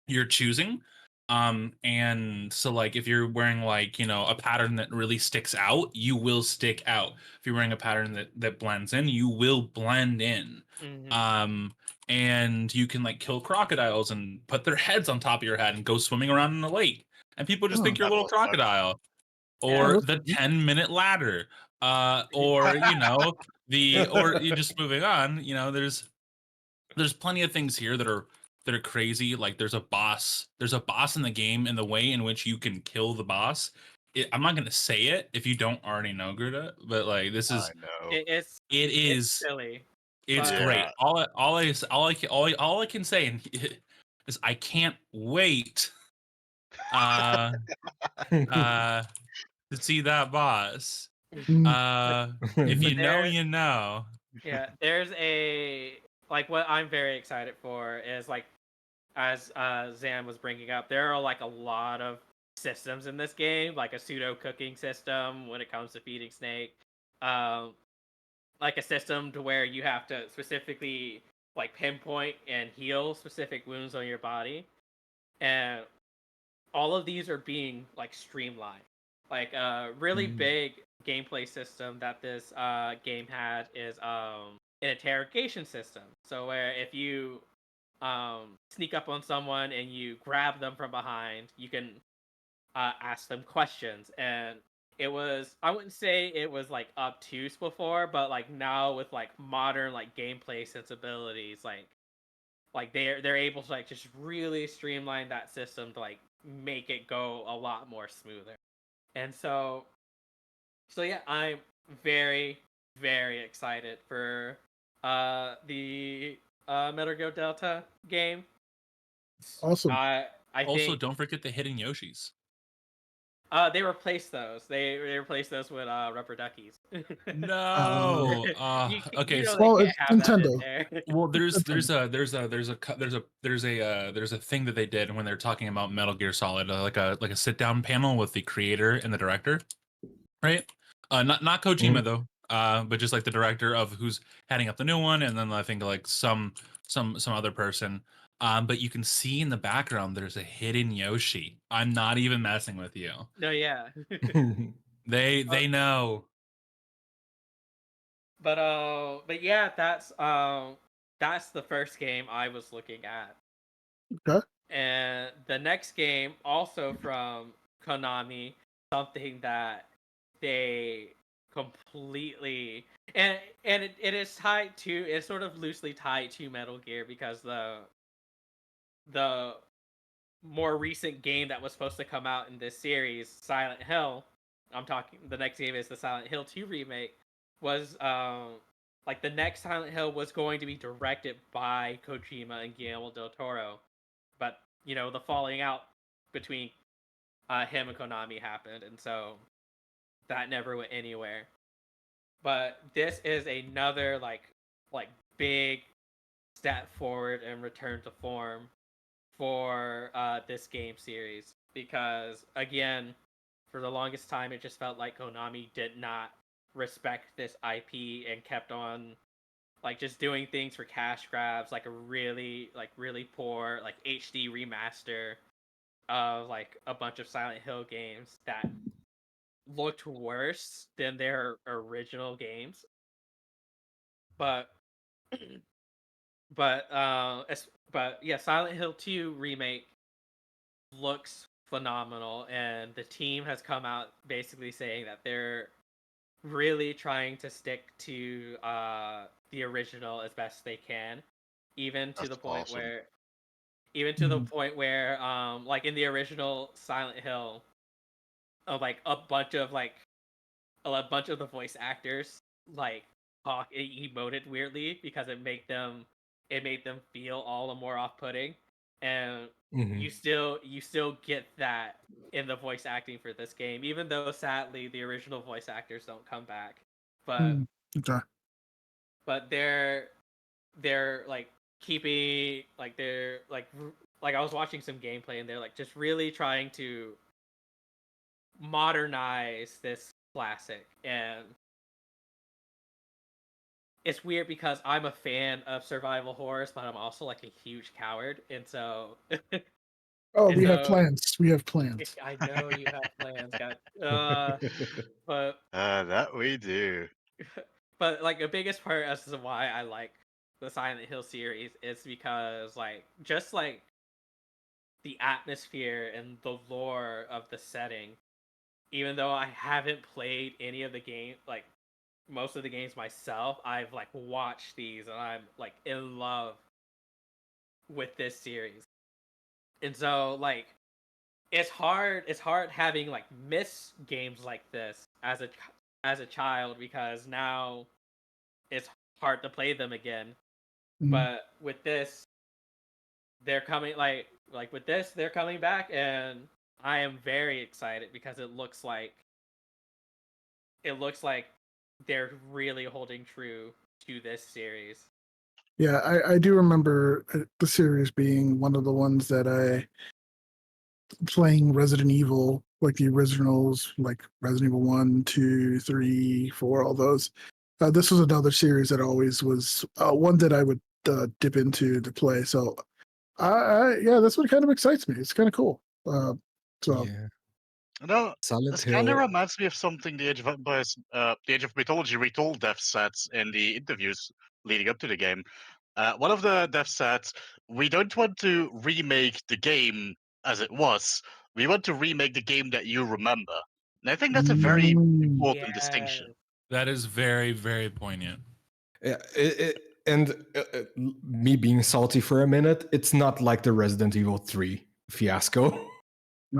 you're choosing. And so like if you're wearing like a pattern that really sticks out, you will stick out. If you're wearing a pattern that blends in, you will blend in. Hmm. um and you can like kill crocodiles and put their heads on top of your head and go swimming around in the lake, and people just Oh, think you're a That little was fun. crocodile. oh, Yeah. Or that's the cool. 10-minute ladder. Or the or you just moving on, there's plenty of things here that are crazy. Like there's a boss in the game, and the way in which you can kill the boss. I'm not gonna say it if you don't already know, Gruta, but like I know. It, it's it it's is silly, it's but great. Yeah. All I can say is I can't wait uh uh to see that boss. Mm, but Uh if but you know, there you know. yeah, there's a like what I'm very excited for is like as Zan was bringing up, there are like a lot of systems in this game, like a pseudo cooking system when it comes to feeding Snake, um, like a system to where you have to specifically like pinpoint and heal specific wounds on your body, and all of these are being like streamlined. Like a really Mm. big gameplay system that this game had is an interrogation system. So where if you sneak up on someone and you grab them from behind, you can ask them questions. And it was I wouldn't say it was like obtuse before, but like now with like modern like gameplay sensibilities, like they're able to like just really streamline that system to like make it go a lot more smoother. And so yeah, I'm very very excited for the Metal Gear Delta game. awesome. I Also, think don't forget the hidden Yoshis. They replaced those. They replaced those with rubber duckies. No. Okay. You know So, they Well, can't it's have that in Nintendo. there. well, there's Nintendo. there's a thing that they did when they're talking about Metal Gear Solid, like a sit down panel with the creator and the director, right? Not Kojima though, but just like the director of who's heading up the new one, and then I think like some other person. But you can see in the background there's a hidden Yoshi. I'm not even messing with you. No, yeah. They know. But yeah, that's the first game I was looking at. Okay. And the next game, also from Konami, something that they completely and it is tied to, it's sort of loosely tied to Metal Gear, because the more recent game that was supposed to come out in this series, Silent Hill, I'm talking the next game is the Silent Hill 2 remake, was like the next Silent Hill was going to be directed by Kojima and Guillermo del Toro. But, you know, the falling out between him and Konami happened, and so that never went anywhere. But this is another like big step forward and return to form for this game series, because again, for the longest time it just felt like Konami did not respect this IP and kept on like just doing things for cash grabs, like a really poor like HD remaster of like a bunch of Silent Hill games that looked worse than their original games. But but yeah, Silent Hill 2 remake looks phenomenal, and the team has come out basically saying that they're really trying to stick to the original as best they can, even to That's the point awesome. where Mhm. like in the original Silent Hill, like a bunch of the voice actors like emoted weirdly, because it made them feel all the more off-putting, and Mhm. you still get that in the voice acting for this game, even though sadly the original voice actors don't come back. But Mm, okay. but they're like keeping like they're like I was watching some gameplay, and they're like just really trying to modernize this classic. And it's weird because I'm a fan of survival horrors, but I'm also like a huge coward, and so Oh, and we have so plans. We have plans. I know you have plans, God. But That we do. but like the biggest part as to why I like the Silent Hill series is because like just like the atmosphere and the lore of the setting. Even though I haven't played any of the game, like most of the games myself, I've like watched these and I'm like in love with this series. And so like it's hard having like miss games like this as a child, because now it's hard to play them again. Mhm. But with this, they're coming like with this, they're coming back, and I am very excited because it looks like they're really holding true to this series. Yeah, I do remember the series being one of the ones that I playing Resident Evil, like the originals, like Resident Evil 1, 2, 3, 4, all those. This was another series that always was one that I would dip into to play. So, yeah, that's what kind of excites me. It's kind of cool. So, Yeah. No, Silent this kind of Hill. reminds me of something the Age of Empires, the Age of Mythology retold dev said in the interviews leading up to the game. One of the devs said, "We don't want to remake the game as it was. We want to remake the game that you remember." And I think that's a very mm, important Yeah. distinction. That is very, very poignant. Yeah, and me being salty for a minute, it's not like the Resident Evil 3 fiasco.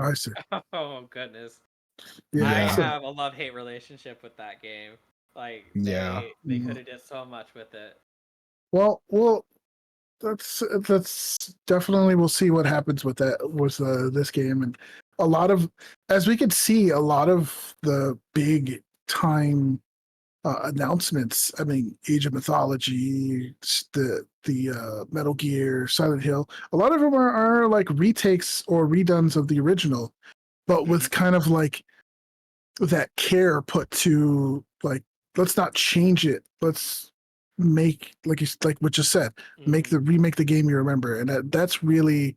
I see. Oh goodness. I Yeah. So, have a love-hate relationship with that game. Like Yeah. they could have did so much with it. well, that's definitely we'll see what happens with that with this game, and a lot of, as we could see, a lot of the big time announcements. I mean, Age of Mythology, the Metal Gear, Silent Hill. A lot of them are like retakes or redones of the original, but with kind of like that care put to like, let's not change it. Let's make like what you said, remake the game you remember, and that's really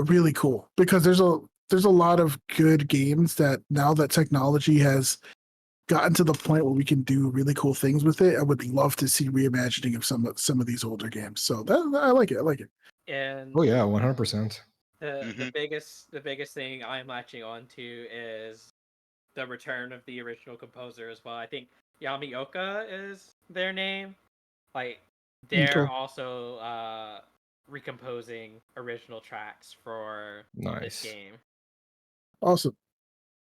really cool because there's a lot of good games that now that technology has gotten to the point where we can do really cool things with it. I would love to see reimagining of some of these older games. So I like it. I like it. And Oh yeah, 100%. the biggest thing I'm latching on to is the return of the original composer as well. I think Yamioka is their name. Like they're Cool. also recomposing original tracks for this Nice. game. Awesome.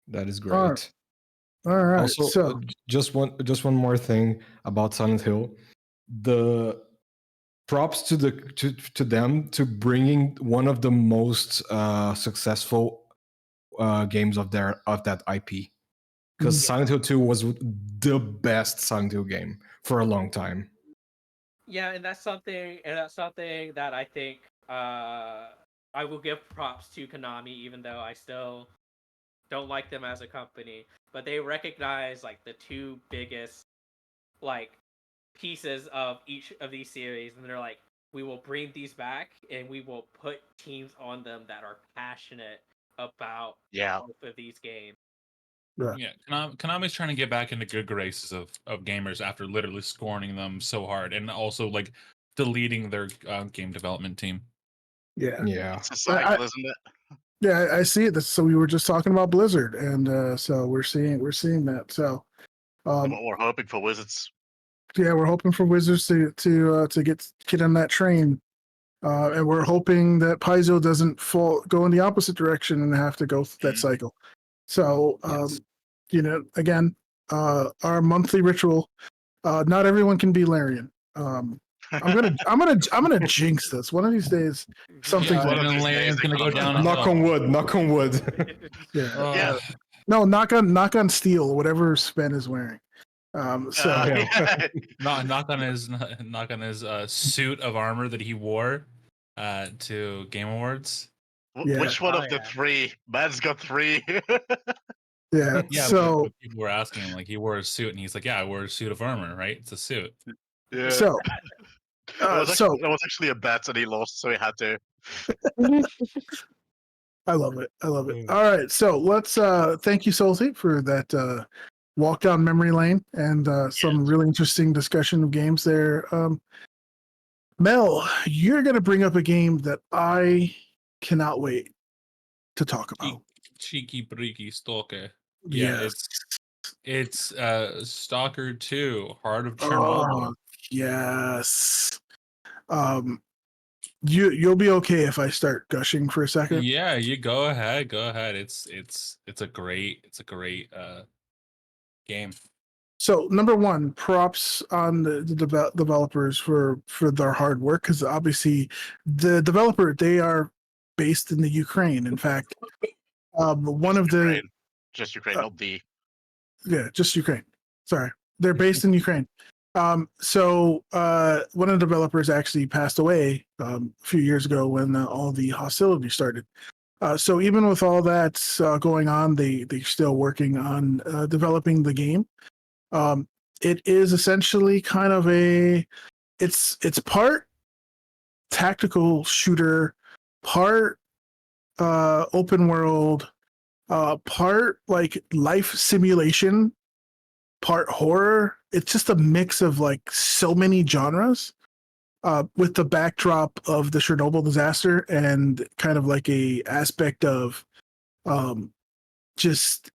That is All great. All right. Also, So just one more thing about Silent Hill. The props to to them to bringing one of the most successful games of that IP. Because Mhm. Silent Hill 2 was the best Silent Hill game for a long time. Yeah, and that's something that I think I will give props to Konami, even though I still don't like them as a company. But they recognize like the two biggest like pieces of each of these series, and they're like, we will bring these back and we will put teams on them that are passionate about both of these games. Yeah, Konami's trying to get back into good graces of gamers after literally scorning them so hard, and also like deleting their game development team. Yeah. Yeah. It's a cycle, isn't it? Yeah, I see it. So we were just talking about Blizzard, and so we're seeing that. So What we're hoping for Wizards. yeah, we're hoping for Wizards to get on that train, and we're hoping that Paizo doesn't go in the opposite direction and have to go through that cycle. So Yes. again, our monthly ritual. Not everyone can be Larian. I'm gonna jinx this one of these days. Something's One of these Larian's days gonna go it comes down. Knock on wood. Knock on wood. Yeah. Yeah. No, knock on steel. Whatever Sven is wearing. So Yeah. knock on his suit of armor that he wore to Game Awards. Yeah. Which one Oh, of the yeah. three? Man's got three. yeah. Yeah, So but people were asking him like he wore a suit, and he's like, "Yeah, I wore a suit of armor, right? It's a suit." Yeah. so It was actually a bet and he lost, so he had to. I love it. I love it. All right. So let's thank you, Solty, for that walk down memory lane and some really interesting discussion of games there. Mel, you're gonna bring up a game that I cannot wait to talk about. Cheeky breaky stalker. Yeah, Yes. it's Stalker 2, Heart of Oh, Chernobyl. yes. You'll be okay if I start gushing for a second. Yeah, you go ahead. Go ahead. It's a great game. So number one, props on the developers for their hard work, because obviously the developer, they are based in the Ukraine. In fact, one of the just Ukraine, not the. yeah, just Ukraine. Sorry, they're based in Ukraine. So one of the developers actually passed away a few years ago when all the hostility started. So even with all that going on, they're still working on developing the game. It is essentially kind of it's part tactical shooter, part open world, part like life simulation, part horror. It's just a mix of like so many genres, with the backdrop of the Chernobyl disaster and kind of like a aspect of just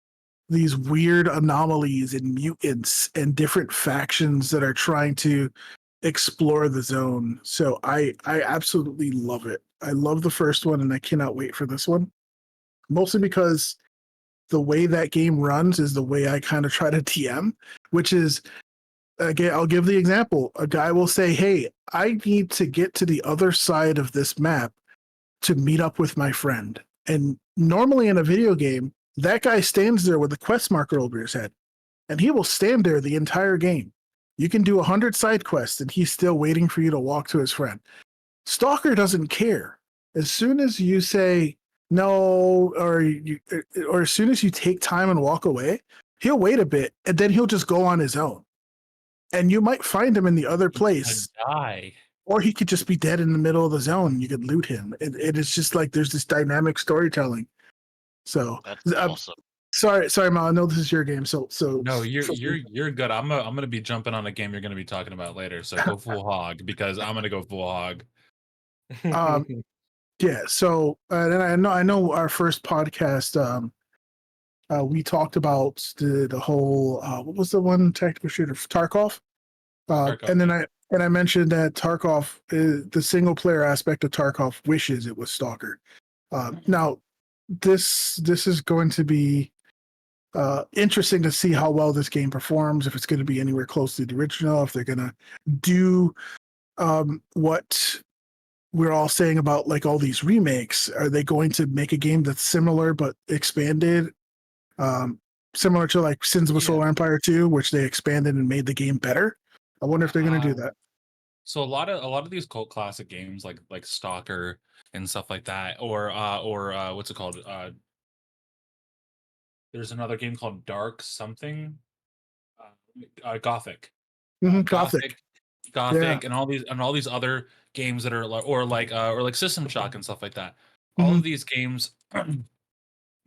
these weird anomalies and mutants and different factions that are trying to explore the zone. So I absolutely love it. I love the first one and I cannot wait for this one. Mostly because the way that game runs is the way I kind of try to TM, which is, again, I'll give the example. A guy will say, "Hey, I need to get to the other side of this map to meet up with my friend." And normally in a video game, that guy stands there with a quest marker over his head, and he will stand there the entire game. You can do 100 side quests, and he's still waiting for you to walk to his friend. Stalker doesn't care. As soon as you say no, or as soon as you take time and walk away, he'll wait a bit, and then he'll just go on his own. And you might find him in the other place, Die. or he could just be dead in the middle of the zone. You could loot him. It is just like there's this dynamic storytelling. So That's awesome. sorry, Mal. I know this is your game. So No, you're good. I'm gonna be jumping on a game you're gonna be talking about later. So go full hog because I'm gonna go full hog. Yeah. So and I know our first podcast. We talked about the whole what was the one tactical shooter, Tarkov. Tarkov, And then I mentioned that Tarkov, the single player aspect of Tarkov wishes it was Stalker. Now, this is going to be interesting to see how well this game performs. If it's going to be anywhere close to the original, if they're going to do what we're all saying about like all these remakes. Are they going to make a game that's similar but expanded? Similar to like Sins of a Solar Empire 2, which they expanded and made the game better. I wonder if they're going to do that. So a lot of these cult classic games like Stalker and stuff like that, or what's it called? There's another game called Dark something, Gothic. Gothic, yeah. and all these other games that are like System Shock and stuff like that. All of these games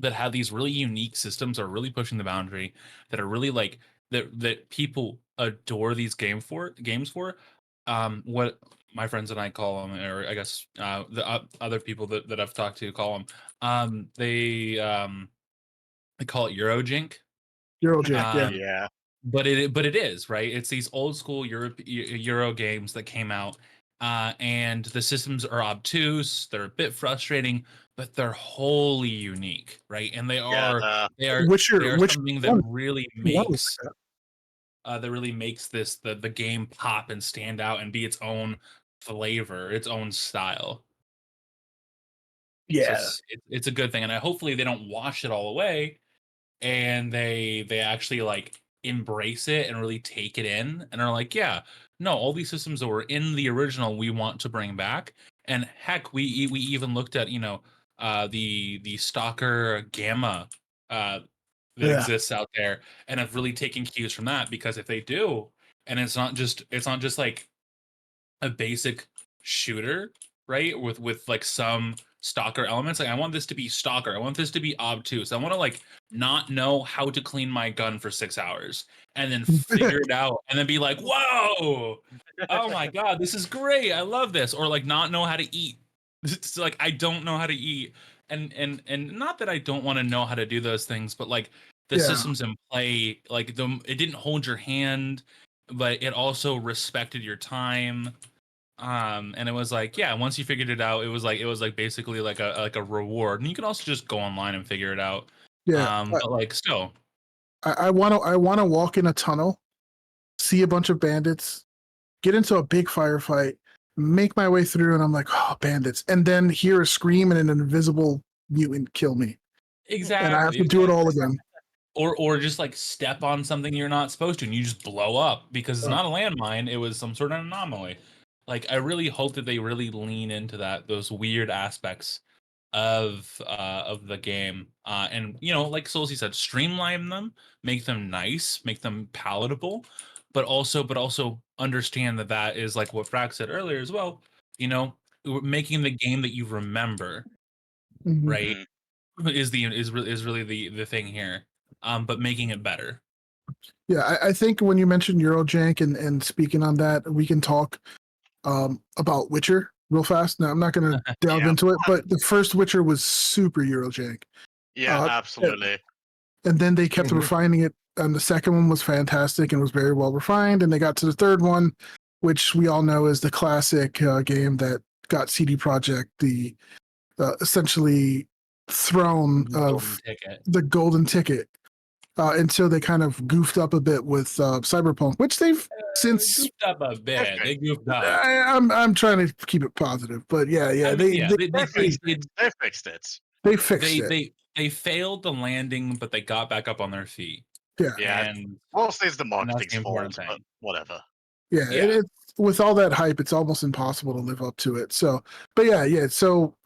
that have these really unique systems are really pushing the boundary. That are really like that people adore these games for. What my friends and I call them, or I guess the other people that I've talked to call them. They call it Eurojink. Eurojink, Yeah. But it is right. It's these old school Euro games that came out, and the systems are obtuse. They're a bit frustrating, but they're wholly unique, right? And they are something that really makes the game pop and stand out and be its own flavor, its own style. Yeah, So it's a good thing, and hopefully they don't wash it all away, and they actually like embrace it and really take it in, and are like, yeah, no, all these systems that were in the original we want to bring back. And heck, we even looked at the Stalker Gamma that exists out there, and have really taken cues from that, because if they do, and it's not just like a basic shooter, right, with like some Stalker elements. Like, I want this to be Stalker, I want this to be obtuse, I want to like not know how to clean my gun for 6 hours and then figure it out and then be like, whoa, oh my god, this is great, I love this. Or like not know how to eat. It's like, I don't know how to eat, and not that I don't want to know how to do those things, but like the systems in play, like it didn't hold your hand, but it also respected your time. And it was like, yeah, once you figured it out, it was like basically like a reward. And you can also just go online and figure it out. But like still, I want to walk in a tunnel, see a bunch of bandits, get into a big firefight, make my way through, and I'm like, oh, bandits, and then hear a scream and an invisible mutant kill me. Exactly. And I have to do it all again. Or just like step on something you're not supposed to, and you just blow up because it's not a landmine, it was some sort of anomaly. Like, I really hope that they really lean into those weird aspects of the game, and like Solzy said, streamline them, make them nice, make them palatable, but also understand that is like what Frack said earlier as well. Making the game that you remember, right, is really the thing here. But making it better. Yeah, I think when you mentioned Eurojank and speaking on that, we can talk about Witcher real fast. Now, I'm not going to delve into it, but the first Witcher was super Eurojank. Yeah, absolutely. And then they kept refining it, and the second one was fantastic and was very well refined. And they got to the third one, which we all know is the classic game that got CD Projekt the essentially throne of the golden ticket. Until they kind of goofed up a bit with Cyberpunk, which they've since goofed up a bit. They goofed up. I'm trying to keep it positive, but yeah, they fixed it. They fixed it. They failed the landing, but they got back up on their feet. Yeah. Yeah, And mostly it's the that's the marketing's important fault, but thing. whatever. Yeah, Yeah. it's with all that hype, it's almost impossible to live up to it. So, but yeah. So,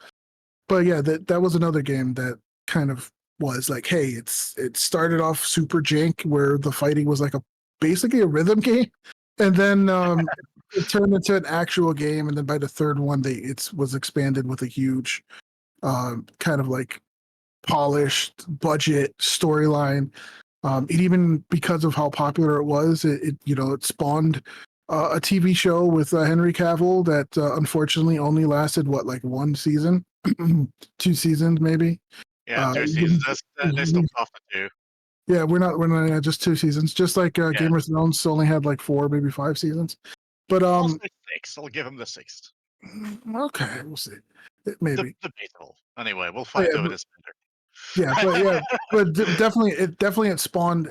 but yeah, that was another game that kind of was like, hey, it started off super jank where the fighting was like basically a rhythm game, and then it turned into an actual game, and then by the third one, it was expanded with a huge kind of like polished budget storyline. It even because of how popular it was, it spawned a TV show with Henry Cavill that unfortunately only lasted like one season, 2 seasons maybe. Yeah, 2 seasons. They stopped after 2. Yeah, we're not just 2 seasons. Just like Game of Thrones only had like 4, maybe 5 seasons. But I'll say 6. I'll give him the 6th. okay, we'll see. Maybe Debatable. Anyway, we'll Oh, fight yeah, over but, this later. but definitely it spawned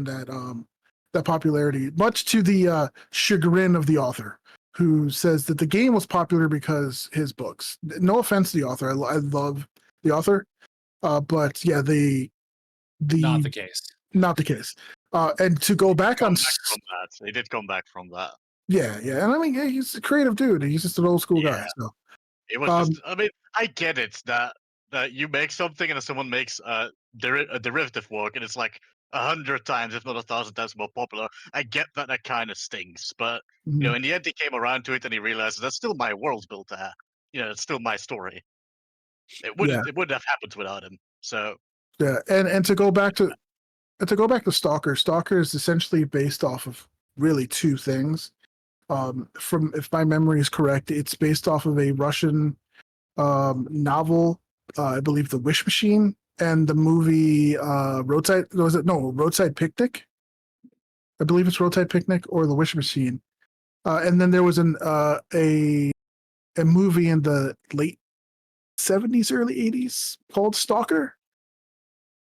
that popularity, much to the chagrin of the author, who says that the game was popular because his books. No offense to the author, I love the author, but yeah, Not the case. not the case. And to go back on From that. He did come back from that. yeah, and I mean he's a creative dude. He's just an old school guy. So it was just. I mean, I get it that you make something and someone makes a derivative work, and it's like 100 times, if not 1,000 times more popular. I get that kind of stings, but in the end, he came around to it and he realized that's still my world built there. It's still my story. It wouldn't have happened without him. So yeah, and to go back to Stalker. Stalker is essentially based off of really two things. From if my memory is correct, it's based off of a Russian novel, I believe, The Wish Machine, and the movie Roadside Picnic. I believe it's Roadside Picnic or The Wish Machine. And then there was a movie in the late 70s, early 80s called Stalker.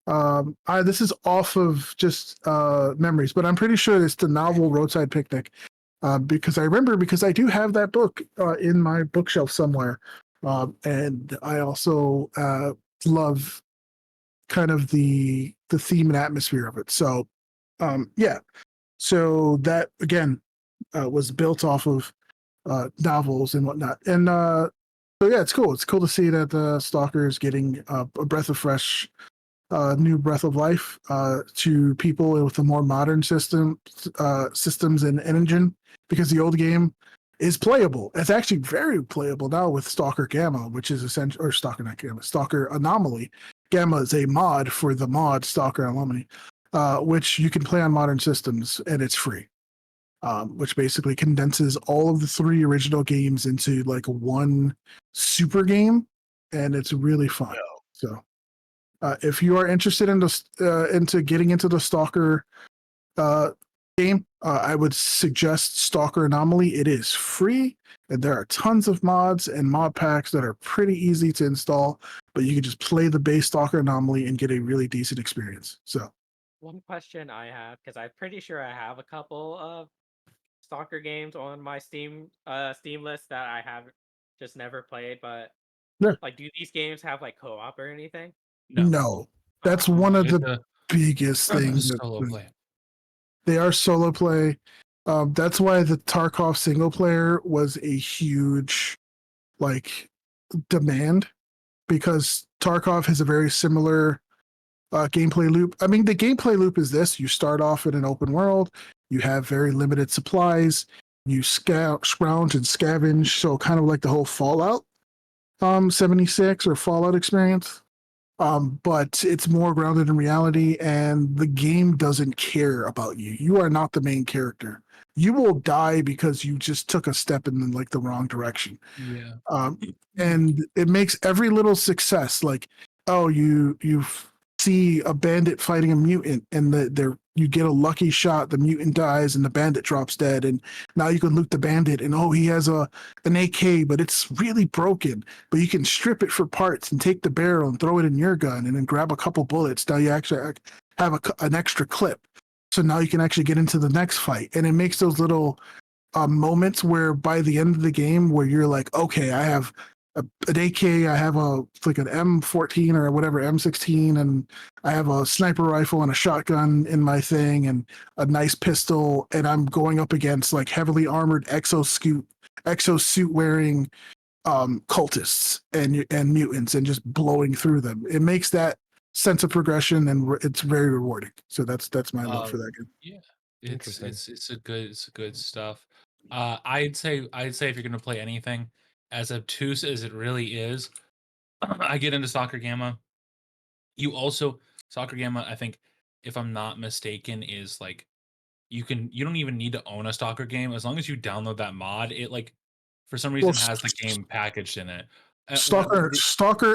This is off of just memories, but I'm pretty sure it's the novel Roadside Picnic. Because I do have that book in my bookshelf somewhere. And I also love kind of the theme and atmosphere of it. So, yeah. So that again was built off of novels and whatnot. And so yeah, it's cool. It's cool to see that Stalker is getting a breath of fresh, new breath of life to people with a more modern systems and engine, because the old game is playable. It's actually very playable now with Stalker Gamma, which is essential, or Stalker, not Gamma, Stalker Anomaly. Gamma is a mod for the mod Stalker Anomaly, which you can play on modern systems, and it's free. Which basically condenses all of the 3 original games into like one super game, and it's really fun. So, if you are interested into getting into the Stalker game, I would suggest Stalker Anomaly. It is free, and there are tons of mods and mod packs that are pretty easy to install, but you can just play the base Stalker Anomaly and get a really decent experience. So, one question I have, because I'm pretty sure I have a couple of Stalker games on my Steam list that I have just never played, but like, do these games have like co-op or anything? No. That's one of the biggest things. Solo play. They are solo play. That's why the Tarkov single player was a huge demand, because Tarkov has a very similar gameplay loop. I mean, the gameplay loop is this: you start off in an open world, you have very limited supplies, you scrounge and scavenge, so kind of like the whole Fallout 76 or Fallout experience. But it's more grounded in reality, and the game doesn't care about you. You are not the main character. You will die because you just took a step in the wrong direction. Yeah. And it makes every little success like, oh, you see a bandit fighting a mutant, and you get a lucky shot, the mutant dies and the bandit drops dead, and now you can loot the bandit, and oh, he has an AK, but it's really broken, but you can strip it for parts and take the barrel and throw it in your gun and then grab a couple bullets. Now you actually have an extra clip, so now you can actually get into the next fight. And it makes those little moments where by the end of the game where you're like, okay, I have an AK. I have like an M14 or whatever, M16, and I have a sniper rifle and a shotgun in my thing, and a nice pistol. And I'm going up against like heavily armored exosuit wearing cultists and mutants, and just blowing through them. It makes that sense of progression, and it's very rewarding. So that's my love for that game. Yeah, Interesting. it's a good stuff. I'd say if you're gonna play anything, as obtuse as it really is, I get into Soccer Gamma. You also Soccer Gamma, I think, if I'm not mistaken, is like you don't even need to own a Stalker game as long as you download that mod. It like for some Well, reason has the game packaged in it. Stalker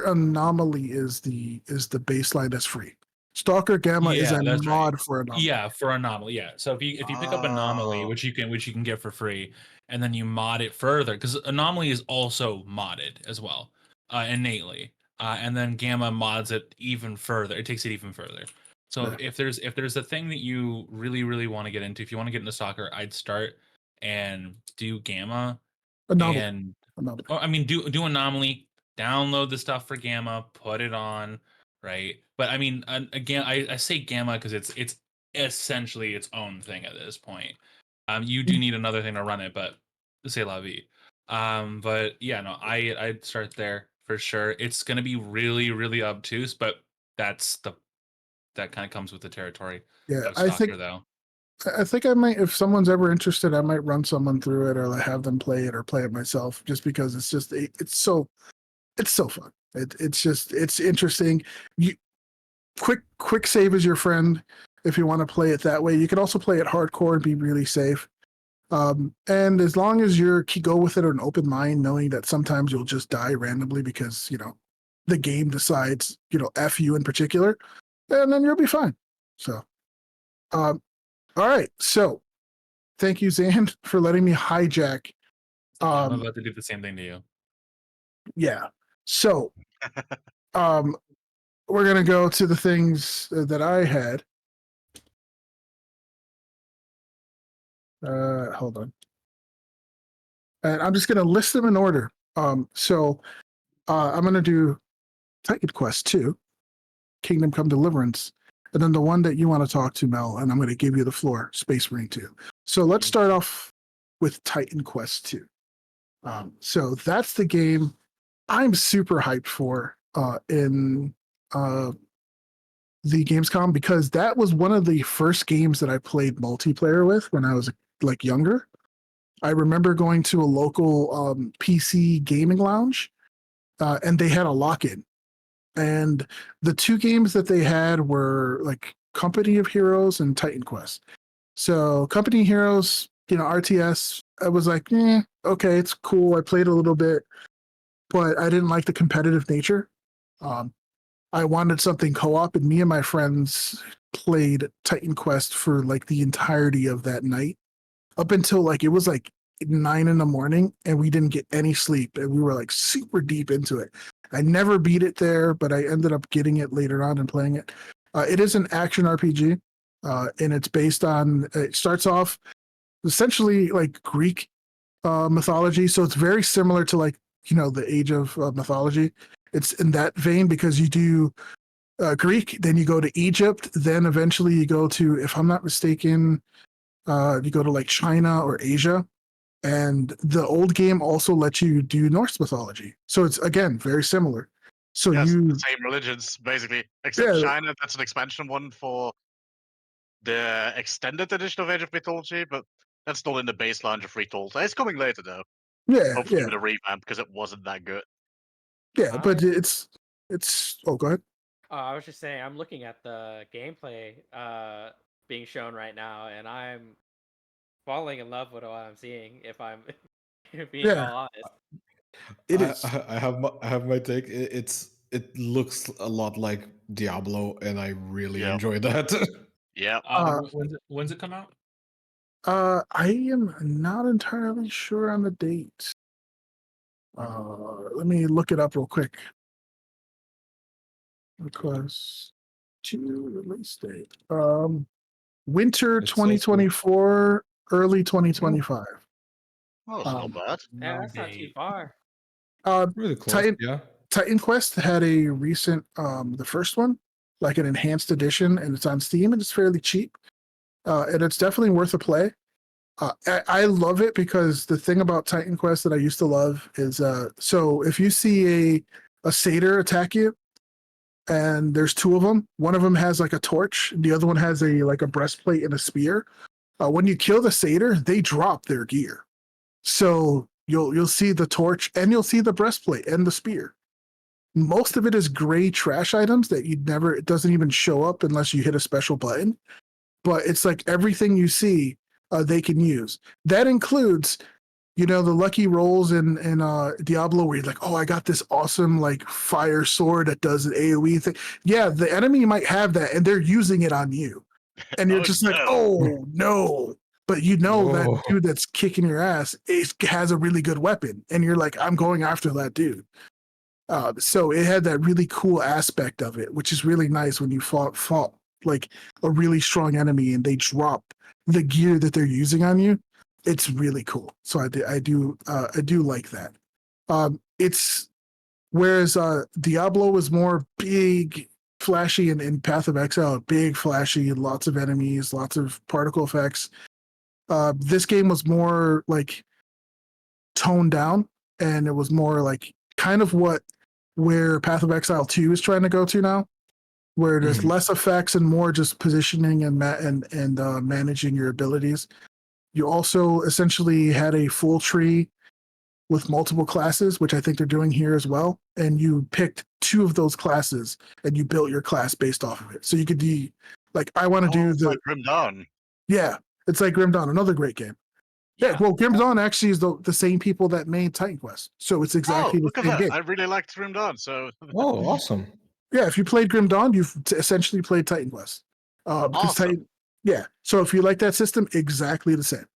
Anomaly is the baseline that's free. Stalker Gamma is Yeah, a that's right. mod for Anomaly. Yeah, for Anomaly. Yeah. So if you pick up Anomaly, Oh. which you can get for free, and then you mod it further, because Anomaly is also modded as well, innately. And then Gamma mods it even further. It takes it even further. So Yeah. if there's a thing that you really want to get into, if you want to get into soccer, I'd start and do Gamma. Anomaly. And Anomaly. I mean, do Anomaly, download the stuff for Gamma, put it on, right? But I mean, again, I say Gamma because it's essentially its own thing at this point. You do need another thing to run it, but c'est la vie. But yeah, no, I'd start there for sure. It's gonna be really obtuse, but that kind of comes with the territory Yeah, of Stalker, though. I think I might, if someone's ever interested, I might run someone through it, or like have them play it, or play it myself, just because it's just it's so fun. It's interesting. You quick save is your friend if you want to play it that way. You can also play it hardcore and be really safe. And as long as you go with it with an open mind, knowing that sometimes you'll just die randomly because the game decides F you in particular, and then you'll be fine. So, all right. So, thank you, Zan, for letting me hijack. I'm about to do the same thing to you. Yeah. So, we're gonna go to the things that I had. Hold on. And I'm just gonna list them in order. So I'm gonna do Titan Quest 2, Kingdom Come Deliverance, and then the one that you want to talk to, Mel, and I'm gonna give you the floor, Space Marine 2. So let's start off with Titan Quest 2. So that's the game I'm super hyped for in the Gamescom, because that was one of the first games that I played multiplayer with when I was like younger. I remember going to a local PC gaming lounge, and they had a lock-in. And the two games that they had were like Company of Heroes and Titan Quest. So Company of Heroes, RTS, I was like, okay, it's cool. I played a little bit, but I didn't like the competitive nature. I wanted something co-op, and me and my friends played Titan Quest for like the entirety of that night, up until like it was like 9 a.m, and we didn't get any sleep, and we were like super deep into it. I never beat it there, but I ended up getting it later on and playing it. It is an action RPG, and it's based on. It starts off essentially like Greek mythology, so it's very similar to like the Age of Mythology. It's in that vein because you do Greek, then you go to Egypt, then eventually you go to, if I'm not mistaken, you go to like China or Asia. And the old game also lets you do Norse mythology. So it's, again, very similar. So Yes, you, the same religions, basically. Except Yeah. China, that's an expansion one for the extended edition of Age of Mythology, but that's not in the base launch of Retold. It's coming later, though. yeah, Hopefully yeah, with a revamp, because it wasn't that good. yeah. But it's, oh, go ahead. I was just saying, I'm looking at the gameplay being shown right now, and I'm falling in love with what I'm seeing. If I'm being Yeah. all honest, It is. I have my take. It looks a lot like Diablo, and I really Yeah. enjoy that. Yeah. When's it come out? I am not entirely sure on the date. Let me look it up real quick. Request to release date. Winter It's also- 2024, early 2025. Oh, that's not bad. yeah, that's not too far. Really close. Titan Yeah. Titan Quest had a recent the first one, like an enhanced edition, and it's on Steam and it's fairly cheap. And it's definitely worth a play. I love it because the thing about Titan Quest that I used to love is so if you see a satyr attack you, and there's two of them, one of them has like a torch, the other one has a breastplate and a spear. When you kill the satyr, they drop their gear, so you'll see the torch and you'll see the breastplate and the spear. Most of it is gray trash items that it doesn't even show up unless you hit a special button. But it's like everything you see, they can use. That includes, the lucky rolls in Diablo where you're like, oh, I got this awesome like fire sword that does an AoE thing. Yeah, the enemy might have that and they're using it on you. And you're Oh, just like, no. oh no. But that Whoa. dude that's kicking your ass has a really good weapon. And you're like, I'm going after that dude. So it had that really cool aspect of it, which is really nice when you fought like a really strong enemy and they drop the gear that they're using on you. It's really cool. So I do like that. It's whereas Diablo was more big, flashy, and in Path of Exile, big, flashy, lots of enemies, lots of particle effects. This game was more like toned down, and it was more like kind of where Path of Exile 2 is trying to go to now, where there's less effects and more just positioning and managing your abilities. You also essentially had a full tree with multiple classes, which I think they're doing here as well. And you picked two of those classes and you built your class based off of it. So you could be like, I want to do It's like Grim Dawn. Yeah, it's like Grim Dawn, another great game. Yeah, well, Grim Dawn actually is the same people that made Titan Quest. So it's exactly the look at same that. game. I really liked Grim Dawn, so Oh, awesome. Yeah, if you played Grim Dawn, you've essentially played Titan Quest. Because awesome. So if you like that system, exactly the same.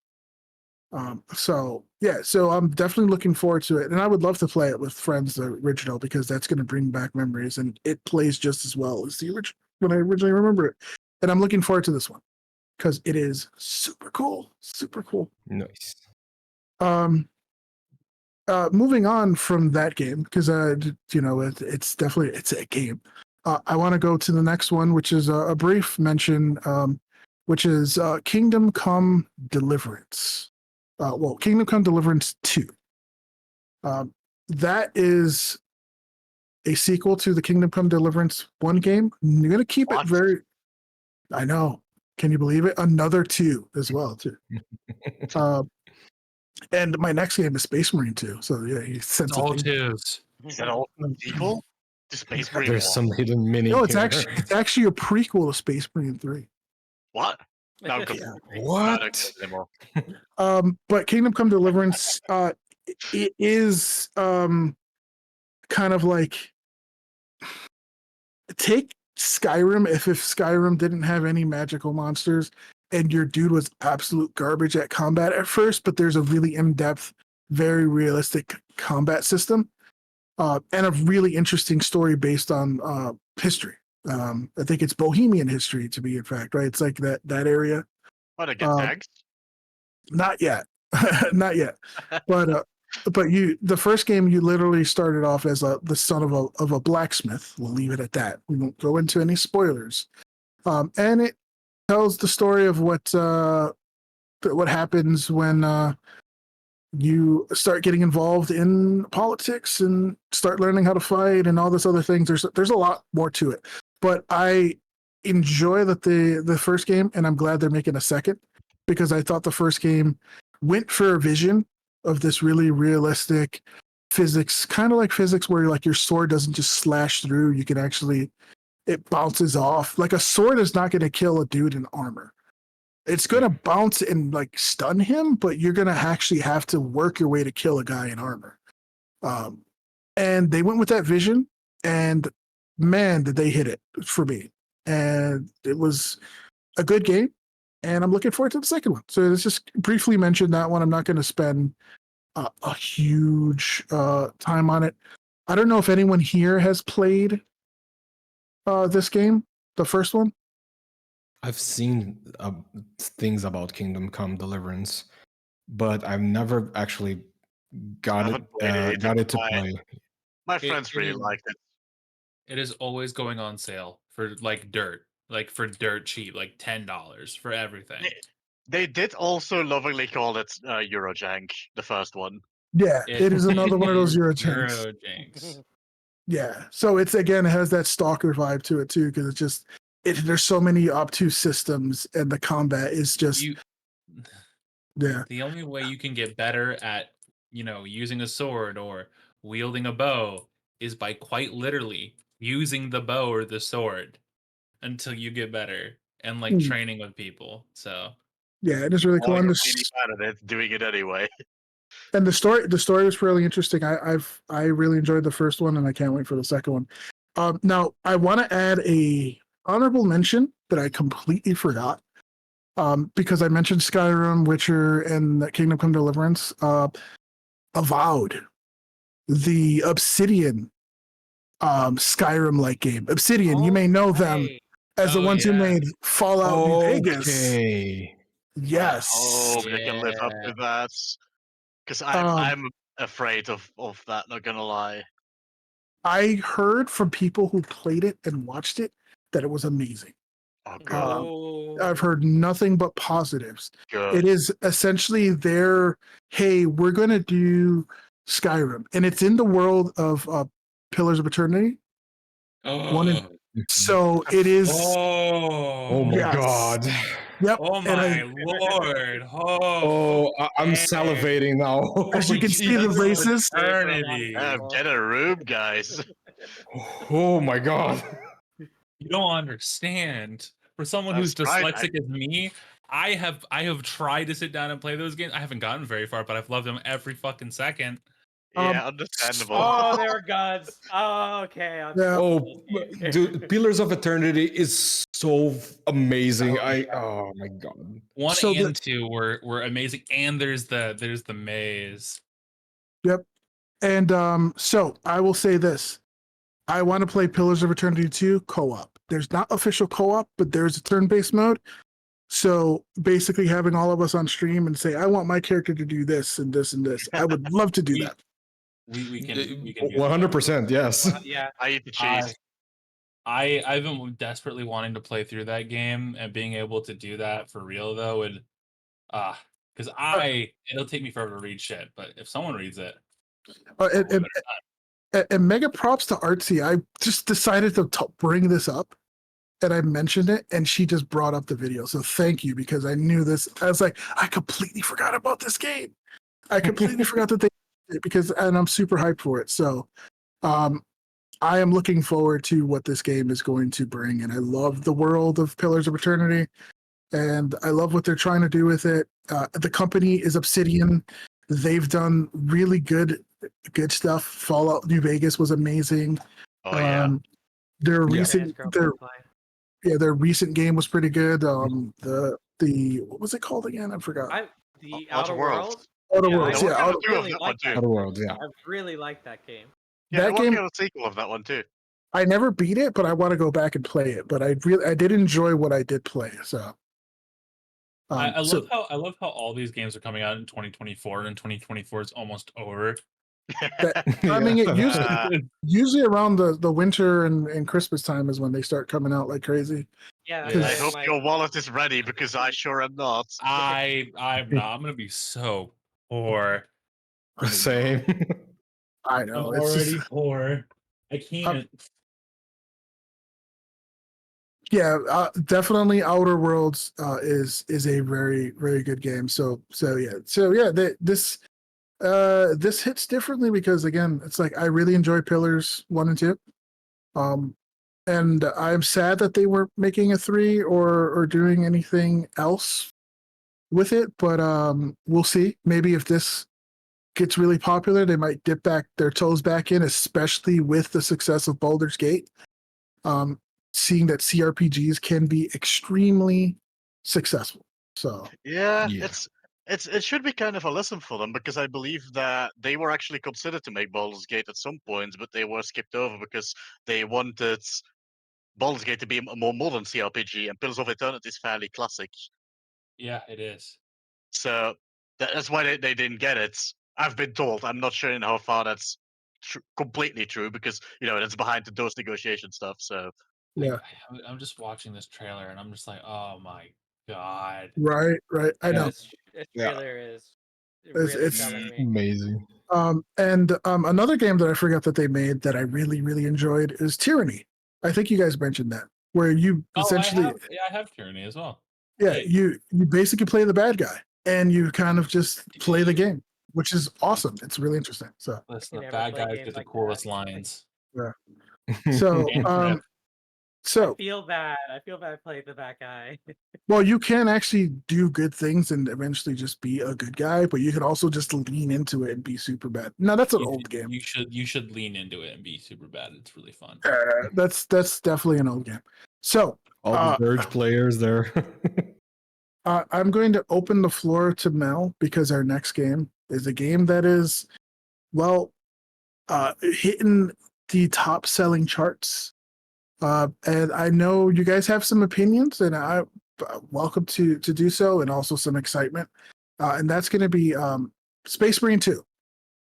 So I'm definitely looking forward to it, and I would love to play it with friends, the original, because that's going to bring back memories, and it plays just as well as the original when I originally remember it. And I'm looking forward to this one because it is super cool, super cool. Nice. Moving on from that game, because it's definitely a game. I want to go to the next one, which is a brief mention, which is Kingdom Come Deliverance. Kingdom Come Deliverance 2. That is a sequel to the Kingdom Come Deliverance 1 game. You're going to keep it very... I know. Can you believe it? Another 2 as well, too. And my next game is Space Marine 2. So yeah, he sent It's all twos. Is that all sequel to Space Marine There's 1? some hidden mini. No, here. it's actually a prequel to Space Marine 3. What? No, It's I'm What? anymore. But Kingdom Come Deliverance, it is kind of like take Skyrim if Skyrim didn't have any magical monsters and your dude was absolute garbage at combat at first, but there's a really in-depth, very realistic combat system, and a really interesting story based on history. I think it's Bohemian history, to be in fact, right? It's like that area. What, I get tagged? Not yet, not yet. But the first game, you literally started off as the son of a blacksmith. We'll leave it at that. We won't go into any spoilers. And it tells the story of what happens when you start getting involved in politics and start learning how to fight and all this other things. There's a lot more to it, but I enjoy that the first game, and I'm glad they're making a second, because I thought the first game went for a vision of this really realistic physics, kind of like physics where like your sword doesn't just slash through. You can actually, it bounces off. Like a sword is not going to kill a dude in armor. It's going to bounce and like stun him, but you're going to actually have to work your way to kill a guy in armor. And they went with that vision, and man, did they hit it for me. And it was a good game, and I'm looking forward to the second one. So let's just briefly mention that one. I'm not going to spend a huge time on it. I don't know if anyone here has played this game, the first one. I've seen things about Kingdom Come Deliverance, but I've never actually got haven't played it got either, it to but play. my friends it really is liked it. it is always going on sale for like dirt cheap, like $10 for everything. They did also lovingly call it Eurojank, the first one. Yeah, it is another one of those is Eurojanks. Eurojinks. Yeah, so it's again, it has that stalker vibe to it too, because it's just there's so many obtuse systems, and the combat is just You yeah. the only way you can get better at, using a sword or wielding a bow is by quite literally using the bow or the sword until you get better and like Mm. training with people. So Yeah, it is really cool. Or And you're really bad at it, doing it anyway. the story was really interesting. I really enjoyed the first one, and I can't wait for the second one. Now I want to add a honorable mention that I completely forgot. Because I mentioned Skyrim, Witcher, and Kingdom Come Deliverance. Avowed, the Obsidian Skyrim-like game. Obsidian, you may know them right. as the Oh, ones who yeah. made Fallout New Vegas. Okay. Yes. I hope they can live up Yeah. to that. Because Um, I'm afraid of that, not gonna lie. I heard from people who played it and watched it that it was amazing. Oh, good. I've heard nothing but positives. Good. It is essentially their, hey, we're going to do Skyrim. And it's in the world of Pillars of Eternity. One and, so it is. Oh my Yes. god. Yep. Oh and my lord. Oh, I'm man. salivating now. As you can see, the Jesus. races. Eternity. Get a room, guys. Oh my god. You don't understand. For someone who's That's right, dyslexic as me, I have tried to sit down and play those games. I haven't gotten very far, but I've loved them every fucking second. Yeah, understandable. Oh, there are gods. Oh, okay. Yeah. Oh, dude, Pillars of Eternity is so amazing. Oh my god. One So and two were amazing, and there's the maze. Yep. And so I will say this. I want to play Pillars of Eternity 2 co-op. There's not official co-op, but there's a turn-based mode. So basically having all of us on stream and say, I want my character to do this and this and this. I would love to do that. We can do that. 100%, yes. Yeah. I eat the cheese. I've been desperately wanting to play through that game, and being able to do that for real though would because it'll take me forever to read shit, but if someone reads it, And mega props to Artsy. I just decided to bring this up, and I mentioned it, and she just brought up the video. So thank you, because I knew this. I was like, I completely forgot about this game. I completely forgot that they did it, and I'm super hyped for it. So I am looking forward to what this game is going to bring, and I love the world of Pillars of Eternity, and I love what they're trying to do with it. The company is Obsidian. They've done really good stuff. Fallout New Vegas was amazing. Oh yeah. Their Yeah. recent their recent game was pretty good. The what was it called again? I forgot. The Outer Outer Worlds. World. Outer Yeah, Worlds. I Yeah, Outer- really that one like too. that. Outer Worlds, yeah. I really like that game. Yeah, that they want game. to get a sequel of that one too. I never beat it, but I want to go back and play it. But I did enjoy what I did play. So. I love how all these games are coming out in 2024, and 2024 is almost over. I mean, it Uh, usually around the winter and Christmas time is when they start coming out like crazy. Yeah. Yeah. I hope your wallet is ready, because I sure am not. I'm not. I'm gonna be so poor. Same. I I'm know. It's already just, poor. I can't. yeah, definitely. Outer Worlds is a very very good game. So yeah. This hits differently because again, it's like I really enjoy Pillars 1 and 2. And I'm sad that they weren't making a 3 or doing anything else with it. But we'll see. Maybe if this gets really popular, they might dip back their toes back in, especially with the success of Baldur's Gate. Seeing that CRPGs can be extremely successful. So Yeah, Yeah. it should be kind of a lesson for them, because I believe that they were actually considered to make Baldur's Gate at some point, but they were skipped over because they wanted Baldur's Gate to be a more modern CRPG, and Pillars of Eternity is fairly classic. Yeah, it is. So that's why they didn't get it. I've been told. I'm not sure in how far that's completely true because that's behind those negotiation stuff. So Yeah. I'm just watching this trailer and I'm just like, oh my god. Right. I know. This Yeah. trailer is really It's selling me. Amazing. and another game that I forgot that they made that I really, really enjoyed is Tyranny. I think you guys mentioned that, where you essentially, I have Tyranny as well. yeah, Hey. you basically play the bad guy and you kind of just play the game, which is awesome. It's really interesting. So, Listen, the never bad play guys games get the like coolest that. lines. yeah. So, And I so feel bad. I feel bad playing the bad guy. well, you can actually do good things and eventually just be a good guy, but you can also just lean into it and be super bad. Now that's an old game. You should lean into it and be super bad. It's really fun. That's definitely an old game. So All the Verge players there. I'm going to open the floor to Mel because our next game is a game that is, well, hitting the top selling charts. And I know you guys have some opinions, and I welcome to do so, and also some excitement. And that's going to be Space Marine 2.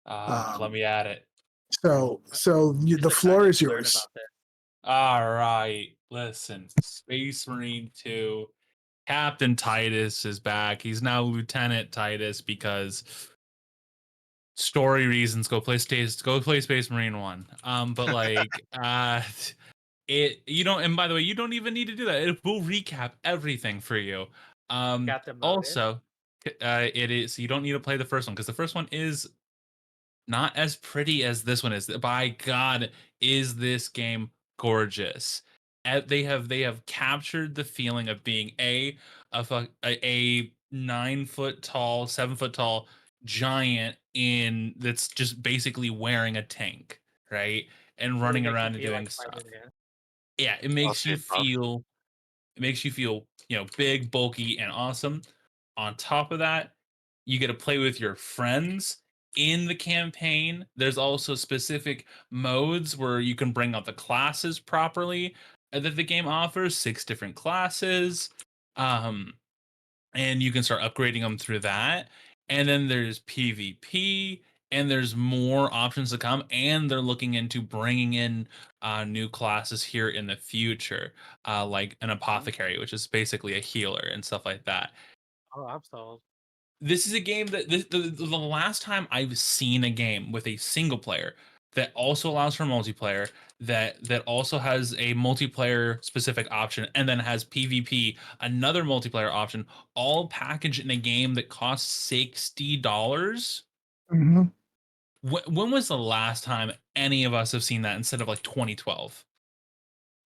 Let me at it. So the Just floor excited is to learn yours. about this. All right. Listen, Space Marine 2. Captain Titus is back. He's now Lieutenant Titus because story reasons. Go play Space Marine 1. But like you don't, and by the way, you don't even need to do that. It will recap everything for you. Got demoted. Also, it is, you don't need to play the first one because the first one is not as pretty as this one is. By God, is this game gorgeous? They have captured the feeling of being a 9 foot tall, 7 foot tall giant that's just basically wearing a tank, right, and Really running makes you around and feel doing like stuff. Spider-Man. Yeah, it makes you feel big, bulky, and awesome. On top of that, you get to play with your friends in the campaign. There's also specific modes where you can bring out the classes properly that the game offers, 6 different classes. And you can start upgrading them through that. And then there's PvP, and there's more options to come. And they're looking into bringing in new classes here in the future, like an apothecary, which is basically a healer and stuff like that. Oh, I'm sold. This is a game that the last time I've seen a game with a single player that also allows for multiplayer, that also has a multiplayer specific option, and then has PvP, another multiplayer option, all packaged in a game that costs $60. Mm-hmm. When was the last time any of us have seen that instead of like 2012?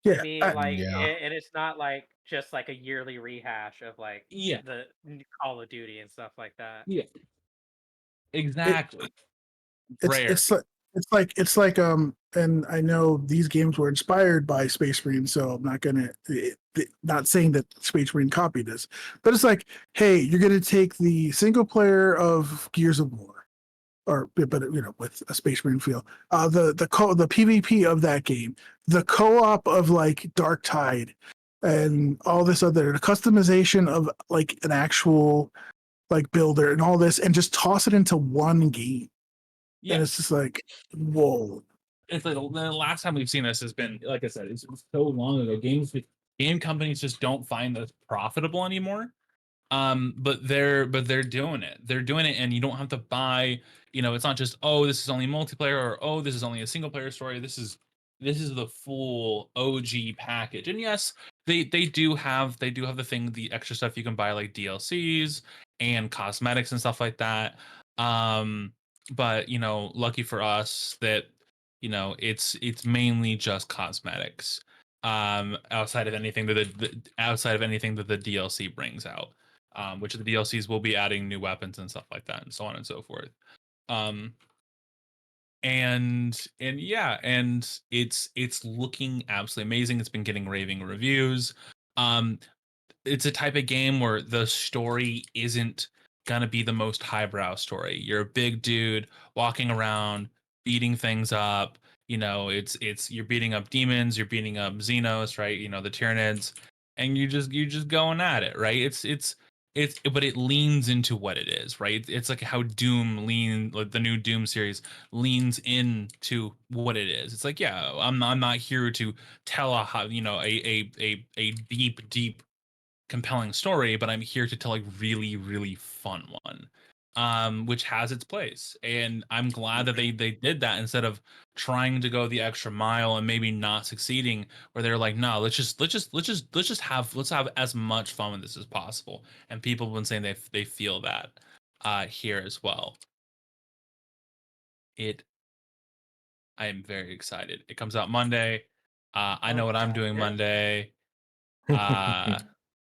Yeah, I mean, like, Yeah. and it's not like just like a yearly rehash of like Yeah, the Call of Duty and stuff like that. yeah, it, exactly. it's Rare. it's like and I know these games were inspired by Space Marine, so I'm not gonna not saying that Space Marine copied this, but it's like, hey, you're gonna take the single player of Gears of War, or but with a Space Marine feel, the PvP of that game, the co-op of like Dark Tide, and all this other the customization of like an actual like builder and all this, and just toss it into one game. Yeah. And it's just like, whoa. It's like the last time we've seen this has been, like I said, it's so long ago. Game companies just don't find this profitable anymore. But they're doing it. They're doing it, and you don't have to buy. It's not just, oh, this is only multiplayer, or oh, this is only a single player story. This is the full OG package. And yes, they do have the extra stuff you can buy, like DLCs and cosmetics and stuff like that. But lucky for us that it's mainly just cosmetics. Outside of anything that the DLC brings out, which the DLCs will be adding new weapons and stuff like that, and so on and so forth. Um, and yeah, and it's looking absolutely amazing. It's been getting raving reviews. Um, it's a type of game where the story isn't gonna be the most highbrow story. You're a big dude walking around beating things up. It's you're beating up demons, you're beating up Xenos, right? The Tyranids, and you're just going at it, right? It's but it leans into what it is, right? It's like how like the new Doom series leans into what it is. It's like, yeah, I'm not here to tell a deep compelling story, but I'm here to tell a really, really fun one, which has its place. And I'm glad that they did that instead of trying to go the extra mile and maybe not succeeding, where they're like, no, let's have as much fun with this as possible. And people have been saying they feel that here as well. I am very excited. It comes out Monday. I know what I'm doing Okay. Monday.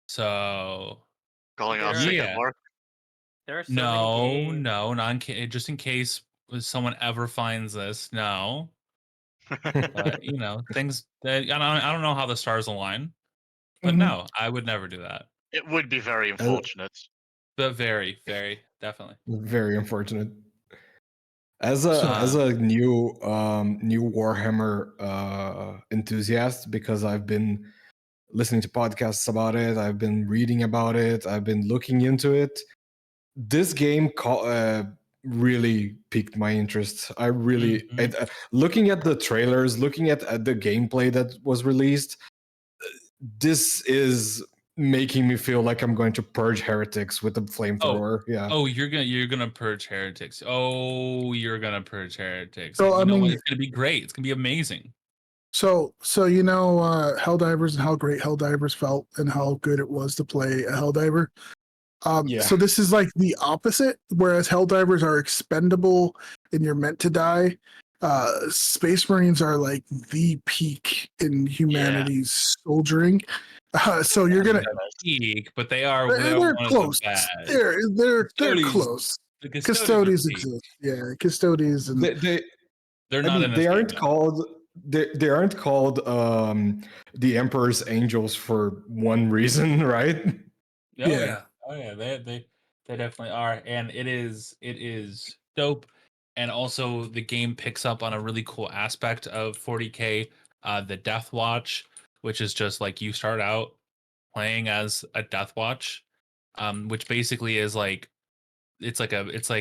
So Calling out There sick yeah. at work. There are so many games. No, not just in case someone ever finds this. No, but things that I don't know how the stars align, but Mhm. no, I would never do that. It would be very Uh, unfortunate. But very, very definitely. Very unfortunate. As So- a new Warhammer enthusiast, because I've been listening to podcasts about it, I've been reading about it, I've been looking into it. This game really piqued my interest. I really looking at the trailers, looking at the gameplay that was released. This is making me feel like I'm going to purge heretics with the flamethrower. Yeah. Oh, you're gonna purge heretics. Oh, you're gonna purge heretics. So, And I you know what? mean- It's gonna be great. It's gonna be amazing. So Helldivers and how great Helldivers felt and how good it was to play a Helldiver. Yeah. So this is like the opposite. Whereas Helldivers are expendable and you're meant to die, Space Marines are like the peak in humanity's soldiering. So you're gonna Peak, but they're they're one of the close. best. They're Custodians- close. The Custodians are peak. exist. Yeah, custodians and They're I not mean, in this they game, aren't though. called they aren't called the Emperor's Angels for one reason, right? Oh Yeah. yeah. Oh yeah. They definitely are. And it is dope. And also the game picks up on a really cool aspect of 40K, the Death Watch, which is just like you start out playing as a Death Watch, which basically is like it's like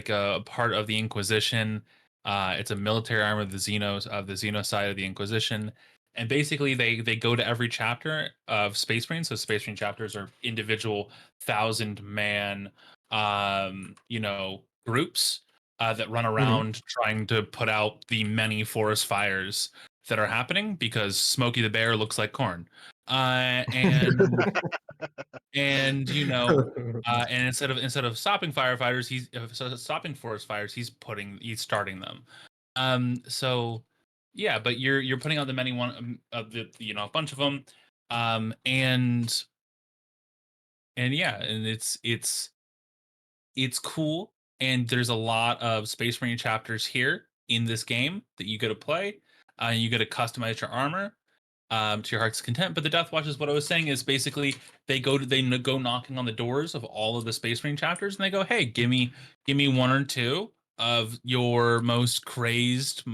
a part of the Inquisition. It's a military arm of the Xeno side of the Inquisition, and basically they go to every chapter of Space Marine. So Space Marine chapters are individual 1,000-man, groups that run around trying to put out the many forest fires that are happening because Smokey the Bear looks like corn, and and and instead of stopping firefighters, stopping forest fires, he's starting them. So yeah, but you're putting out the many one of the a bunch of them, and yeah, and it's cool, and there's a lot of Space Marine chapters here in this game that you get to play. You get to customize your armor to your heart's content. But the Death Watch is what I was saying is basically they go knocking on the doors of all of the Space Marine chapters and they go, hey, give me one or two of your most crazed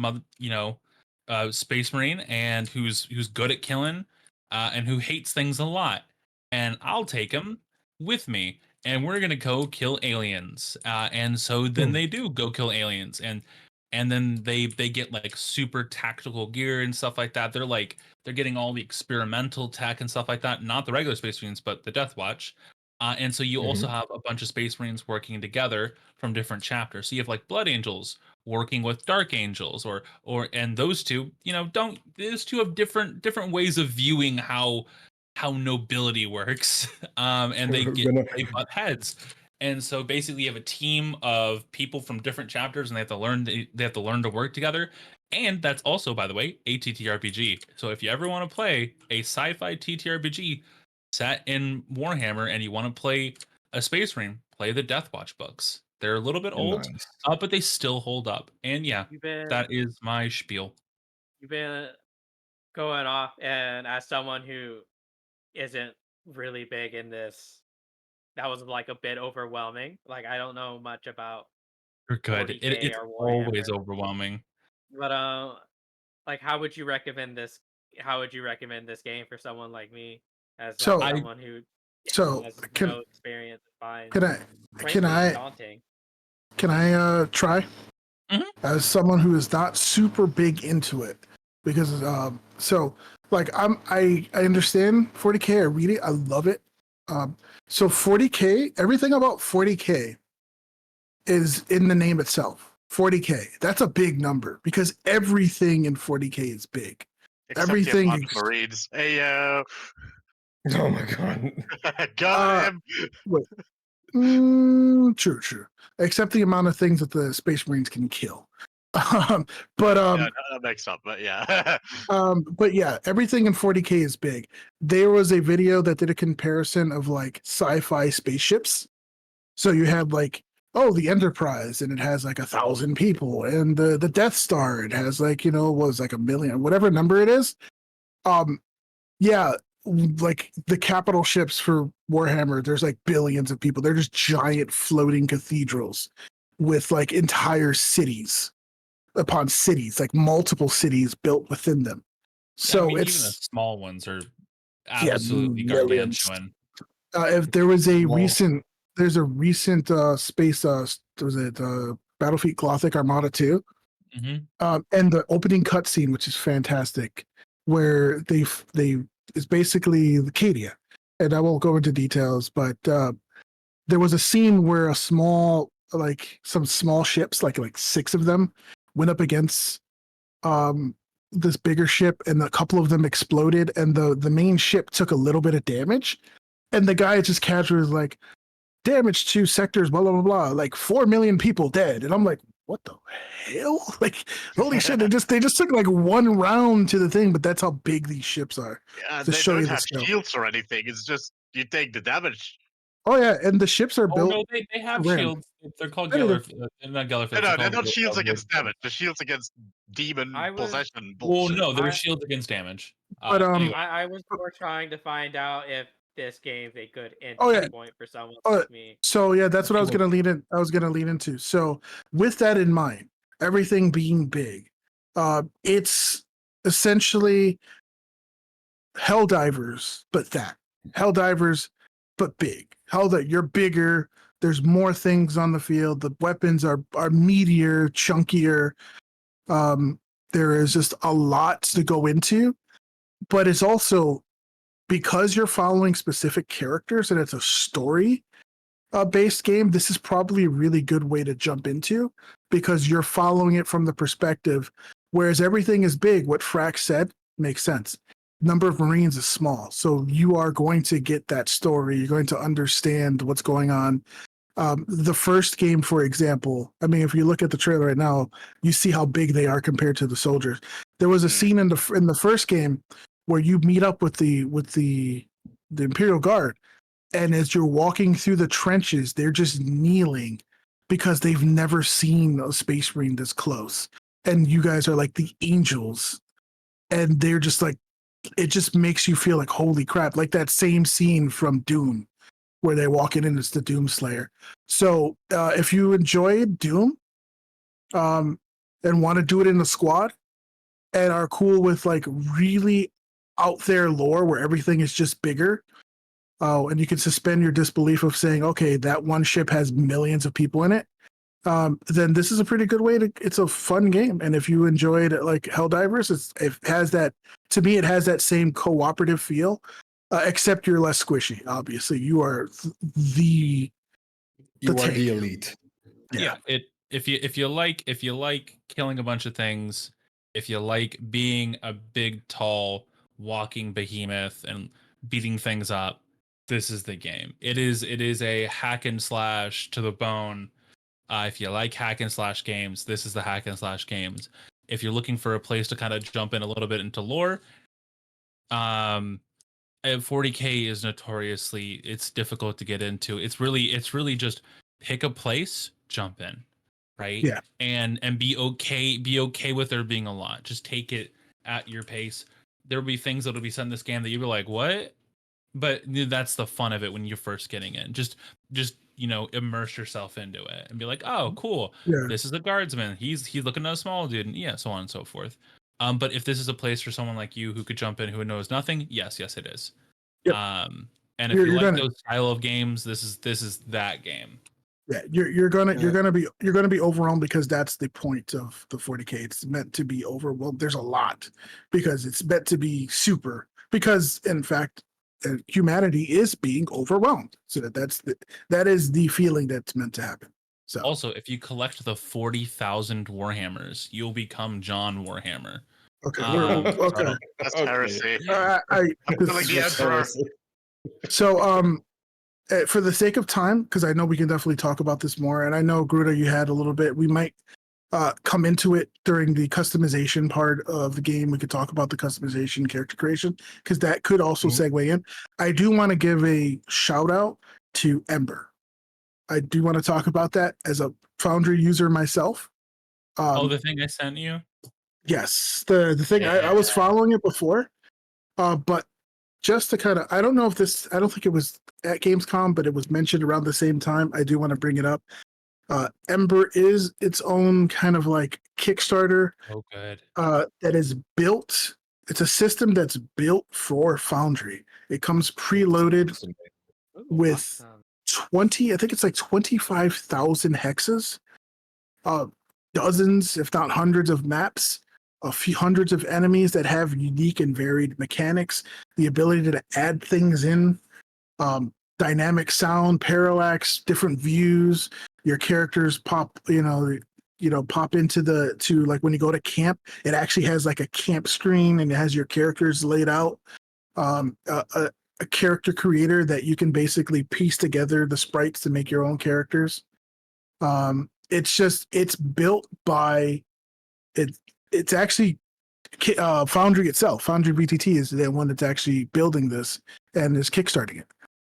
Space Marine and who's good at killing and who hates things a lot, and I'll take him with me. And we're gonna go kill aliens, and so then they do go kill aliens, and then they get like super tactical gear and stuff like that. They're getting all the experimental tech and stuff like that, not the regular Space Marines, but the Death Watch. And so you also have a bunch of Space Marines working together from different chapters. So you have like Blood Angels working with Dark Angels, and those two, those two have different ways of viewing how nobility works. And they butt heads. And so basically you have a team of people from different chapters and they have to learn to work together. And that's also, by the way, a TTRPG. So if you ever want to play a sci-fi TTRPG set in Warhammer and you want to play a Space Marine, play the Death Watch books. They're a little bit old, Nice. but they still hold up. And yeah, that is my spiel. You've been going off, and as someone who isn't really big in this, that was like a bit overwhelming. Like I don't know much about You're good. 40K It's or always Warhammer, overwhelming. but like how would you recommend this? How would you recommend this game for someone like me, as So- someone who So Has can no experience. It's fine. can I can Frankly, I daunting. can I try Mhm. as someone who is not super big into it because so like I understand 40K. I read it. I love it. So 40K, everything about 40K is in the name itself. 40K. That's a big number because everything in 40K is big. Except the Everything. amount of Marines. Hey yo, Oh my god. got him. Wait. True. Except the amount of things that the Space Marines can kill. But Yeah, no, that makes up. But yeah, but yeah, everything in 40K is big. There was a video that did a comparison of like sci-fi spaceships. So you have like, oh, the Enterprise, and it has like 1,000 people, and the Death Star, it has like, was like 1,000,000, whatever number it is. Yeah, like the capital ships for Warhammer, there's like billions of people. They're just giant floating cathedrals with like entire cities upon cities, like multiple cities built within them. I So mean, even the it's small ones are yeah, absolutely millions. gargantuan. If there was a Small. there's a recent space was it Battlefield Gothic Armada 2, Hmm. and the opening cutscene, which is fantastic, where they is basically Acadia, and I won't go into details, but there was a scene where some small ships, like 6 of them, went up against um this bigger ship, and a couple of them exploded, and the main ship took a little bit of damage, and the guy just casually was like, damage to sectors, blah blah blah blah, like 4 million people dead, and I'm like, what the hell? Like, holy shit! They just took like one round to the thing, but that's how big these ships are yeah, to they show don't you the have scale. shields or anything. It's just you take the damage. Oh yeah, and the ships are Oh built no, they have to ram. shields. They're called Yeah, they do. not Gellerfields. No, They're they're called not shields wood. against damage. The shields against demon I was possession Well, bullshit. no, they're I shields against damage. But Anyway, I was more trying to find out if this game's a good Oh entry yeah. point for someone Oh, like me. so yeah, that's what I okay, was well, gonna lead in. I was gonna lead into. So with that in mind, everything being big, it's essentially Helldivers, but Helldivers, but big. Hell that you're bigger. There's more things on the field. The weapons are meatier, chunkier. Um, there is just a lot to go into, but it's also because you're following specific characters and it's a story based game. This is probably a really good way to jump into because you're following it from the perspective. Whereas everything is big, what Frax said makes sense. Number of Marines is small, so you are going to get that story. You're going to understand what's going on. The first game, for example, I mean, if you look at the trailer right now, you see how big they are compared to the soldiers. There was a scene in the first game where you meet up with the Imperial Guard, and as you're walking through the trenches, they're just kneeling because they've never seen a Space Marine this close, and you guys are like the angels, and they're just like, it just makes you feel like holy crap, like that same scene from Doom where they walk in and it's the Doom Slayer. So if you enjoyed Doom and want to do it in the squad and are cool with like really out there lore where everything is just bigger, and you can suspend your disbelief of saying, okay, that one ship has millions of people in it, then this is a pretty good way to. It's a fun game, and if you enjoyed like Helldivers, it has that. To me, it has that same cooperative feel, except you're less squishy. Obviously, you are the You are tank. the elite. yeah. If you like killing a bunch of things, if you like being a big, tall, walking behemoth and beating things up, this is the game. It is a hack and slash to the bone. If you like hack and slash games, this is the hack and slash games. If you're looking for a place to kind of jump in a little bit into lore, 40K is notoriously, it's difficult to get into. It's really just pick a place, jump in, right? Yeah. And be okay with there being a lot. Just take it at your pace. There'll be things that'll be said in this game that you'll be like, what? But that's the fun of it when you're first getting in. Just immerse yourself into it and be like, oh, cool. Yeah. This is a guardsman. He's looking at a small dude, and yeah, so on and so forth. But if this is a place for someone like you who could jump in who knows nothing, yes, it is. Yep. And if You're- you you're like gonna- those style of games, this is that game. Yeah, you're gonna be overwhelmed because that's the point of the 40K. It's meant to be overwhelmed. There's a lot because it's meant to be super. Because in fact, humanity is being overwhelmed. So that is the feeling that's meant to happen. So Also, if you collect the 40,000 Warhammers, you'll become John Warhammer. okay, Okay. That's Okay. heresy. I I'm like the emperor. so for the sake of time, because I know we can definitely talk about this more, and I know Gruta, you had a little bit. We might come into it during the customization part of the game. We could talk about the customization, character creation, because that could also segue in. I do want to give a shout out to Ember. I do want to talk about that as a Foundry user myself. The thing I sent you? Yes, the thing I was following it before, but just to kind of, I don't think it was at Gamescom, but it was mentioned around the same time. I do want to bring it up. Ember is its own kind of like Kickstarter Oh, good. that is built. It's a system that's built for Foundry. It comes preloaded Ooh, with awesome. 20, I think it's like 25,000 hexes, dozens, if not hundreds of maps, a few hundreds of enemies that have unique and varied mechanics, the ability to add things in, dynamic sound, parallax, different views. Your characters pop, pop into like when you go to camp, it actually has like a camp screen and it has your characters laid out. A character creator that you can basically piece together the sprites to make your own characters. It's built by it. It's actually Foundry itself. Foundry BTT is the one that's actually building this and is kickstarting it.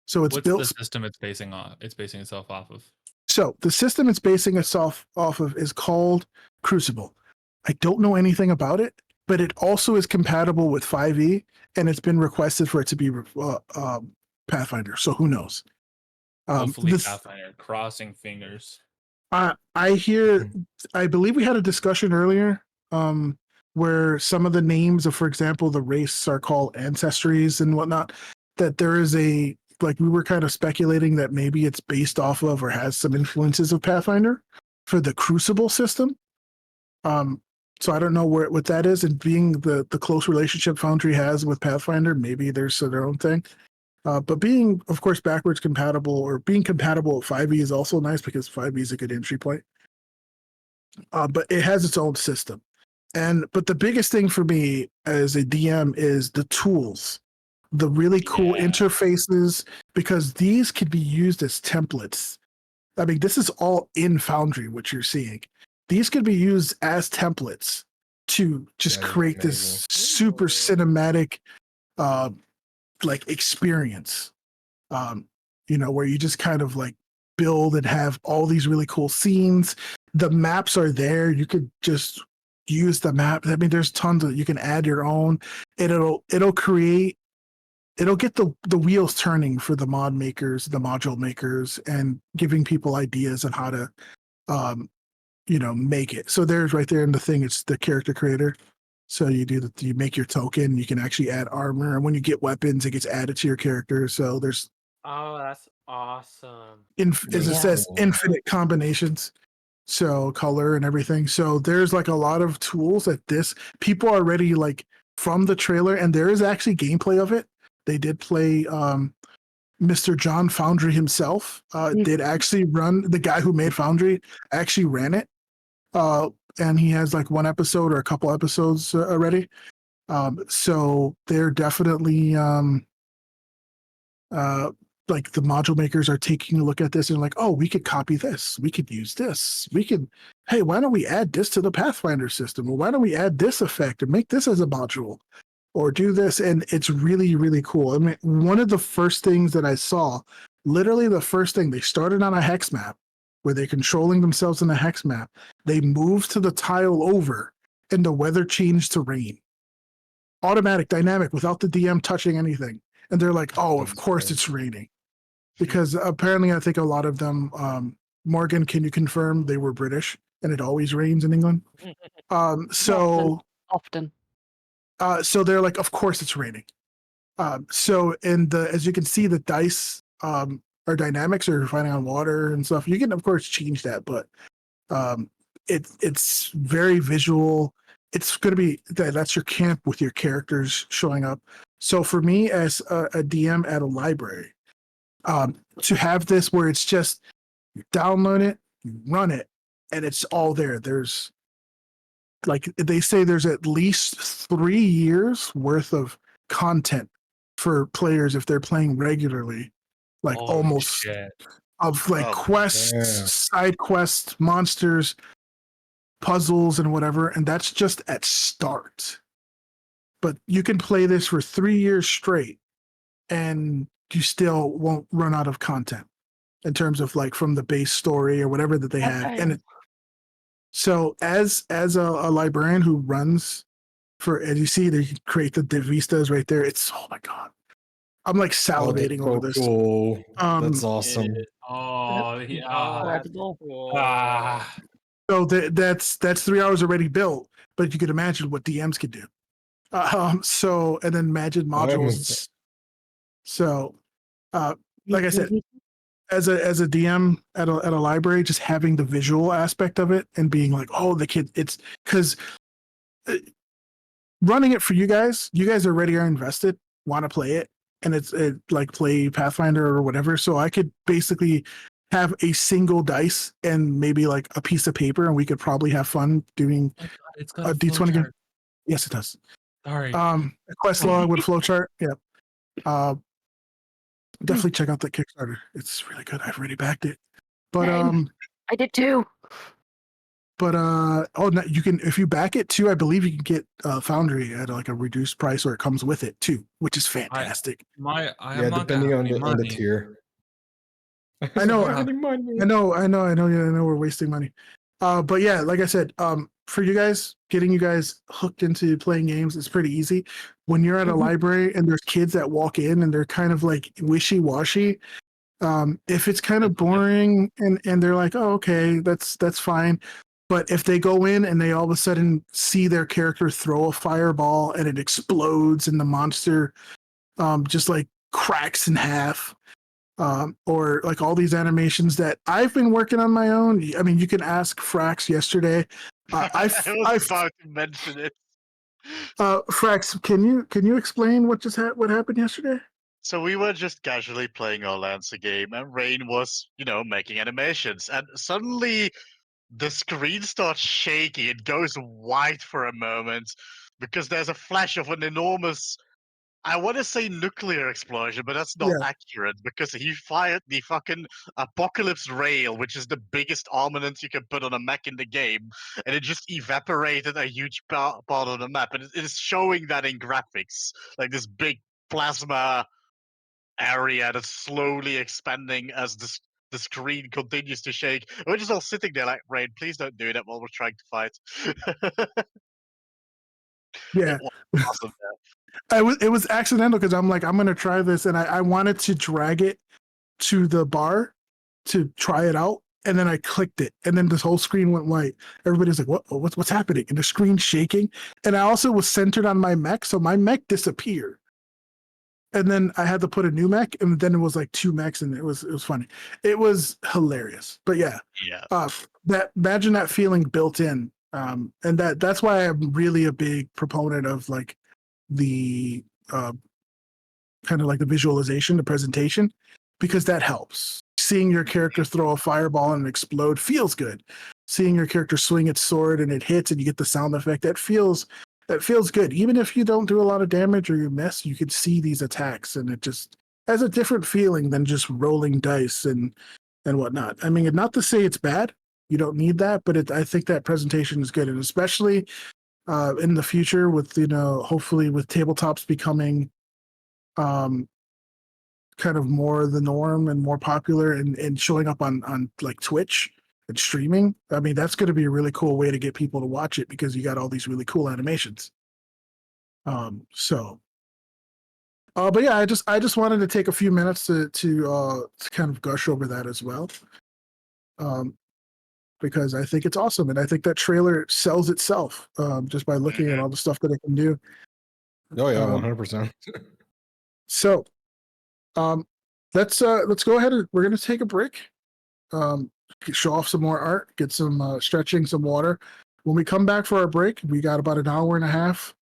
So it's What's built. the system it's basing itself off of? So the system it's basing itself off of is called Crucible. I don't know anything about it, but it also is compatible with 5e, and it's been requested for it to be Pathfinder. So who knows? Hopefully Pathfinder. Crossing fingers. I believe we had a discussion earlier where some of the names of, for example, the race are called ancestries and whatnot, that there is like we were kind of speculating that maybe it's based off of or has some influences of Pathfinder for the Crucible system. So I don't know what that is, and being the close relationship Foundry has with Pathfinder, maybe there's their own thing. But being, of course, backwards compatible or being compatible with 5e is also nice because 5e is a good entry point. But it has its own system. But the biggest thing for me as a DM is the tools, the really cool interfaces, because these could be used as templates. I mean, this is all in Foundry, what you're seeing. These could be used as templates to just create this super cinematic like experience, where you just kind of like build and have all these really cool scenes. The maps are there. You could just use the map. I mean, there's tons of, you can add your own, and it'll get the wheels turning for the mod makers, the module makers, and giving people ideas on how to, make it. So there's right there in the thing, it's the character creator. So you make your token, you can actually add armor, and when you get weapons, it gets added to your character. So there's that's awesome. as it says, infinite combinations. So color and everything. So there's like a lot of tools that people are already like from the trailer, and there is actually gameplay of it. They did play Mr. John Foundry himself. Did actually run, the guy who made Foundry actually ran it. And he has like one episode or a couple episodes already. So they're definitely like the module makers are taking a look at this and like, oh, we could copy this. We could use this. Hey, why don't we add this to the Pathfinder system? Or why don't we add this effect and make this as a module? Or do this? And it's really, really cool. I mean, one of the first things that I saw, literally the first thing, they started on a hex map where they're controlling themselves in a hex map. They moved to the tile over and the weather changed to rain. Automatic, dynamic, without the DM touching anything. And they're like, oh, of course it's raining. Because apparently I think a lot of them, Morgan, can you confirm they were British and it always rains in England? Often. So they're like, of course it's raining. So in the, as you can see, the dice are dynamics, or fighting on water and stuff. You can of course change that, but it's very visual. It's going to be that's your camp with your characters showing up. So for me as a DM at a library, to have this where it's just you download it, you run it, and it's all there. There's, like they say, there's at least 3 years worth of content for players if they're playing regularly, like Holy almost shit. of like Oh, quests, yeah. side quests, monsters, puzzles, and whatever. And that's just at start. But you can play this for 3 years straight and you still won't run out of content in terms of like from the base story or whatever that they have. And Okay. so as a librarian who runs for, as you see, they create the vistas right there. It's, oh my God. I'm like Oh, that's salivating over so this. cool. That's yeah. awesome. Oh, Oh, yeah. that's Incredible. cool. Ah. So that's 3 hours already built, but you could imagine what DMs could do. So, and then imagine modules. So, like I said, as a DM at a library, just having the visual aspect of it and being like, oh, the kid, it's because running it for you guys already are invested, want to play it, and it's like play Pathfinder or whatever. So I could basically have a single dice and maybe like a piece of paper, and we could probably have fun doing Oh my God, it's got a a D20 game. flowchart. Yes, it does. Sorry. A quest log with flowchart. Yeah. Definitely check out that Kickstarter. It's really good. I've already backed it. But Same. I did too. oh no, you can, if you back it too, I believe you can get Foundry at like a reduced price, or it comes with it too, which is fantastic. I Yeah, am not depending gonna on have any the money. tier. I know, Don't have any money. I know we're wasting money. But yeah, like I said, for you guys, getting you guys hooked into playing games is pretty easy. When you're at a library and there's kids that walk in and they're kind of like wishy-washy, if it's kind of boring and they're like, oh, okay, that's fine. But if they go in and they all of a sudden see their character throw a fireball and it explodes and the monster just like cracks in half, or like all these animations that I've been working on my own. I mean, you can ask Frax yesterday. I was about to mention it. Frax, can you explain what just what happened yesterday? So we were just casually playing our Lancer game, and Rain was, making animations, and suddenly the screen starts shaking. It goes white for a moment because there's a flash of an enormous, I want to say nuclear explosion, but that's not Yeah, accurate because he fired the fucking Apocalypse Rail, which is the biggest armament you can put on a mech in the game, and it just evaporated a huge part of the map. And it is showing that in graphics, like this big plasma area that's slowly expanding as the screen continues to shake. We're just all sitting there like, Rain, please don't do that while we're trying to fight. yeah. It was awesome. It was accidental because I'm like, I'm gonna try this, and I wanted to drag it to the bar to try it out, and then I clicked it, and then this whole screen went white. Everybody's like, what's happening? And the screen's shaking. And I also was centered on my mech, so my mech disappeared. And then I had to put a new mech, and then it was like 2 mechs, and it was funny. It was hilarious. But yeah, Yeah. that, imagine that feeling built in. And that's why I'm really a big proponent of like the kind of like the visualization, the presentation, because that helps. Seeing your character throw a fireball and explode feels good. Seeing your character swing its sword and it hits and you get the sound effect, that feels good. Even if you don't do a lot of damage or you miss, you could see these attacks, and it just has a different feeling than just rolling dice and whatnot. I mean, not to say it's bad. You don't need that, but I think that presentation is good, and especially in the future with, hopefully with tabletops becoming kind of more the norm and more popular and showing up on like Twitch and streaming. I mean, that's going to be a really cool way to get people to watch it because you got all these really cool animations. But yeah, I just wanted to take a few minutes to kind of gush over that as well. Because I think it's awesome, and I think that trailer sells itself just by looking at all the stuff that it can do. Oh yeah, 100%. So, let's go ahead and we're gonna take a break. Show off some more art, get some stretching, some water. When we come back for our break, we got about an hour and a half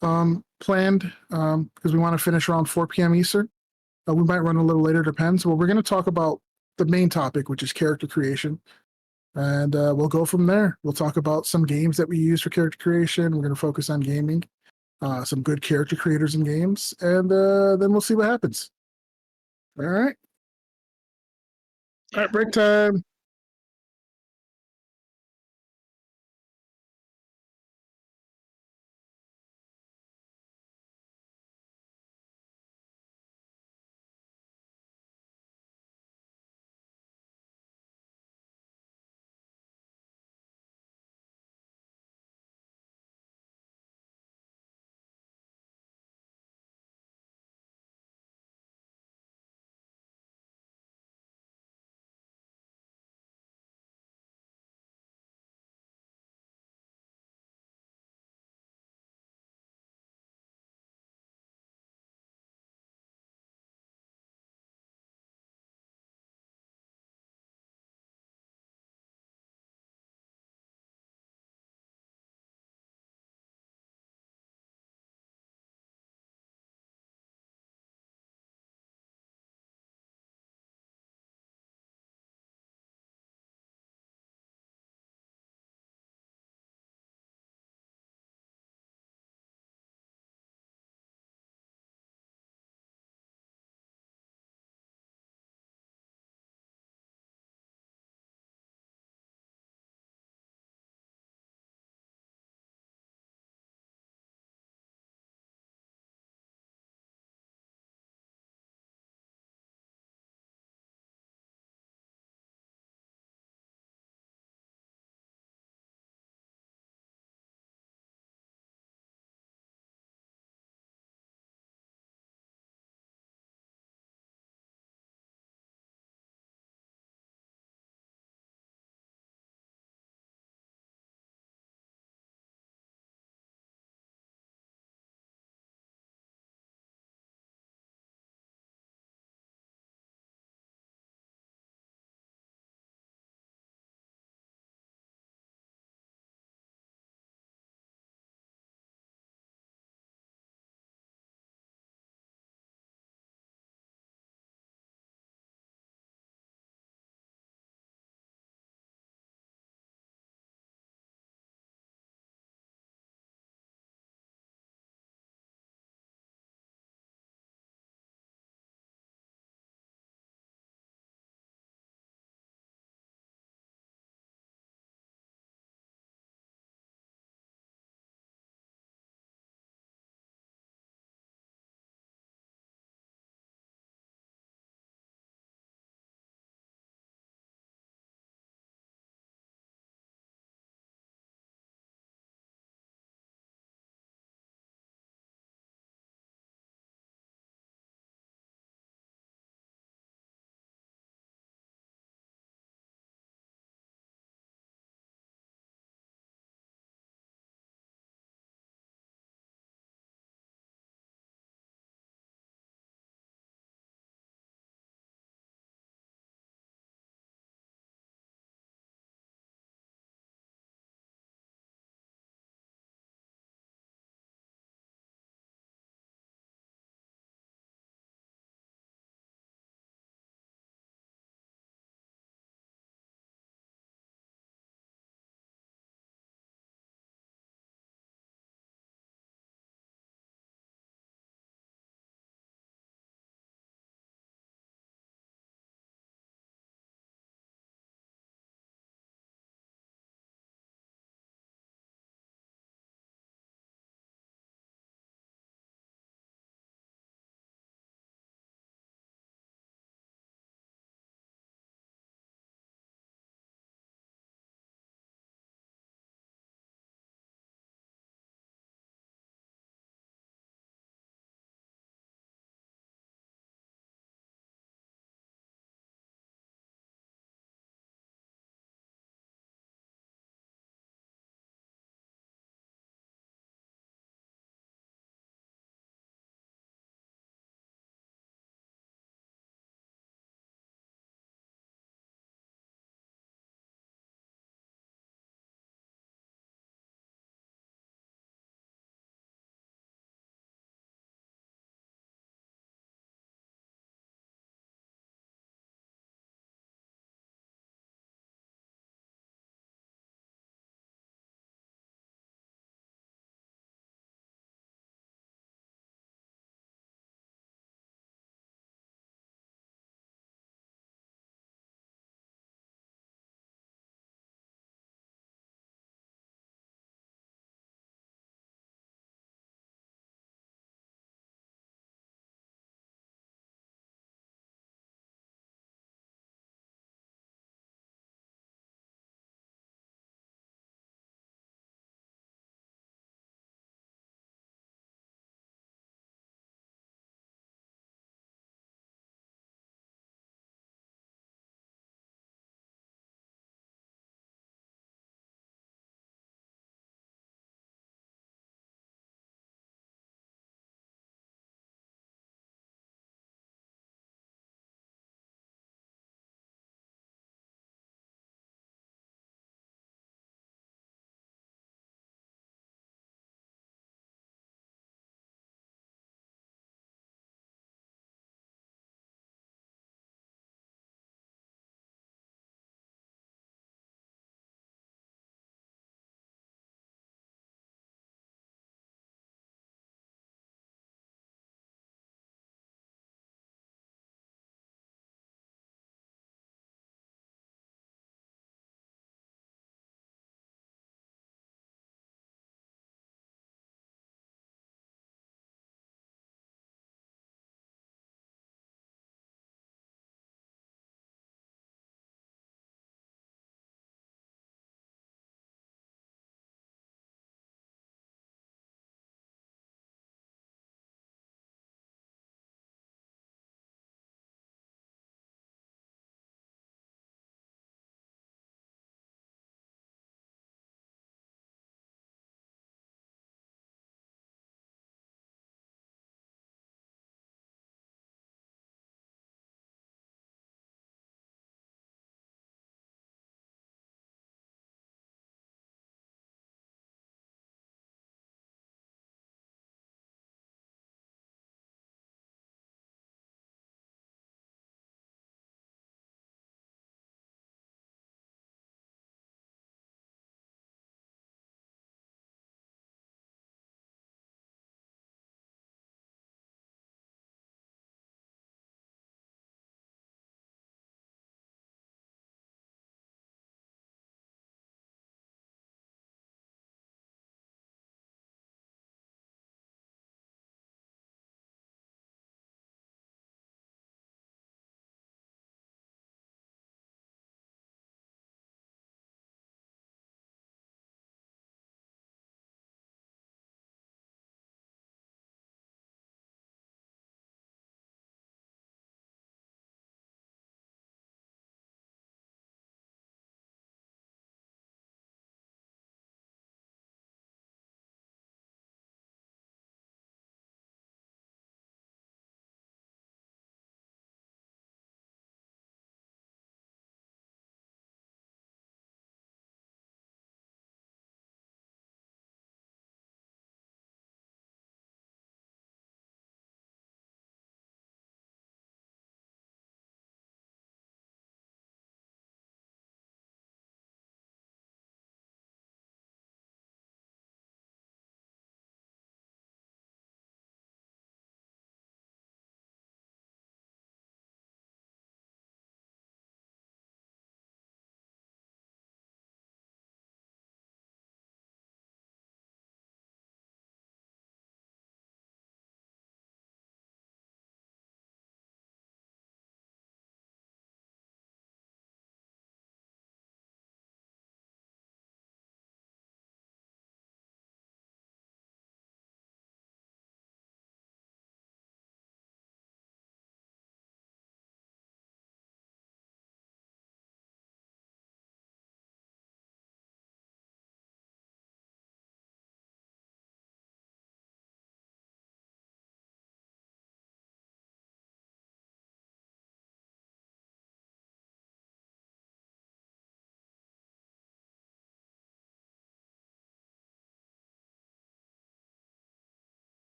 planned because we want to finish around 4 p.m. Eastern. We might run a little later, depends. Well, we're going to talk about the main topic, which is character creation. And we'll go from there. We'll talk about some games that we use for character creation. We're going to focus on gaming, some good character creators in games, and then we'll see what happens. All right. All right, break time.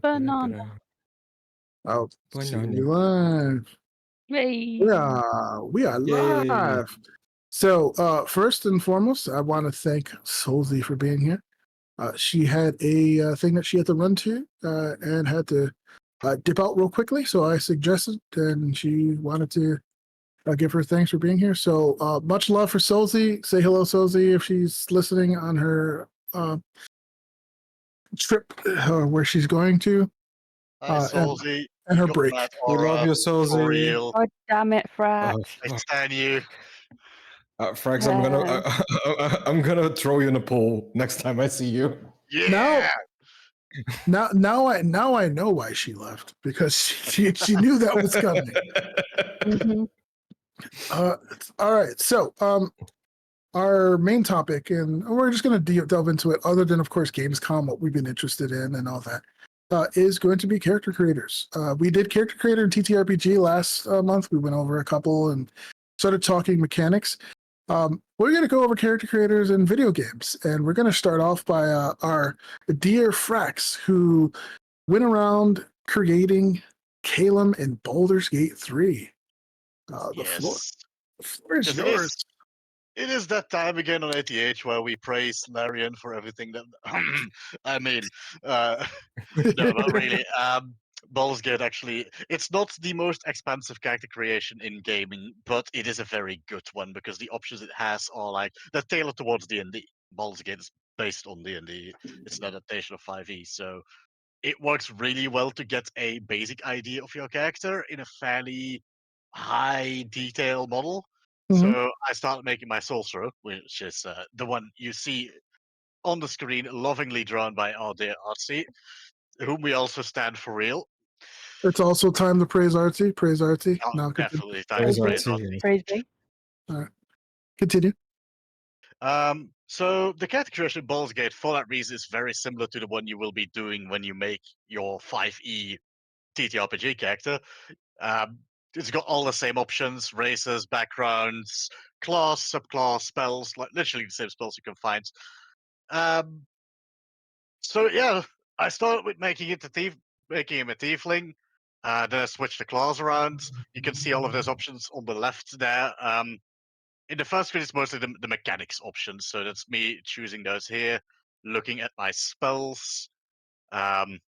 Banana. I'll see Banana. you live. Yay. We are Yay. live. So first and foremost, I want to thank Solzy for being here. She had a thing that she had to run to and had to dip out real quickly. So I suggested, and she wanted to give her thanks for being here. So much love for Solzy. Say hello, Solzy, if she's listening on her trip where she's going to. Hi, Solzy. and her You got break. mad We love aura, you, for Sozy. real. God damn it, Frax. I stand you. Frax, Yeah. I'm gonna throw you in a pool next time I see you. Yeah. Now I know why she left, because she knew that was coming. Mhm. All right, so our main topic, and we're just going to delve into it, other than of course Gamescom, what we've been interested in and all that, is going to be character creators. We did character creator and TTRPG last month. We went over a couple and started talking mechanics. We're going to go over character creators in video games, and we're going to start off by our dear Frax, who went around creating Calum in Baldur's Gate 3. The floor Yes. is 'Cause yours. it is that time again on ATH where we praise Larian for everything that I mean, uh, no, but really, Baldur's Gate actually, it's not the most expensive character creation in gaming, but it is a very good one because the options it has are like they're tailored towards D&D. Baldur's Gate is based on D&D. It's an adaptation of 5e, so it works really well to get a basic idea of your character in a fairly high detail model. Mhm. So I started making my sorcerer, which is the one you see on the screen, lovingly drawn by our dear Artsy, whom we also stand for real. It's also time to praise Artsy. Praise Artsy. Oh, Now continue. definitely time Praise to praise Artsy, Artsy. yes. Praise be. All right. Continue. So the character creation Baldur's Gate, for that reason, is very similar to the one you will be doing when you make your 5e TTRPG character. Um, it's got all the same options: races, backgrounds, class, subclass, spells, like literally the same spells you can find. Um, so yeah, I started with making him a tiefling. Then I switched the class around. You can see all of those options on the left there. In the first screen, it's mostly the mechanics options. So that's me choosing those here, looking at my spells.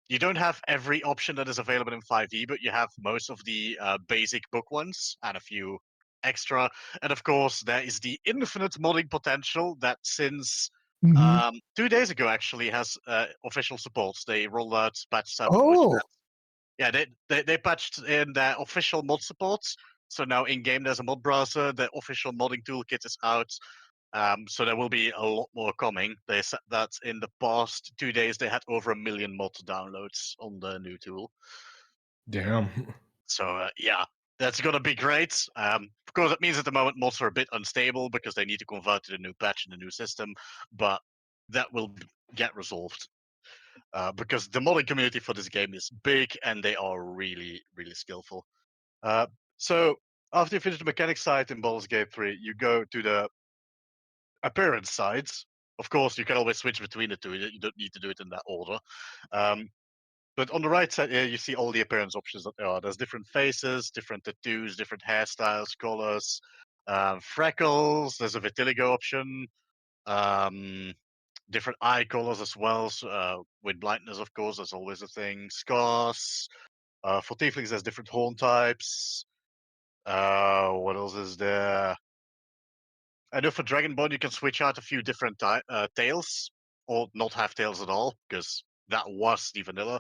You don't have every option that is available in 5e, but you have most of the basic book ones and a few extra. And of course, there is the infinite modding potential that since Mhm. 2 days ago actually has official support. They rolled out patch 7, which Oh, yeah, they patched in their official mod supports. So now in game there's a mod browser. The official modding toolkit is out. So there will be a lot more coming. They said that in the past 2 days they had over 1 million mod downloads on the new tool. Damn. So yeah, that's gonna be great. Of course, it means at the moment mods are a bit unstable because they need to convert to the new patch and the new system, but that will get resolved. Because the modding community for this game is big and they are really, really skillful. So after you finish the mechanics side in Baldur's Gate 3, you go to the appearance sides. Of course, you can always switch between the two. You don't need to do it in that order. Um, but on the right side here, you see all the appearance options that there are. There's different faces, different tattoos, different hairstyles, colors, freckles. There's a vitiligo option. Um, different eye colors as well. So, with blindness, of course, that's always a thing. Scars. For tieflings, there's different horn types. What else is there? I know for Dragonborn, you can switch out a few different tails, or not have tails at all, because that was the vanilla.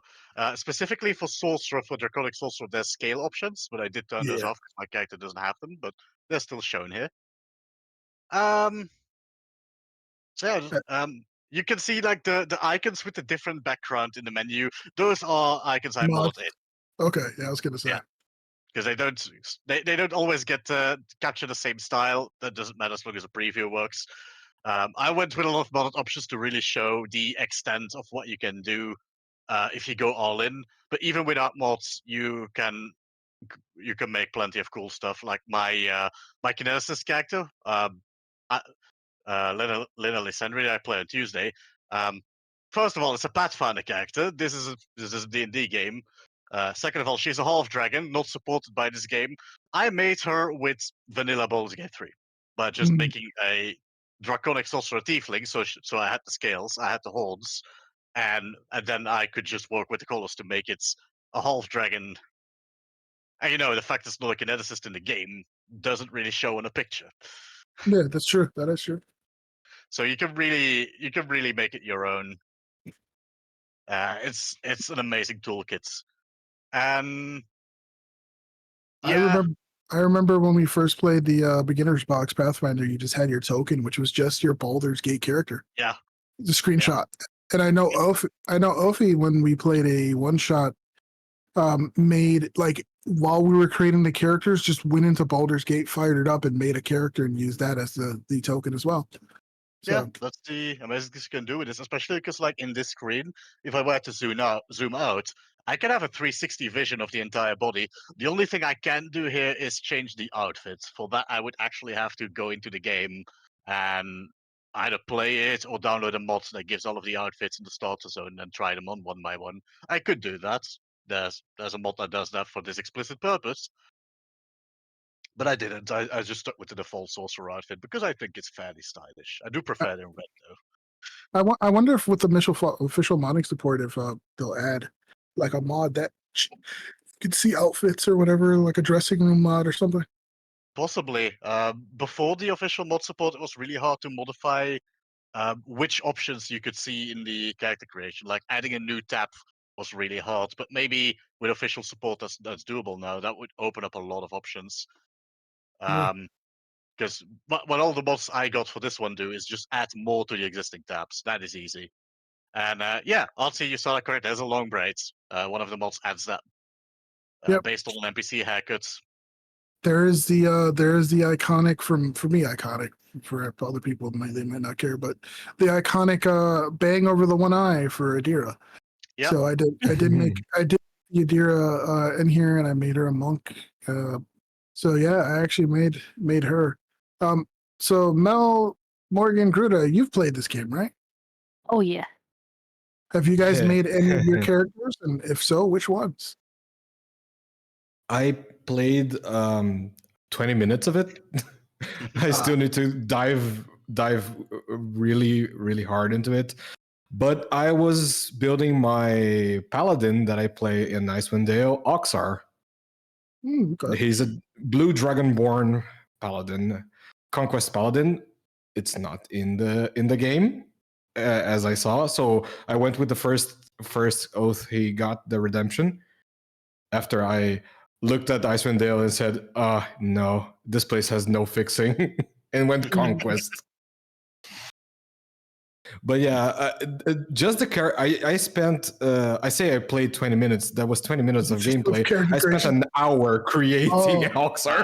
Specifically for Sorcerer, for Draconic Sorcerer, there's scale options, but I did turn those yeah. off because my character doesn't have them, but they're still shown here. Um, so yeah, you can see like the icons with the different background in the menu. Those are icons I Mod. modded in. Okay. Yeah, I was gonna say. Yeah. Because they don't always get to capture the same style. That doesn't matter as long as the preview works. I went with a lot of modded options to really show the extent of what you can do if you go all in. But even without mods, you can make plenty of cool stuff. Like my kineticist character, Lena Lysandri, I play on Tuesday. First of all, it's a Pathfinder character. This is a D&D game. Second of all, she's a half dragon, not supported by this game. I made her with vanilla Baldur's Gate 3 by just making a draconic sorcerer tiefling. So I had the scales, I had the horns, and then I could just work with the colors to make it a half dragon. And the fact it's not a kineticist in the game doesn't really show in a picture. Yeah, that's true. That is true. So you can really make it your own. It's an amazing toolkit, and yeah, I remember when we first played the beginner's box Pathfinder. You just had your token, which was just your Baldur's Gate character. yeah, The screenshot. And I know Ophi when we played a one shot, made like while we were creating the characters, just went into Baldur's Gate, fired it up, and made a character and used that as the token as well. So, yeah. That's the amazing thing you can do with this, especially because like in this screen, if I were to zoom out, I can have a 360 vision of the entire body. The only thing I can do here is change the outfits. For that, I would actually have to go into the game and either play it or download a mod that gives all of the outfits in the starter zone and try them on one by one. I could do that. There's a mod that does that for this explicit purpose, but I didn't. I just stuck with the default sorcerer outfit because I think it's fairly stylish. I do prefer it in red though. I wonder if with the official modding support, if they'll add like a mod that you could see outfits or whatever, like a dressing room mod or something. Possibly. Before the official mod support, it was really hard to modify which options you could see in the character creation. Like adding a new tab was really hard, but maybe with official support, that's doable now. That would open up a lot of options. Yeah. Because what all the mods I got for this one do is just add more to the existing tabs. That is easy. And yeah, RT, you saw that correct. There's a long braid. One of the mods adds that Yep. based on NPC haircuts. There is the iconic for me iconic for other people they might not care, but the iconic bang over the one eye for Adira. Yep. So I did make Adira in here, and I made her a monk. So yeah, I actually made her. So Mel, Morgan, Gruta, you've played this game, right? Oh yeah. Have you guys made any of your characters, and if so, which ones? I played 20 minutes of it. I still need to dive really, really hard into it. But I was building my paladin that I play in Icewind Dale, Oxar. Okay. He's a blue dragonborn paladin, conquest paladin. It's not in the game, as I saw. So I went with the first oath he got, the redemption. After I looked at Icewind Dale and said, no, this place has no fixing," and went conquest. But yeah, just the character. I spent. I say I played 20 minutes. That was 20 minutes of Just of gameplay. character I spent creation? an hour creating Oxar.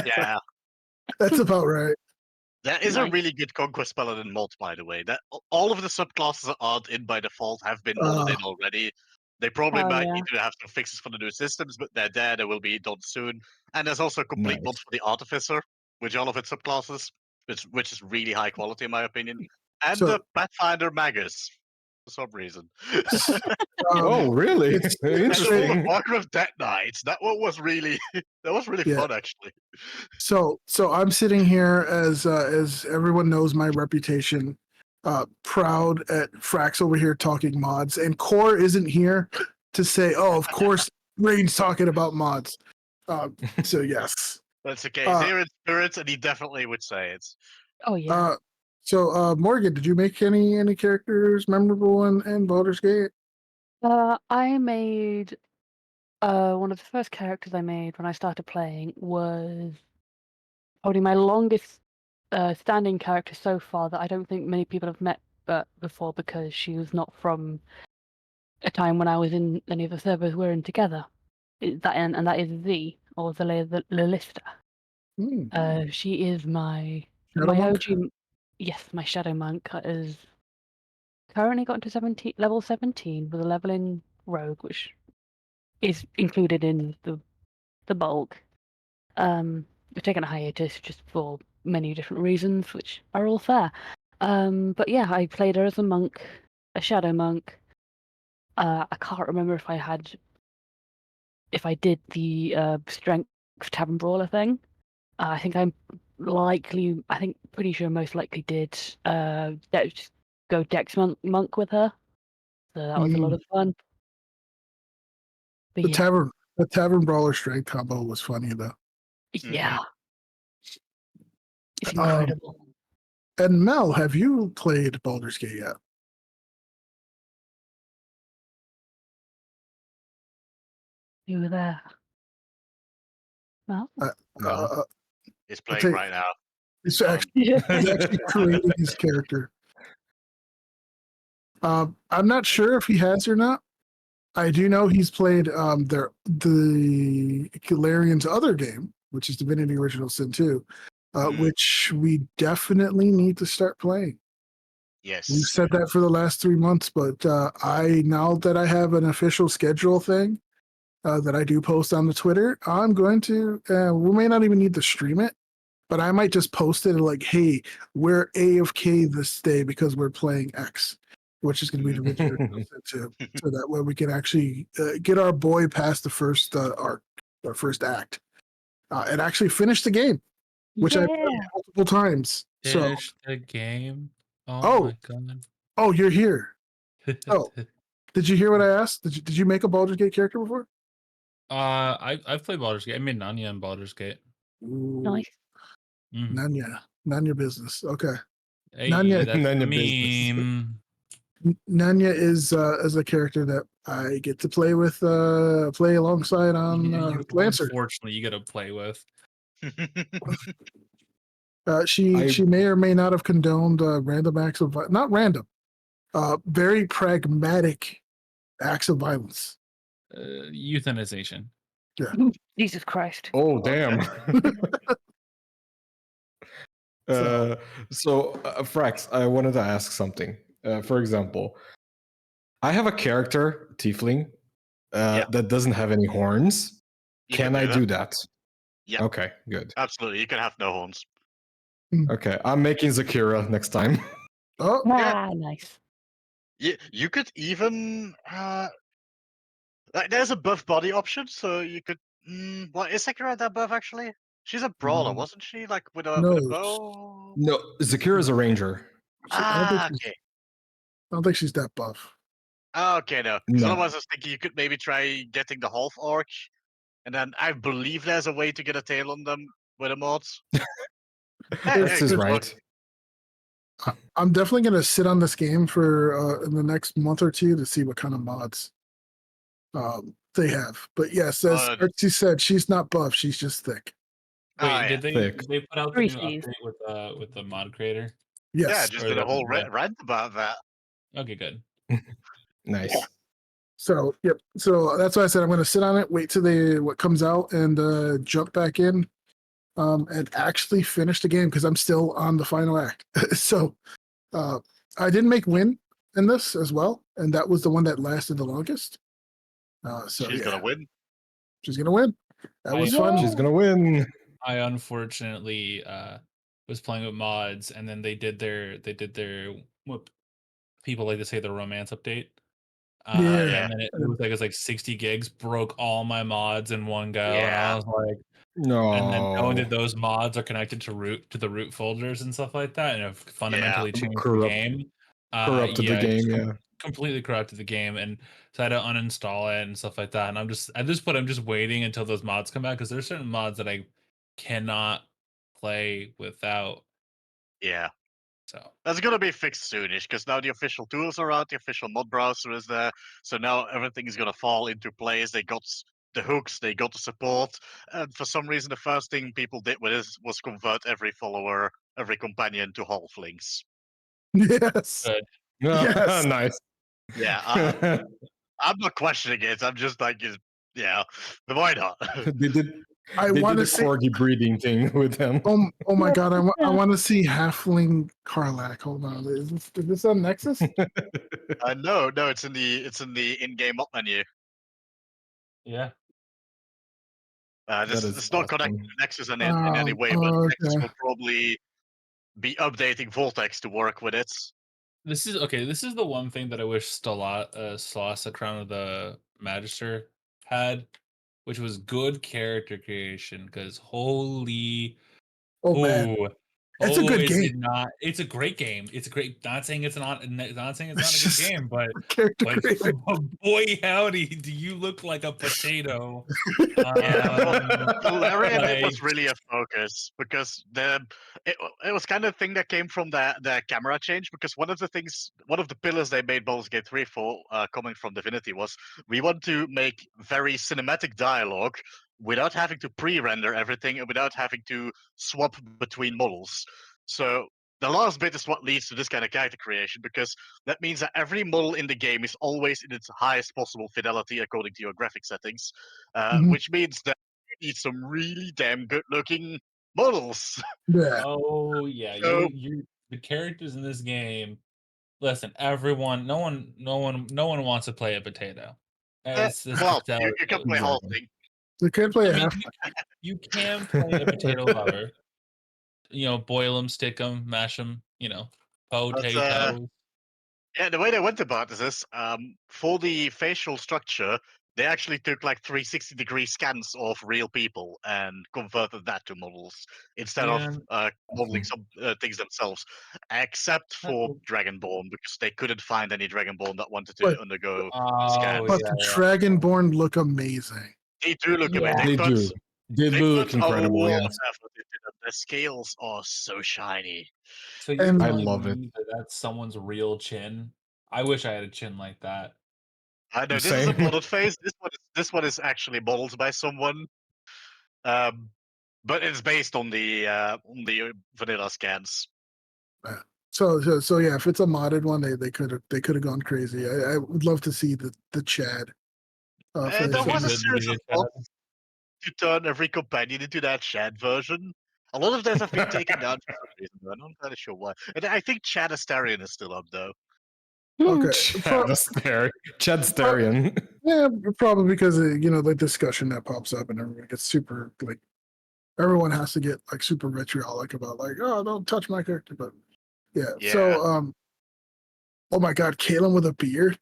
Yeah. That's about right. That is a Nice. really good Conquest Paladin mod, by the way. That all of the subclasses that aren't in by default have been modded in already. They probably Oh, might yeah. need to have some fixes for the new systems, but they're there. They will be done soon. And there's also a complete mod Nice. for the Artificer, with all of its subclasses, which is really high quality in my opinion. And So- the Pathfinder Magus, for some reason. Oh, really? it's- And the Interesting. Walker of Death Knights. That one was really Yeah. fun actually. So I'm sitting here as everyone knows my reputation, proud at Frax over here talking mods, and Core isn't here to say, "Oh, of course, Rain's talking about mods." So yes. That's okay. Uh, He's here in spirits, and he definitely would say it. Oh yeah. So Morgan, did you make any characters memorable in Baldur's Gate? I made one of the first characters I made when I started playing was probably my longest standing character so far that I don't think many people have met before because she was not from a time when I was in any of the servers we're in together. And that is Z, or the Lilista. She is my Shadow Monk? OG. Yes, my Shadow Monk is currently gotten to level 17 with a level in Rogue, which is included in the bulk. We've taken a hiatus just for many different reasons, which are all fair. But yeah, I played her as a monk, a shadow monk. I can't remember if I did the strength tavern brawler thing. I think pretty sure most likely did go Dex monk with her. So that was a lot Mm. of fun. But The yeah, tavern brawler strength combo was funny though. yeah, it's Um, incredible. And Mel, have you played Baldur's Gate yet? You were there. Well, No. He's I'll playing take- right now. He's Um, actually creating his character. I'm not sure if he has or not. I do know he's played the Galarian's other game, which is Divinity Original Sin 2, which we definitely need to start playing. yes. We've said that for the last 3 months, but now that I have an official schedule thing that I do post on the Twitter, I'm going to. We may not even need to stream it, but I might just post it like, "Hey, we're AFK this day because we're playing X," which is going to be the Divinity Original Sin 2, so that way we can actually get our boy past the first arc, or first act, and actually finish the game, which I've done multiple times. So, Finish the game. Oh, Oh. my god. oh, you're here. Oh. Did you hear what I asked? Did you make a Baldur's Gate character before? I've played Baldur's Gate. I made Nanya in Baldur's Gate. Ooh, nice. None your business. Okay. Hey, Nanya- that's None the your business. meme. Nanya is a character that I get to play with, play alongside on Lancer. Unfortunately, you got to play with. She may or may not have condoned random acts of not random, very pragmatic acts of violence. Euthanization. Jesus Christ. Oh, damn. So- Frax, I wanted to ask something. For example, I have a character, Tiefling, that doesn't have any horns. You Can I do that? Yeah. Okay, good. Absolutely. You can have no horns. Okay, I'm making Zakira next time. Oh, Nice. You could even like there's a buff body option, so you could. What is Sakura that buff actually? She's a brawler, wasn't she? Like with a No, bow. No, Zakira's a ranger. Okay. I don't think she's that buff. Okay, no. Because No. otherwise, I was thinking you could maybe try getting the half orc, and then I believe there's a way to get a tail on them with the mods. Frax is right. I'm definitely going to sit on this game for in the next month or two to see what kind of mods they have. But yes, as Archie said, she's not buff; she's just thick. Wait, did Thick. they put out the new Appreciate. update with the mod creator? Yes. Yeah, just Or did a the- whole the- rant about that. Okay, good. Nice. Yeah. So yep. So that's why I said I'm going to sit on it, wait till what comes out, and jump back in, and actually finish the game because I'm still on the final act. So I didn't make win in this as well, and that was the one that lasted the longest. So She's gonna win. She's gonna win. That was I- fun. She's gonna win. I unfortunately was playing with mods, and then they did their what people like to say the romance update. Yeah. And then it was like 60 gigs, broke all my mods in one go, and I Yeah. was like, No. and then knowing that those mods are connected to the root folders and stuff like that, and have fundamentally changed the game. Corrupted the it game, just yeah. completely corrupted the game, and so I had to uninstall it and stuff like that. And at this point, I'm just waiting until those mods come back because there's certain mods that I cannot play without. Yeah. So That's gonna be fixed soonish because now the official tools are out, the official mod browser is there, so now everything is gonna fall into place. They got the hooks, they got the support, and for some reason, the first thing people did with this was convert every follower, every companion to halflings. Yes. good. Yes. Nice. Yeah, I'm not questioning it. I'm just like, yeah, why not? they did. I They want did to the see. corgi breeding thing with him. Oh my god! I want to see Halfling Karlak. Hold on, is this on Nexus? No, it's in the in-game mod menu. Yeah. This That is is not connected awesome. to Nexus in any way, but Nexus Okay. will probably be updating Vortex to work with it. This is okay. This is the one thing that I wish Stolas, Crown of the Magister, had, which was good character creation. Because holy, Oh man, it's a good is game. it not? It's a great game. It's a great. Not saying it's not saying it's not a good game, but Character like, creation. boy howdy, do you look like a potato? Yeah, Valerian like, was really a focus because it was kind of thing that came from the camera change, because one of the pillars they made Baldur's Gate 3 for, coming from Divinity, was we want to make very cinematic dialogue without having to pre-render everything and without having to swap between models. So the last bit is what leads to this kind of character creation, because that means that every model in the game is always in its highest possible fidelity according to your graphic settings, Mhm. which means that you need some really damn good looking models. Yeah. oh yeah, So- you the characters in this game. Listen, everyone, no one wants to play a potato. It's just well, how you it can play goes. halting. You can't play I a mean, half. you can play a potato lover. Boil them, stick them, mash them. Potatoes. Yeah, the way they went about this is, for the facial structure, they actually took like 360-degree scans of real people and converted that to models instead of Man, modeling some things themselves, except for Dragonborn, because they couldn't find any Dragonborn that wanted to But- undergo oh scans. But yeah, the yeah. Dragonborn look amazing. They do look Yeah. amazing. They do. They do look Put a incredible. lot Yes, of effort into them. The scales are so shiny. So you're And- I telling love it. me that that's someone's real chin? I wish I had a chin like that. I know this is a Same. modeled face. This one is actually modeled by someone, um, but it's based on the vanilla scans. So yeah, if it's a modded one, they could have gone crazy. I would love to see the Chad. For There this was a game. series of mods to turn every companion into that Chad version. A lot of those have been taken down for some reason, though. I'm not entirely sure why. And I think Chad Asterion is still up, though. Okay, Chad Starion. yeah, probably because of, the discussion that pops up and everyone gets super like. Everyone has to get like super vitriolic about like, oh, don't touch my character. But yeah, Yeah. so oh my god, Kalen with a beard.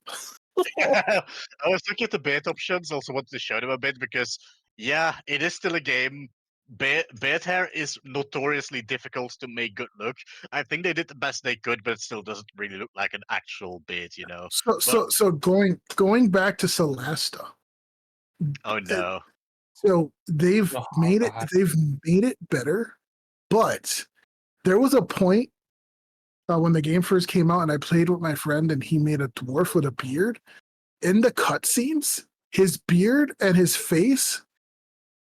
I was looking at the bait options, also wanted to show them a bit, because, yeah, it is still a game. Beard hair is notoriously difficult to make good look. I think they did the best they could, but it still doesn't really look like an actual beard, So going back to Celesta. Oh no. So they've Oh, made it. God. They've made it better, but there was a point when the game first came out, and I played with my friend, and he made a dwarf with a beard. In the cutscenes, his beard and his face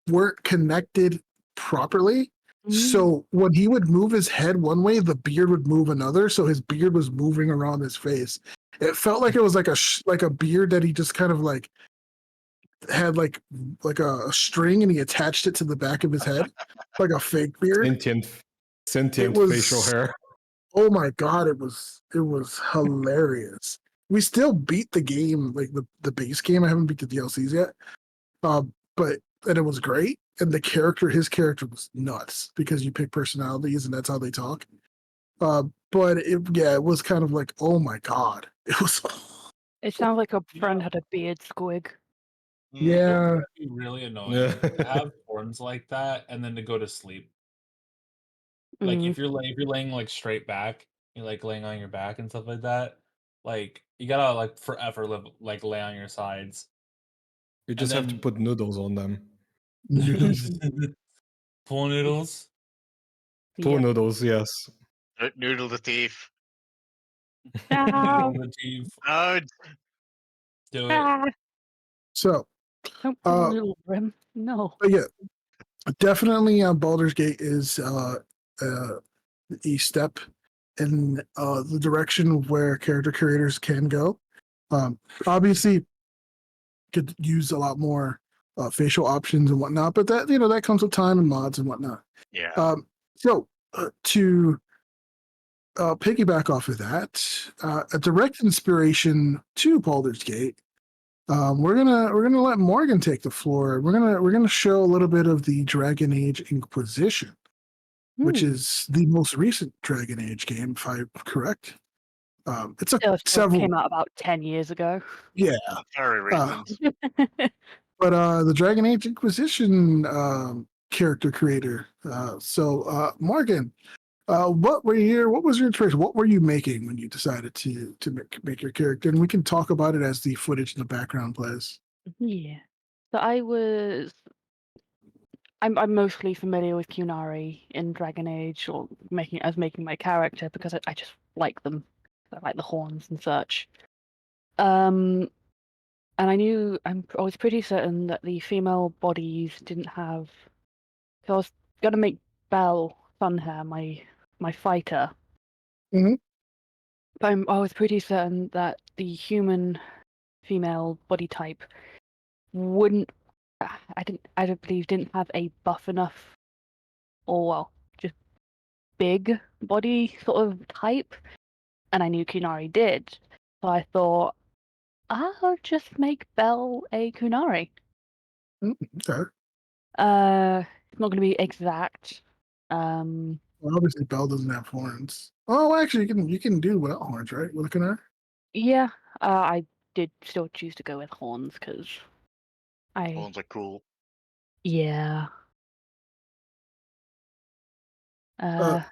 weren't connected properly. So when he would move his head one way, the beard would move another. So his beard was moving around his face. It felt like it was like a beard that he just kind of like had like a string, and he attached it to the back of his head, like a fake beard. Sentient was- facial hair. Oh my god, it was hilarious. We still beat the game, like the base game. I haven't beat the DLCs yet. But and it was great. And his character was nuts because you pick personalities and that's how they talk. But it was kind of like, oh my god, it was. It sounds like a friend Yeah. had a beard squig. Yeah, It'd be really annoying Yeah. to have forms like that and then to go to sleep. Like Mm. if you're laying like straight back, you're like laying on your back and stuff like that. Like you gotta like forever live like lay on your sides. You just have to then- put noodles on them. Pool noodles. Pool Yeah. noodles, yes. Noodle the thief. Ow. Noodle the teeth. Oh, Do it. Ah, so don't Uh, little rim. No. but yeah, definitely Baldur's Gate is a step in the direction where character creators can go. Obviously, could use a lot more facial options and whatnot, but that comes with time and mods and whatnot. yeah. So to piggyback off of that, a direct inspiration to Baldur's Gate We're gonna let Morgan take the floor. We're gonna show a little bit of the Dragon Age Inquisition, which Hmm. is the most recent Dragon Age game, if I'm correct. It's a It still several, came out about 10 years ago. yeah, Very uh, recent. but the Dragon Age Inquisition character creator. Morgan, what was your choice? What were you making when you decided to make your character? And we can talk about it as the footage in the background plays. Yeah. So I'm mostly familiar with Kunari in Dragon Age, or making my character because I just like them. I like the horns and such. And I was pretty certain that the female bodies didn't have. So I was gonna make Belle Funhair my fighter. Mhm. But I was pretty certain that the human female body type wouldn't. I don't believe didn't have a buff enough, or well, just big body sort of type, and I knew Kunari did. So I thought I'll just make Belle a Kunari. Okay. It's not going to be exact. Well, obviously, Belle doesn't have horns. Oh, actually, you can do without horns, right? With a canard. Yeah, I did still choose to go with horns because Horns are cool. yeah. Uh,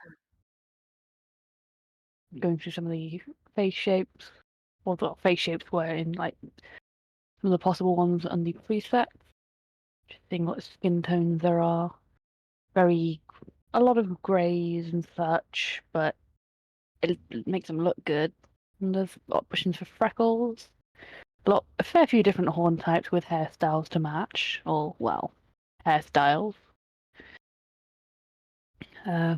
Going through some of the face shapes, or the face shapes were in like some of the possible ones and the presets. Just seeing what skin tones there are. A lot of greys and such, but it makes them look good. And there's options for freckles. A fair few different horn types with hairstyles to match, or well, hairstyles. Uh,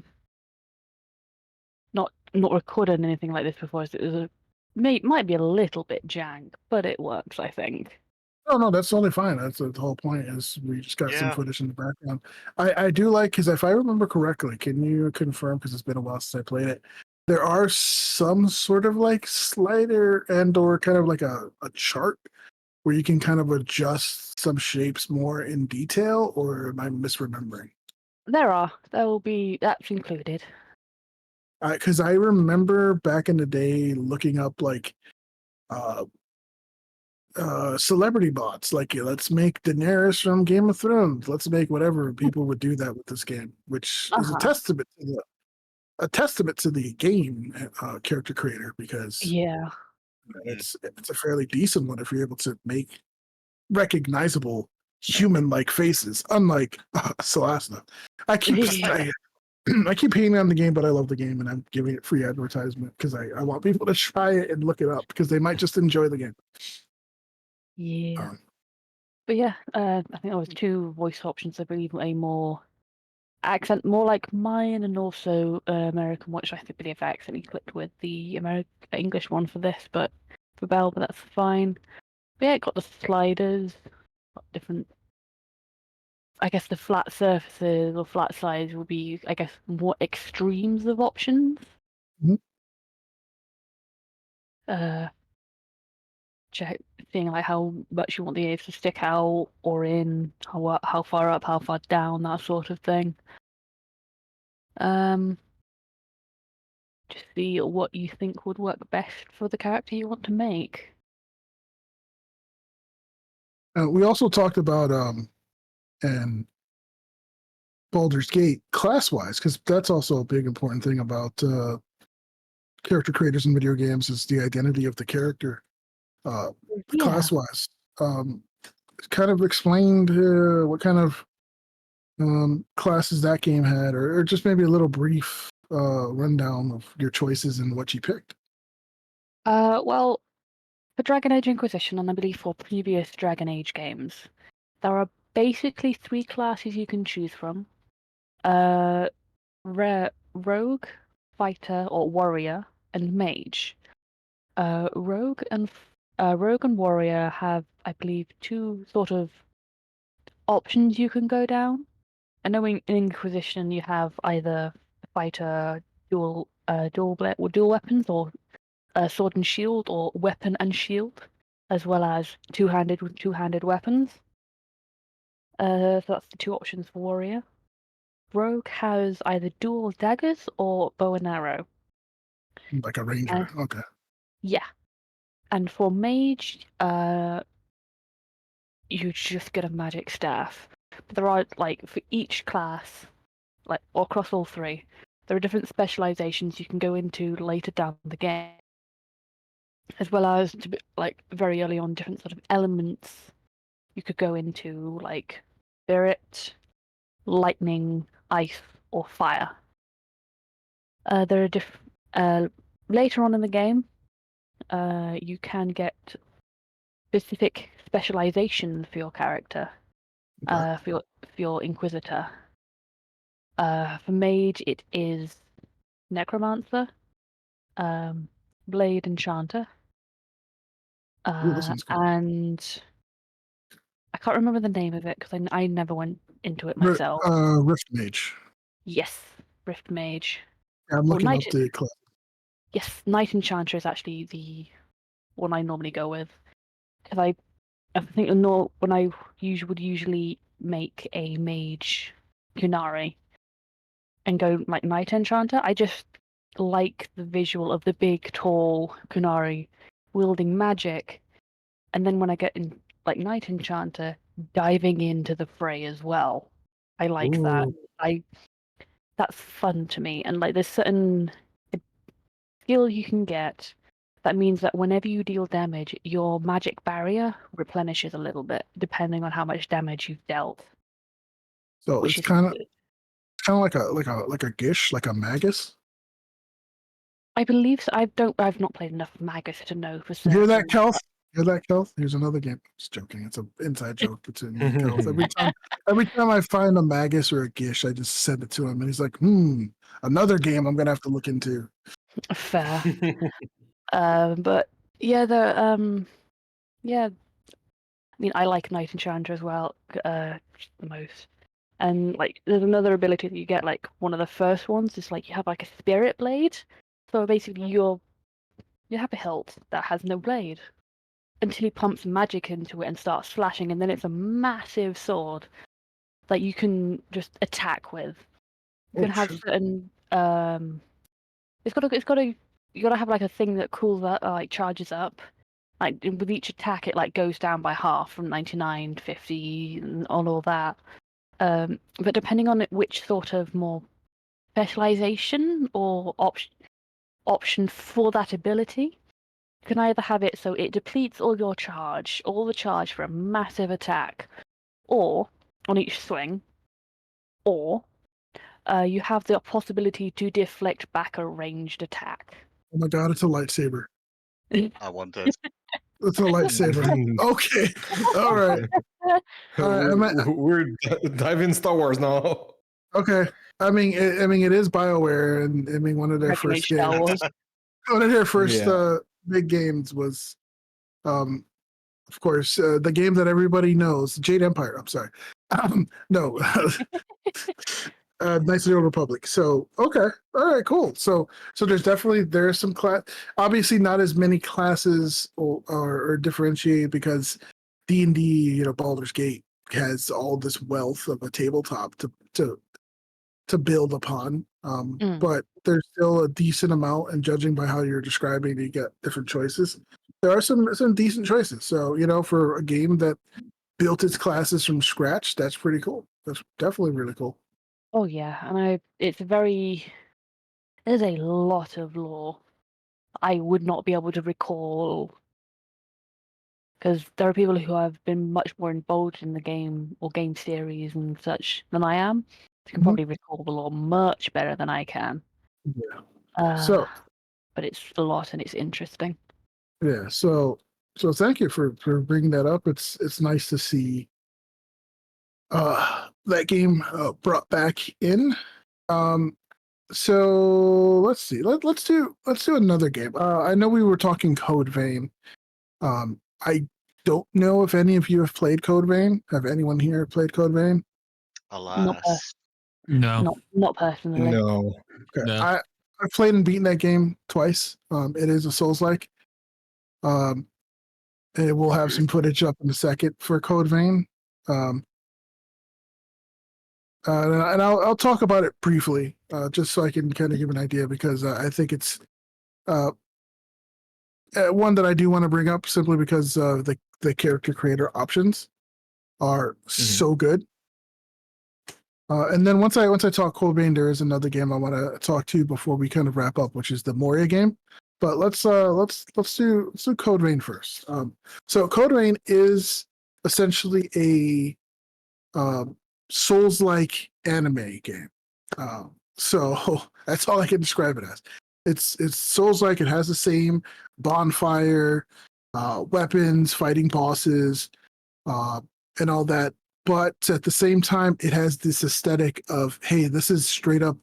not recorded anything like this before, so it was might be a little bit jank, but it works, I think. no, that's totally fine. That's the whole point. Is we just got some Yeah. footage in the background. I do like because if I remember correctly, can you confirm? Because it's been a while since I played it. There are some sort of like slider and or kind of like a chart where you can kind of adjust some shapes more in detail, or am I misremembering? That's included. Because I remember back in the day looking up like uh, celebrity bots, like let's make Daenerys from Game of Thrones, let's make whatever. People would do that with this game, which is Uh-huh. a testament to the game character creator because Yeah. it's a fairly decent one if you're able to make recognizable human-like faces, unlike Celasta. I keep Yeah. I keep hating on the game, but I love the game, and I'm giving it free advertisement because I want people to try it and look it up because they might just enjoy the game. Yeah. Um, But yeah, I think there was two voice options. I believe a more more like mine, and also American, which I believe I accidentally clicked with the English one for this, but for Bell, but that's fine. But yeah, it got the sliders, got different. I guess the flat surfaces or flat sides will be, I guess, more extremes of options. Mhm. Uh, check seeing like how much you want the ears to stick out or in, how far up, how far down, that sort of thing. Um, to see what you think would work best for the character you want to make. we also talked about and Baldur's Gate class wise because that's also a big important thing about character creators in video games is the identity of the character Yeah. class wise. Kind of explained what kind of classes that game had, or just maybe a little brief rundown of your choices and what you picked. Well, for Dragon Age Inquisition, and I believe for previous Dragon Age games, there are basically three classes you can choose from. Rogue, Fighter, or Warrior, and Mage. Rogue and Warrior have, I believe, two sort of options you can go down. I know in Inquisition you have either Fighter, dual weapons, or sword and shield, or weapon and shield. as well as two-handed with two-handed weapons. So that's the two options for warrior. Rogue has either dual daggers or bow and arrow. Like a ranger. Okay. Yeah. And for mage, you just get a magic staff. But there are, like, for each class, like, or across all three, there are different specializations you can go into later down the game. As well as, to be, like, very early on, different sort of elements you could go into, like spirit, lightning, ice, or fire. There are later on in the game, you can get specific specialization for your character, Okay. for your inquisitor. For mage, it is necromancer, blade enchanter, Ooh, this one's cool. and I can't remember the name of it because I never went into it myself. Rift Mage. Yes, rift mage. Yeah, I'm Or looking knight. up the class. Yes, knight enchanter is actually the one I normally go with because I think when I would usually make a mage Kunari and go like knight enchanter, I just like the visual of the big, tall Kunari wielding magic, and then when I get in like knight enchanter, diving into the fray as well. I like that. Ooh. That's fun to me, and like there's certain skill you can get that means that whenever you deal damage, your magic barrier replenishes a little bit, depending on how much damage you've dealt. So Which it's is kind of good. like a Gish, like a Magus. I believe so. I've not played enough Magus to know for You certain. hear that, Kelth? Hear that, Kelth? Here's another game. Just joking. It's an inside joke between me and Kelth. Every time I find a Magus or a Gish, I just send it to him, and he's like, another game I'm gonna have to look into. Fair. But yeah, yeah. I mean, I like Knight Enchanter as well, the most. And like, there's another ability that you get. Like one of the first ones is like you have like a spirit blade. So basically, you have a hilt that has no blade until he pumps magic into it and starts slashing, and then it's a massive sword that you can just attack with. You can have certain you gotta have like a thing that cools up, like charges up. Like with each attack, it like goes down by half from 99 to 50 and all that. But depending on which sort of more specialization or option for that ability, you can either have it so it depletes all the charge for a massive attack, or on each swing, or you have the possibility to deflect back a ranged attack. Oh my god, it's a lightsaber. I want it. It's a lightsaber. Okay. All right. We're diving Star Wars now. Okay. I mean, it is BioWare, and I mean, one of their Dragon first Age Star games, Wars. one of their first Yeah. big games was, of course, the game that everybody knows, Jade Empire. I'm sorry. No, Knights of the Old Republic. So okay, all right, cool. So there's some class. Obviously, not as many classes or differentiated because D&D, Baldur's Gate has all this wealth of a tabletop to build upon. But there's still a decent amount, and judging by how you're describing, you get different choices. There are some decent choices. So for a game that built its classes from scratch, that's pretty cool. That's definitely really cool. Oh yeah, and there's a lot of lore I would not be able to recall because there are people who have been much more involved in the game or game series and such than I am. They can Mhm. probably recall the lore much better than I can. Yeah. So but it's a lot and it's interesting. yeah. So thank you for bringing that up. It's nice to see that game brought back in. So let's see. Let's do another game. I know we were talking Code Vein. I don't know if any of you have played Code Vein. Have anyone here played Code Vein? Alas. No. Not personally. No. Okay. No. I've played and beaten that game twice. It is a Souls-like. and we'll have some footage up in a second for Code Vein. And I'll talk about it briefly, just so I can kind of give an idea, because I think it's one that I do want to bring up simply because the character creator options are so good. And then once I talk Code Vein, there is another game I want to talk to before we kind of wrap up, which is the Moria game. But let's do Code Vein first. So Code Vein is essentially a Souls-like anime game. So that's all I can describe it as. It's Souls-like. It has the same bonfire, weapons, fighting bosses, and all that. But at the same time, it has this aesthetic of, hey, this is straight up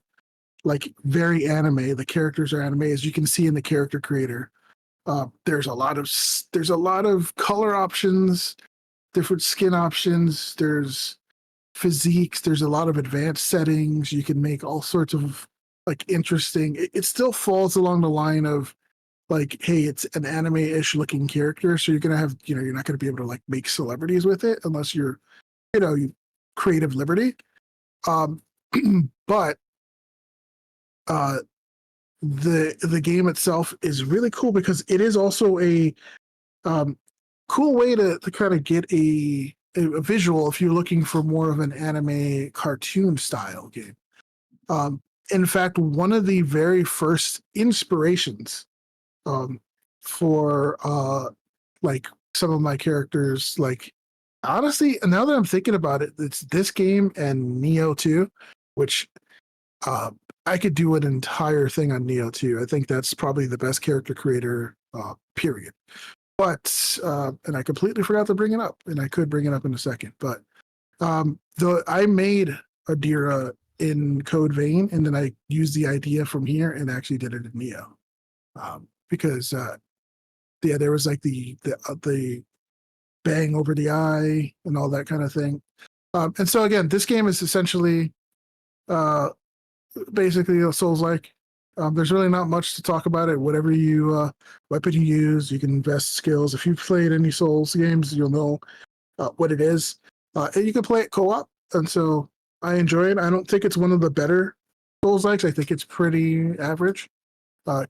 like very anime. The characters are anime, as you can see in the character creator. There's a lot of color options, different skin options. There's physiques. There's a lot of advanced settings. You can make all sorts of like interesting. It still falls along the line of like, hey, it's an anime-ish looking character, so you're gonna have, you're not gonna be able to like make celebrities with it unless you're, you creative liberty. But the game itself is really cool because it is also a cool way to kind of get a visual if you're looking for more of an anime cartoon style game. In fact, one of the very first inspirations for like some of my characters, like honestly, now that I'm thinking about it, it's this game and Neo 2, which I could do an entire thing on Neo 2. I think that's probably the best character creator, period. But and I completely forgot to bring it up, and I could bring it up in a second. But I made Adira in Code Vein, and then I used the idea from here and actually did it in Neo, because there was like the bang over the eye and all that kind of thing. And so again, this game is essentially basically a Souls-like. There's really not much to talk about it. Whatever weapon you use, you can invest skills. If you've played any Souls games, you'll know what it is. And you can play it co-op, and so I enjoy it. I don't think it's one of the better Souls-likes. I think it's pretty average.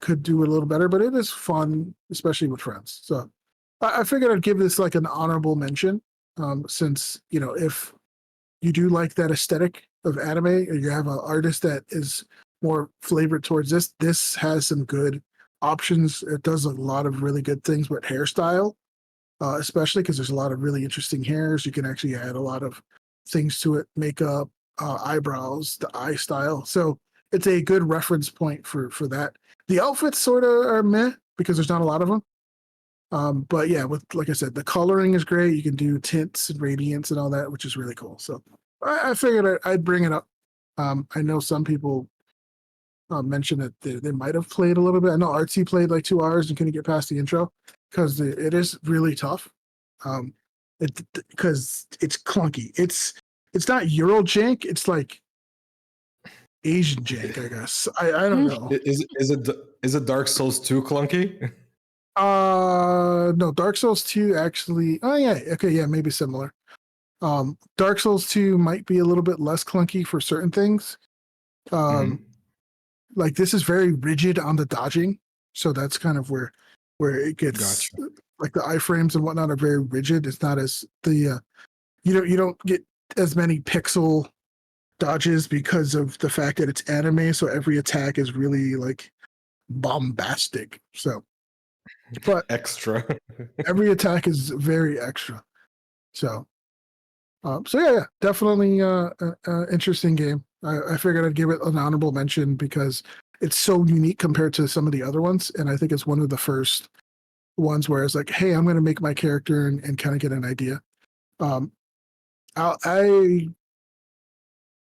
Could do a little better, but it is fun, especially with friends. So I figured I'd give this like an honorable mention, since if you do like that aesthetic of anime, or you have an artist that is more flavored towards this has some good options. It does a lot of really good things with hairstyle, especially because there's a lot of really interesting hairs. You can actually add a lot of things to it, makeup, eyebrows, the eye style. So it's a good reference point for that. The outfits sort of are meh because there's not a lot of them. But yeah, like I said, the coloring is great. You can do tints and radiance and all that, which is really cool. So I figured I'd bring it up. I know some people mentioned that they might have played a little bit. I know Artsy played like 2 hours and couldn't get past the intro because it is really tough. Because it's clunky. It's not Euro jank. It's like Asian jank, I guess. I don't know. Is it Dark Souls 2 clunky? No, Dark Souls 2 actually. Oh yeah, okay, yeah, maybe similar. Dark Souls 2 might be a little bit less clunky for certain things. Like this is very rigid on the dodging, so that's kind of where it gets like the iframes and whatnot are very rigid. It's not as you don't get as many pixel dodges because of the fact that it's anime, so every attack is really like bombastic. So but extra. every attack is very extra. So yeah, definitely interesting game. I figured I'd give it an honorable mention because it's so unique compared to some of the other ones, and I think it's one of the first ones where it's like, hey, I'm going to make my character and kind of get an idea. I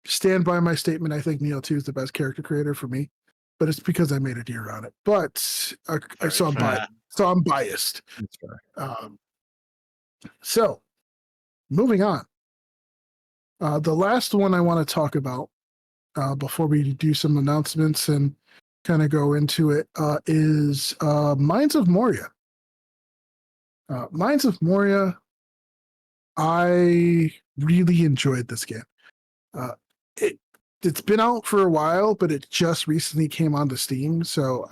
stand by my statement. I think Neo 2 is the best character creator for me, but it's because I made a deer on it. But I'm biased. So moving on. The last one I want to talk about before we do some announcements and kind of go into it is Mines of Moria. Mines of Moria, I really enjoyed this game. It it's been out for a while, but it just recently came onto Steam, so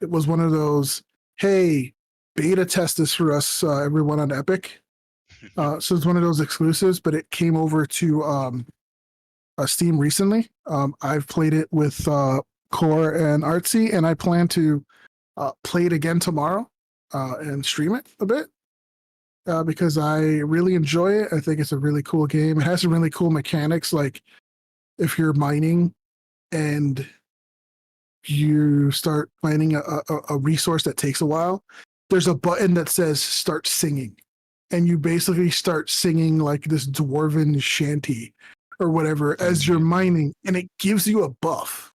it was one of those, hey, beta test this for us, everyone on Epic. So it's one of those exclusives, but it came over to Steam recently. I've played it with Core and Artsy, and I plan to play it again tomorrow and stream it a bit because I really enjoy it. I think it's a really cool game. It has some really cool mechanics, like if you're mining and you start finding a resource that takes a while, there's a button that says start singing. And you basically start singing like this dwarven shanty or whatever as you're mining, and it gives you a buff.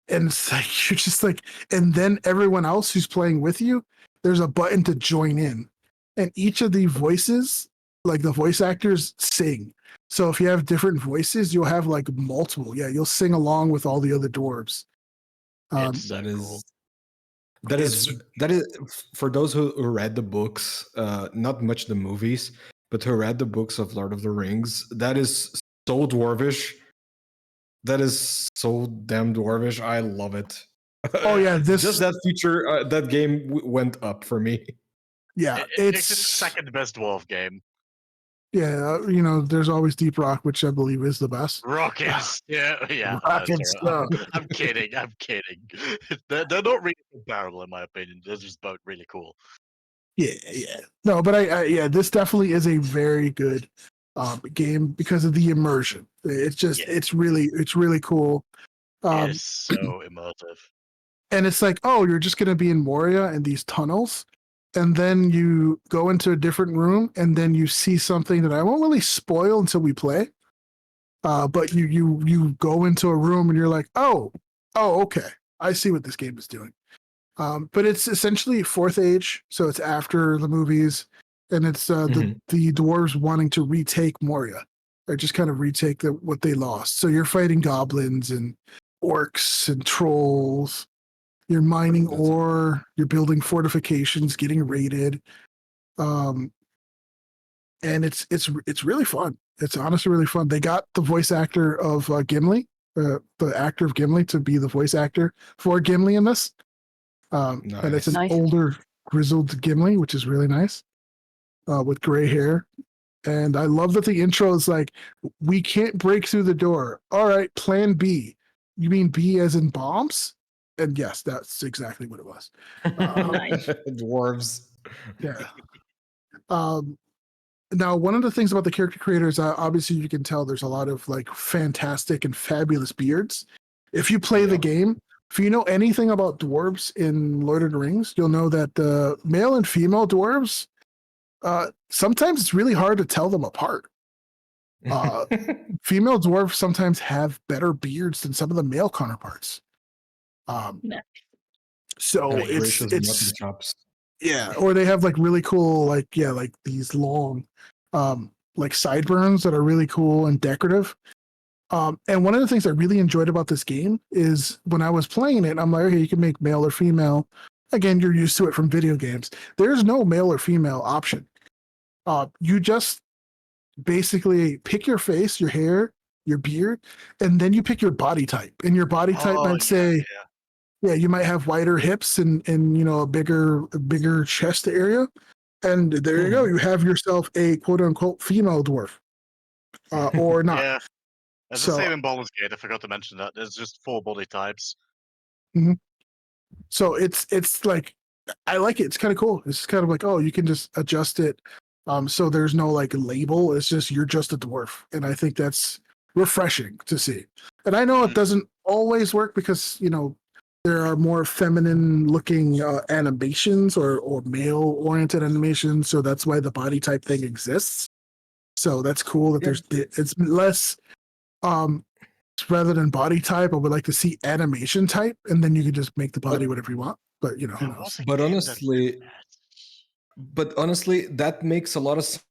And it's like, you're just like, and then everyone else who's playing with you, there's a button to join in. And each of the voices, like the voice actors, sing. So if you have different voices, you'll have like multiple. Yeah, you'll sing along with all the other dwarves. It's so That cool. is that is for those who read the books, not much the movies, but who read the books of Lord of the Rings. That is so dwarvish. That is so damn dwarvish. I love it. Oh yeah, Just that feature, that game went up for me. Yeah, It's the second best dwarf game. Yeah, you know, there's always Deep Rock, which I believe is the best. Rockets, yeah. Rockets, Sorry. I'm kidding. They're not really comparable in my opinion. They're just both really cool. Yeah. No, but I this definitely is a very good game because of the immersion. It's just it's really cool. It is so immersive. And it's like, oh, you're just gonna be in Moria and these tunnels, and then you go into a different room, and then you see something that I won't really spoil until we play. But you go into a room and you're like, oh, okay, I see what this game is doing. But it's essentially Fourth Age, so it's after the movies, and it's the dwarves wanting to retake Moria, or just kind of retake what they lost. So you're fighting goblins and orcs and trolls. You're mining ore. You're building fortifications, getting raided, and it's really fun. It's honestly really fun. They got the voice actor of Gimli, the actor of Gimli, to be the voice actor for Gimli in this. And it's an older, grizzled Gimli, which is really nice, with gray hair. And I love that the intro is like, we can't break through the door. All right, plan B. You mean B as in bombs? And yes, that's exactly what it was. Nice. Dwarves. Yeah. Now, one of the things about the character creators, obviously you can tell there's a lot of like fantastic and fabulous beards. If you play the game, if you know anything about dwarves in Lord of the Rings, you'll know that male and female dwarves, sometimes it's really hard to tell them apart. Female dwarves sometimes have better beards than some of the male counterparts. So it's yeah, or they have like really cool like these long like sideburns that are really cool and decorative. And one of the things I really enjoyed about this game is when I was playing it, I'm like, okay, you can make male or female. Again, you're used to it from video games. There's no male or female option. You just basically pick your face, your hair, your beard, and then you pick your body type. And your body type might say, you might have wider hips and you know a bigger chest area. And there you go. You have yourself a quote unquote female dwarf. Or not. Yeah. It's the same in Baldur's Gate. I forgot to mention that. There's just 4 body types. Mm-hmm. So it's like, I like it. It's kind of cool. It's kind of like, oh, you can just adjust it. So there's no like label. It's just, you're just a dwarf. And I think that's refreshing to see. And I know it doesn't always work because, you know, there are more feminine looking animations or male oriented animations. So that's why the body type thing exists. So that's cool that it's less, rather than body type, I would like to see animation type, and then you can just make the body whatever you want. But you know, who knows? But honestly, that makes a lot of sense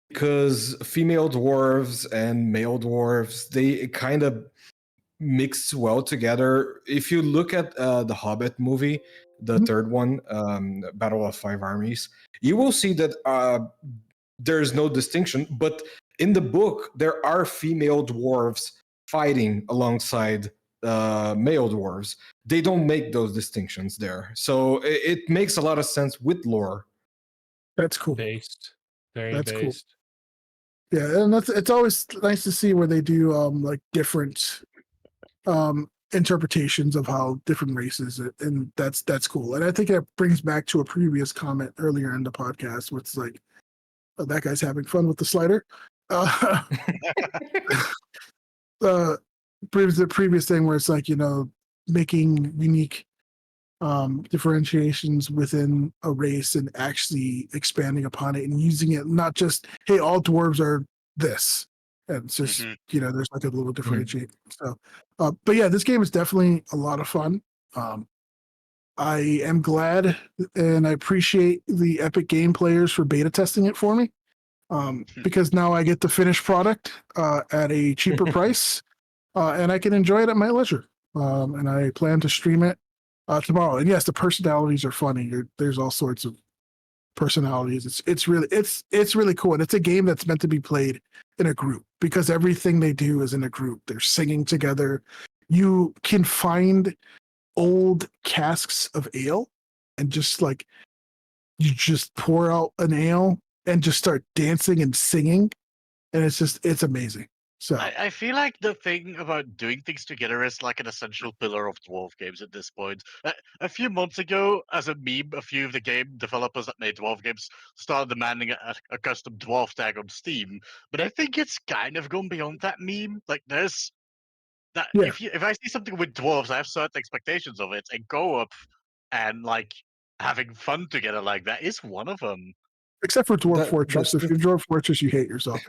because female dwarves and male dwarves, they kind of mix well together. If you look at the Hobbit movie, the third one, Battle of Five Armies, you will see that there's no distinction. But in the book, there are female dwarves fighting alongside male dwarves. They don't make those distinctions there, so it makes a lot of sense with lore. That's cool. Based. Very That's cool. based. Yeah, and it's always nice to see where they do like different interpretations of how different races, and that's cool. And I think it brings back to a previous comment earlier in the podcast, where it's like, oh, that guy's having fun with the slider. The previous thing where it's like, you know, making unique differentiations within a race and actually expanding upon it and using it, not just, hey, all dwarves are this, and it's just you know, there's like a little differentiate. So but yeah, this game is definitely a lot of fun. I am glad and I appreciate the Epic Game players for beta testing it for me, because now I get the finished product at a cheaper price, and I can enjoy it at my leisure. And I plan to stream it tomorrow. And yes, the personalities are funny. There's all sorts of personalities. It's really cool, and it's a game that's meant to be played in a group because everything they do is in a group. They're singing together. You can find old casks of ale and just like you just pour out an ale and just start dancing and singing, and it's amazing. So I feel like the thing about doing things together is like an essential pillar of dwarf games at this point. A few months ago, as a meme, a few of the game developers that made dwarf games started demanding a custom dwarf tag on Steam. But I think it's kind of gone beyond that meme. Like there's that Yeah. if I see something with dwarves, I have certain expectations of it, and go-up and like having fun together like that is one of them. except for Dwarf Fortress. that's If you're Dwarf Fortress, you hate yourself.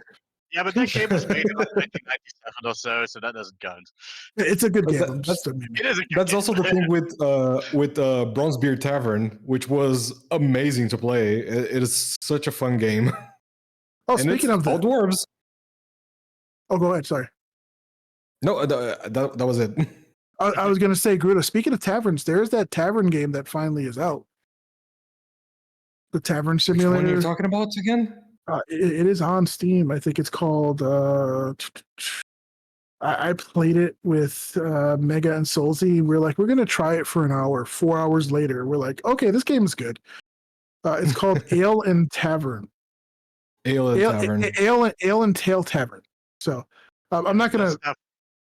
Yeah, but that game was made in like 1997 or so that doesn't count. It's a good But game. that- I'm just a meme. It is a good That's game. also the thing with Bronzebeard Tavern, which was amazing to play. It is such a fun game. Oh, And speaking it's of all that, dwarves. oh, go ahead. Sorry. No, that was it. I was going to say, Gruta, speaking of taverns, there's that tavern game that finally is out. The Tavern Which one Simulator. you're talking about again? It is on Steam. I think it's called. I played it with Mega and Soulsy. We're like, we're going to try it for an hour. 4 hours later, we're like, okay, this game is good. It's called Ale and Tavern. Ale and Tavern. Ale and Tail Tavern. So I'm not going to.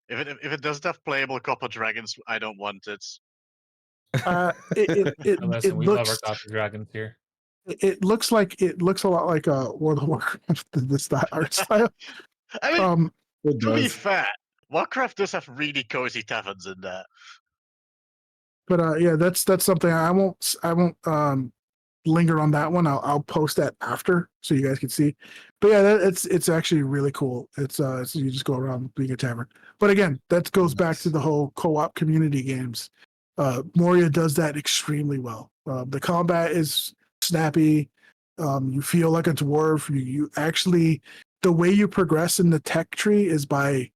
If it doesn't have playable Copper Dragons, I don't want it. Listen, we love our looks. Copper Dragons here. It looks a lot like World of Warcraft. This art style. I mean, It to be does. fair, Warcraft does have really cozy taverns in there. But yeah, that's something I won't linger on that one. I'll post that after so you guys can see. But yeah, it's actually really cool. It's so you just go around being a tavern. But again, that goes back to the whole co-op community games. Moria does that extremely well. The combat is snappy. You feel like a dwarf. You actually, the way you progress in the tech tree is by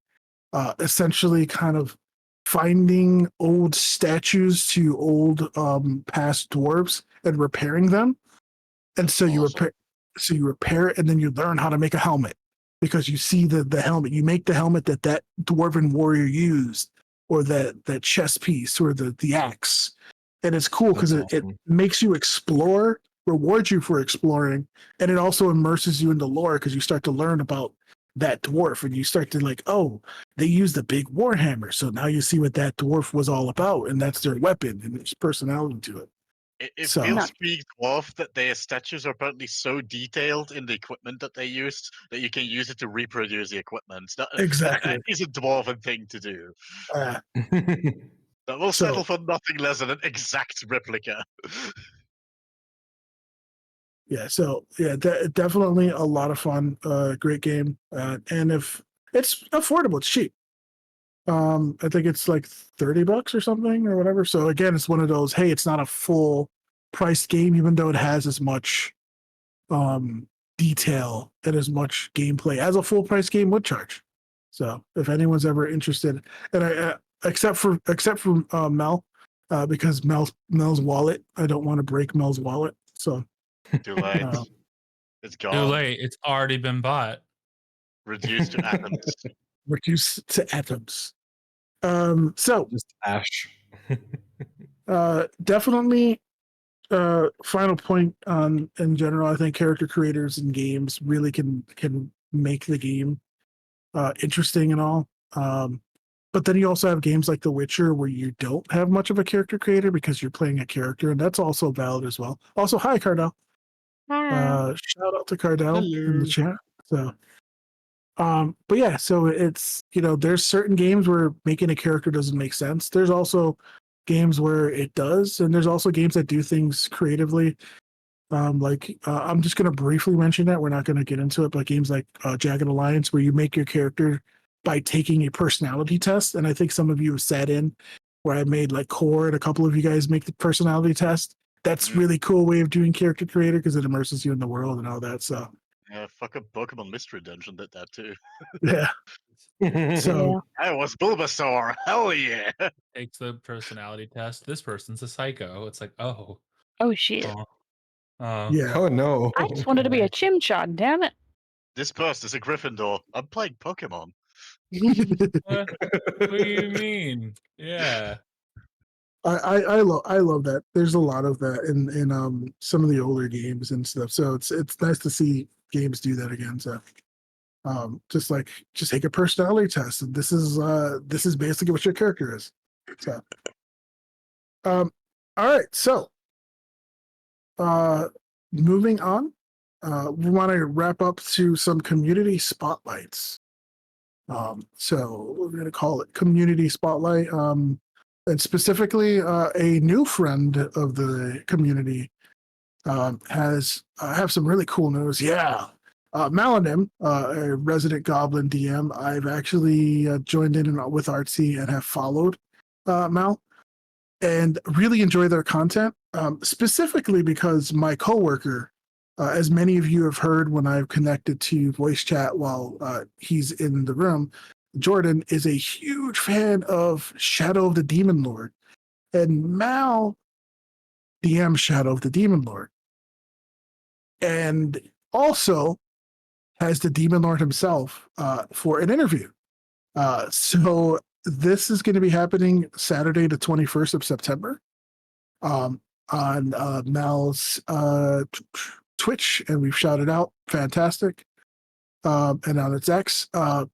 essentially kind of finding old statues to old past dwarves and repairing them. And so you repair it, and then you learn how to make a helmet because you see the helmet. You make the helmet that dwarven warrior used, or that chess piece, or the axe. And it's cool because That's it awesome. makes you explore, rewards you for exploring, and it also immerses you into lore because you start to learn about that dwarf, and you start to like, oh, they used a big warhammer, so now you see what that dwarf was all about, and that's their weapon, and there's personality to it. It So- feels big dwarf that their statues are apparently so detailed in the equipment that they used that you can use it to reproduce the equipment. Exactly. That is a dwarven thing to do. Uh, That will So- settle for nothing less than an exact replica. yeah, so yeah, definitely a lot of fun. Great game, and if it's affordable, it's cheap. I think it's like $30 or something or whatever. So again, it's one of those, hey, it's not a full priced game, even though it has as much detail and as much gameplay as a full price game would charge. So if anyone's ever interested, and I except for Mel, because Mel's wallet. I don't want to break Mel's wallet. So Too late. uh, It's Too gone. late. It's already been bought. Reduced to atoms. reduce to atoms. So Just ash. definitely final point on in general, I think character creators in games really can make the game interesting and all. But then you also have games like The Witcher where you don't have much of a character creator because you're playing a character, and that's also valid as well. Also, hi Cardell. Shout out to Cardell in the chat. So but yeah, so it's there's certain games where making a character doesn't make sense. There's also games where it does, and there's also games that do things creatively. I'm just going to briefly mention that we're not going to get into it, but games like Jagged Alliance, where you make your character by taking a personality test, and I think some of you have sat in where I made like Core, and a couple of you guys make the personality test. That's really cool way of doing character creator because it immerses you in the world and all that. So Yeah, fucking Pokemon Mystery Dungeon did that too. yeah, so I was Bulbasaur. Hell yeah. Takes the personality test. This person's a psycho. It's like, oh, Oh shit! yeah. Oh no. I just wanted to be a chimchar. Damn it! This person is a Gryffindor. I'm playing Pokemon. What do you mean? Yeah. I love that. There's a lot of that in some of the older games and stuff. So it's nice to see games do that again. So just take a personality test. And this is basically what your character is. So all right. So moving on. We want to wrap up to some community spotlights. So we're going to call it community spotlight. And specifically, a new friend of the community has have some really cool news. Yeah, Malanim, a resident Goblin DM. I've actually joined in with Artsy and have followed Mal, and really enjoy their content. Specifically because my coworker, as many of you have heard when I've connected to voice chat while he's in the room, Jordan is a huge fan of Shadow of the Demon Lord, and Mal DM Shadow of the Demon Lord, and also has the Demon Lord himself for an interview. So this is going to be happening Saturday, the 21st of September, on Mal's Twitch, and we've shouted out. Fantastic. And on its X.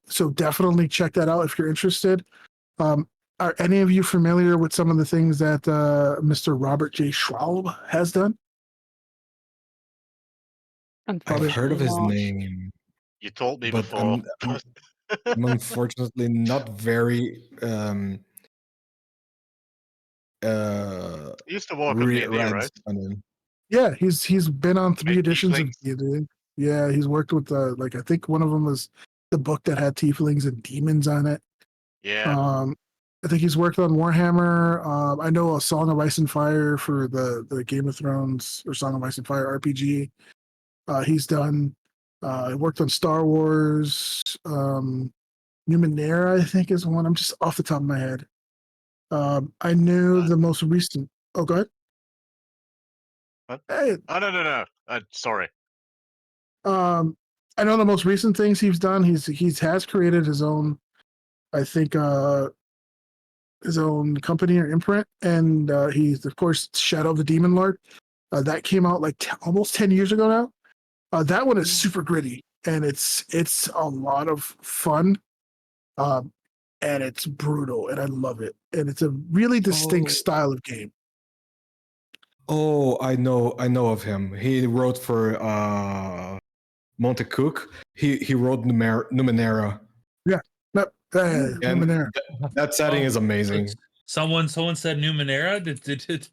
So definitely check that out if you're interested. Are any of you familiar with some of the things that Mr. Robert J. Schwalb has done? I've heard of his Unfortunately name, You told me but before. I'm unfortunately not very You used to work on D&D, read right? on him. Yeah, he's been on 3 Make editions of tieflings. D&D. Yeah, he's worked with like I think one of them was the book that had tieflings and demons on it. Yeah. I think he's worked on Warhammer. I know A Song of Ice and Fire for the Game of Thrones or Song of Ice and Fire RPG. He's done. He worked on Star Wars. Numenera, I think, is one. I'm just off the top of my head. I knew the most recent. Oh, go ahead. What? Hey, Oh, no. Sorry. I know the most recent things he's done. He's has created his own, I think, his own company or imprint, and he's of course Shadow of the Demon Lord. That came out like almost 10 years ago now. That one is super gritty, and it's a lot of fun, and it's brutal, and I love it. And it's a really distinct style of game. Oh, I know of him. He wrote for Monte Cook. He wrote Numenera. Yeah, no, And Numenera. that setting is amazing. Someone said Numenera. Did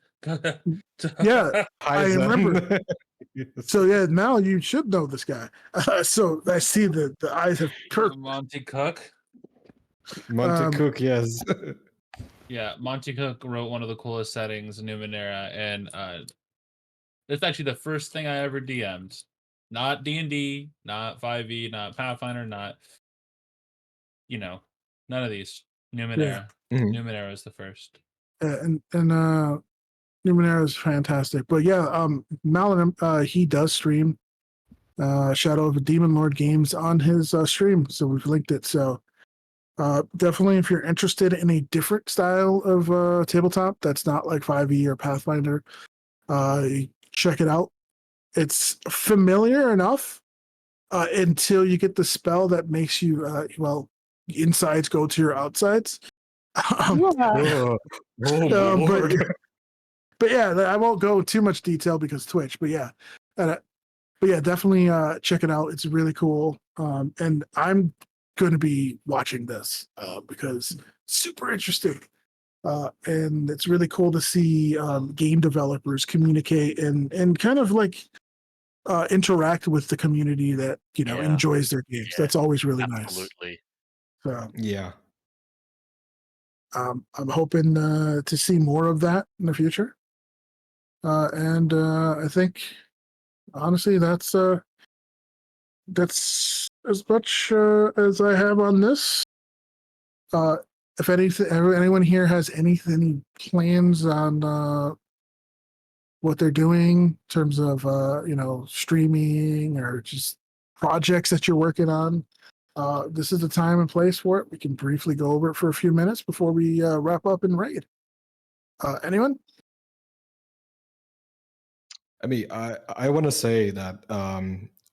Yeah, I remember. Yes. So yeah, now you should know this guy. So I see the eyes have perked. Monty Cook. Monte Cook, yes. Yeah, Monty Cook wrote one of the coolest settings, Numenera, and it's actually the first thing I ever DM'd. Not D&D, not 5e, not Pathfinder, not none of these. Numenera. Mhm. Numenera is the first. and Numenera is fantastic. But yeah, Malin, he does stream Shadow of a Demon Lord games on his stream, so we've linked it. So definitely, if you're interested in a different style of tabletop that's not like 5e or Pathfinder, check it out. It's familiar enough until you get the spell that makes you insides go to your outsides. Oh, my lord. But yeah, I won't go too much detail because Twitch. But yeah, definitely check it out. It's really cool. And I'm going to be watching this because it's super interesting. And it's really cool to see game developers communicate and kind of like interact with the community that enjoys their games. That's always really Absolutely. nice. So Yeah. I'm hoping to see more of that in the future. And I think honestly that's as much as I have on this. If anyone here has any plans on what they're doing in terms of streaming or just projects that you're working on, this is the time and place for it. We can briefly go over it for a few minutes before we wrap up and raid. Anyone? I mean, I want to say that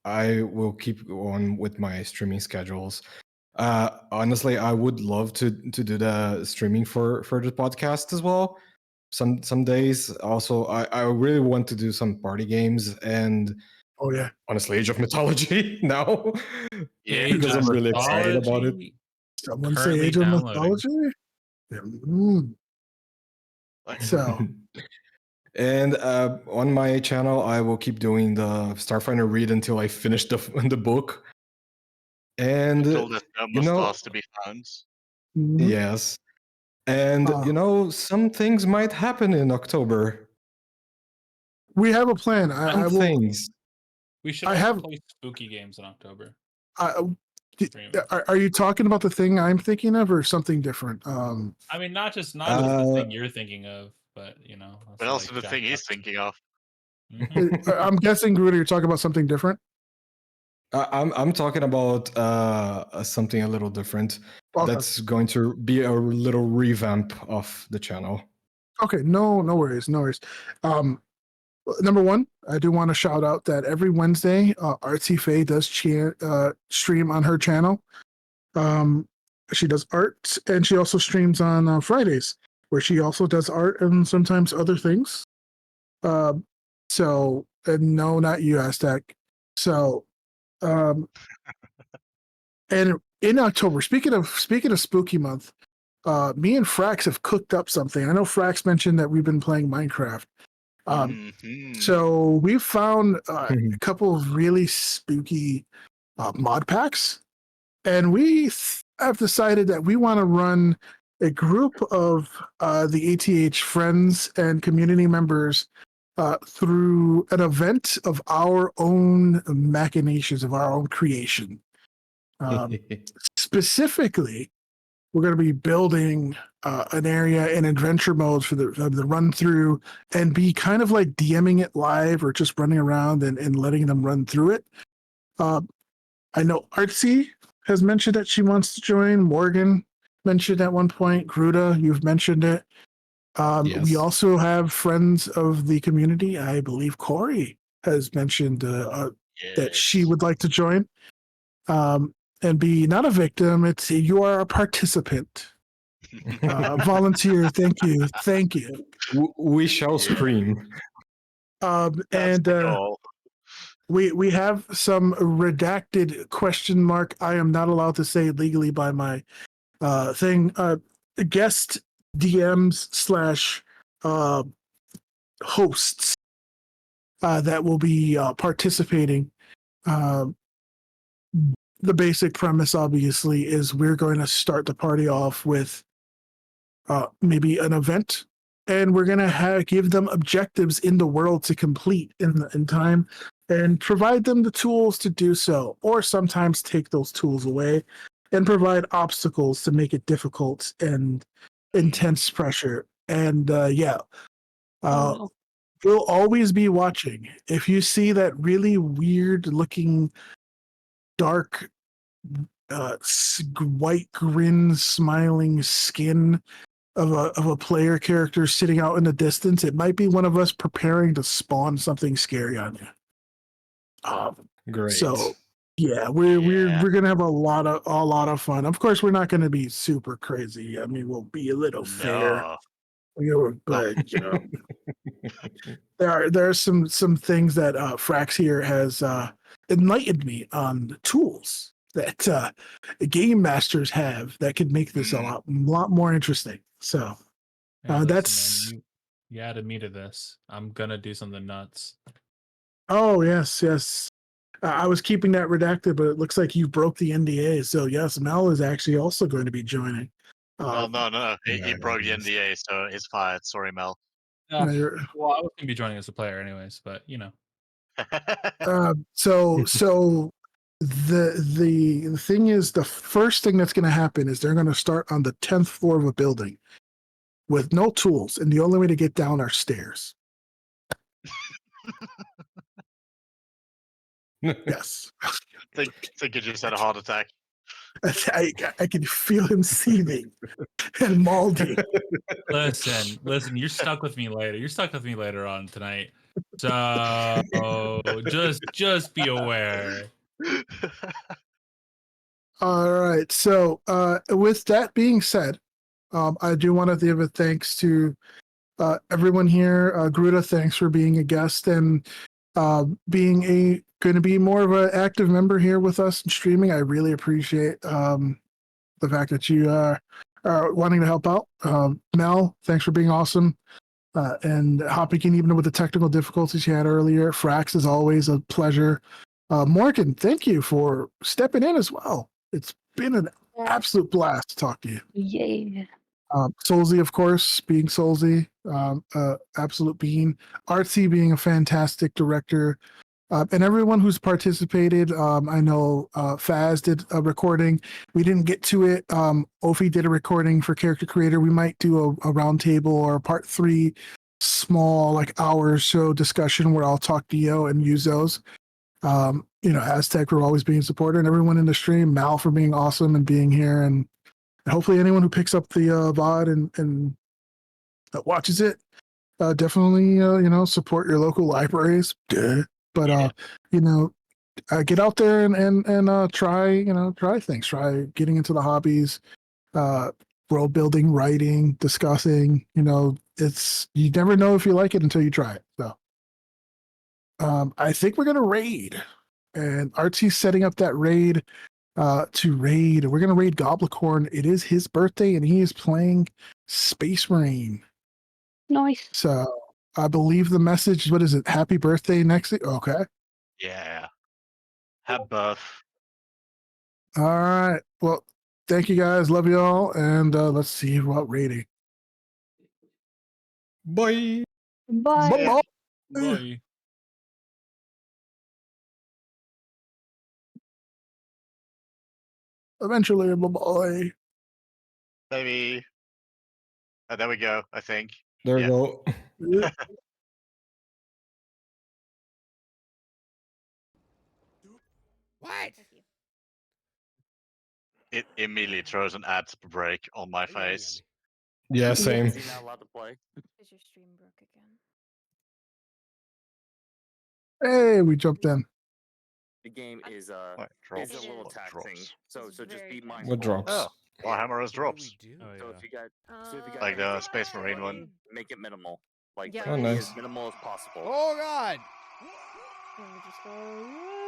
I will keep on with my streaming schedules. Honestly, I would love to do the streaming for the podcast as well. Some days. Also, I really want to do some party games and Oh yeah, honestly, Age of Mythology now. Yeah, because I'm really excited about it. Mythology. someone say Currently Age of downloading. Mythology. Yeah. So And on my channel, I will keep doing the Starfinder read until I finish the book. And until there's no more stars to be found. mhm. yes, and some things might happen in October. We have a plan. I will. Things. We should I also have- play spooky games in October. D- Are you talking about the thing I'm thinking of, or something different? I mean, not just the thing you're thinking of, but But also the thing he's thinking of. I'm guessing, Gruta, you're talking about something different. I'm talking about something a little different. Okay. That's going to be a little revamp of the channel. Okay, no worries. Number one, I do want to shout out that every Wednesday, Artsy Faye does stream on her channel. She does art, and she also streams on Fridays, where she also does art and sometimes other things. So, no, not you, Aztec. So, and in October, speaking of spooky month, me and Frax have cooked up something. I know Frax mentioned that we've been playing Minecraft. So we found a couple of really spooky mod packs, and we have decided that we want to run a group of the ATH friends and community members through an event of our own machinations, of our own creation. Specifically, we're going to be building an area in adventure mode for the run through and be kind of like DMing it live or just running around and letting them run through it. I know Artsy has mentioned that she wants to join. Morgan mentioned at one point. Gruta, you've mentioned it. Yes. We also have friends of the community. I believe Corey has mentioned that she would like to join. And be not a victim. It's you are a participant. Volunteer. Thank you. We shall scream. And we have some redacted question mark. I am not allowed to say legally by my thing. Guest DMs / hosts that will be participating. The basic premise, obviously, is we're going to start the party off with maybe an event, and we're going to give them objectives in the world to complete in time, and provide them the tools to do so, or sometimes take those tools away and provide obstacles to make it difficult and intense pressure. And yeah, Oh, we'll always be watching. If you see that really weird looking dark white grin smiling skin of a player character sitting out in the distance, it might be one of us preparing to spawn something scary on you. Great. So yeah, we're gonna have a lot of fun. Of course, we're not gonna be super crazy. I mean, we'll be a little fair, but you know, there are some things that Frax here has enlightened me on the tools that game masters have that could make this a lot more interesting. So Hey, listen, that's man, you added me to this. I'm gonna do something nuts. oh yes. I was keeping that redacted, but it looks like you broke the NDA. So yes, Mel is actually also going to be joining. No. He Yeah, broke the it is. NDA, so he's fired. Sorry, Mel. you're- Well, I was gonna be joining as a player anyways, but you know. so the thing is, the first thing that's going to happen is they're going to start on the 10th floor of a building with no tools, and the only way to get down are stairs. Yes, think you just had a heart attack. I can feel him seething and molding. Listen, you're stuck with me later. You're stuck with me later on tonight. So just be aware. All right. So, with that being said, I do want to give a thanks to everyone here. Gruta, thanks for being a guest and being going to be more of an active member here with us and streaming. I really appreciate the fact that you are wanting to help out. Mel, thanks for being awesome. And hopping in even with the technical difficulties you had earlier. Frax, is always a pleasure. Morgan, thank you for stepping in as well. It's been an absolute blast to talk to you. yeah. Soulsy, of course, being Soulsy, absolute being. Artsy being a fantastic director. And everyone who's participated. I know Faz did a recording. We didn't get to it. Ophi did a recording for Character Creator. We might do a roundtable or a part 3 small, like hour or so discussion where I'll talk to Yo and use those. Aztec for always being supporter, and everyone in the stream, Mal for being awesome and being here, and hopefully anyone who picks up the VOD and watches it, definitely support your local libraries. Duh. But get out there and try things. Try getting into the hobbies, world building, writing, discussing. It's you never know if you like it until you try it. So. I think we're gonna raid, and Artie's setting up that raid to raid. We're gonna raid Goblicorn. It is his birthday, and he is playing Space Marine. Nice. So I believe the message. What is it? Happy birthday next week. Okay. Yeah. Have birth. All right. Well, thank you guys. Love you all, and let's see about raiding. Bye. Bye. Bye-bye. Bye. Eventually, bye-bye. Maybe. Oh, there we go. I think. There Yeah. we go. What? It immediately throws an ad break on my Are you yelling at face. me? Yeah, same. Is he not allowed to play? Is your stream broke again? Hey, we jumped in. The game is What is drops? a little What taxing. drops? So It's just very be taxing. mindful. What drops? Oh, Warhammer has What do we drops. do? Oh, So yeah. if you got Like the anything Space extra Marine money, one. make it minimal. Like Yeah, Oh, be nice. as minimal as possible. Oh God! Then we just go.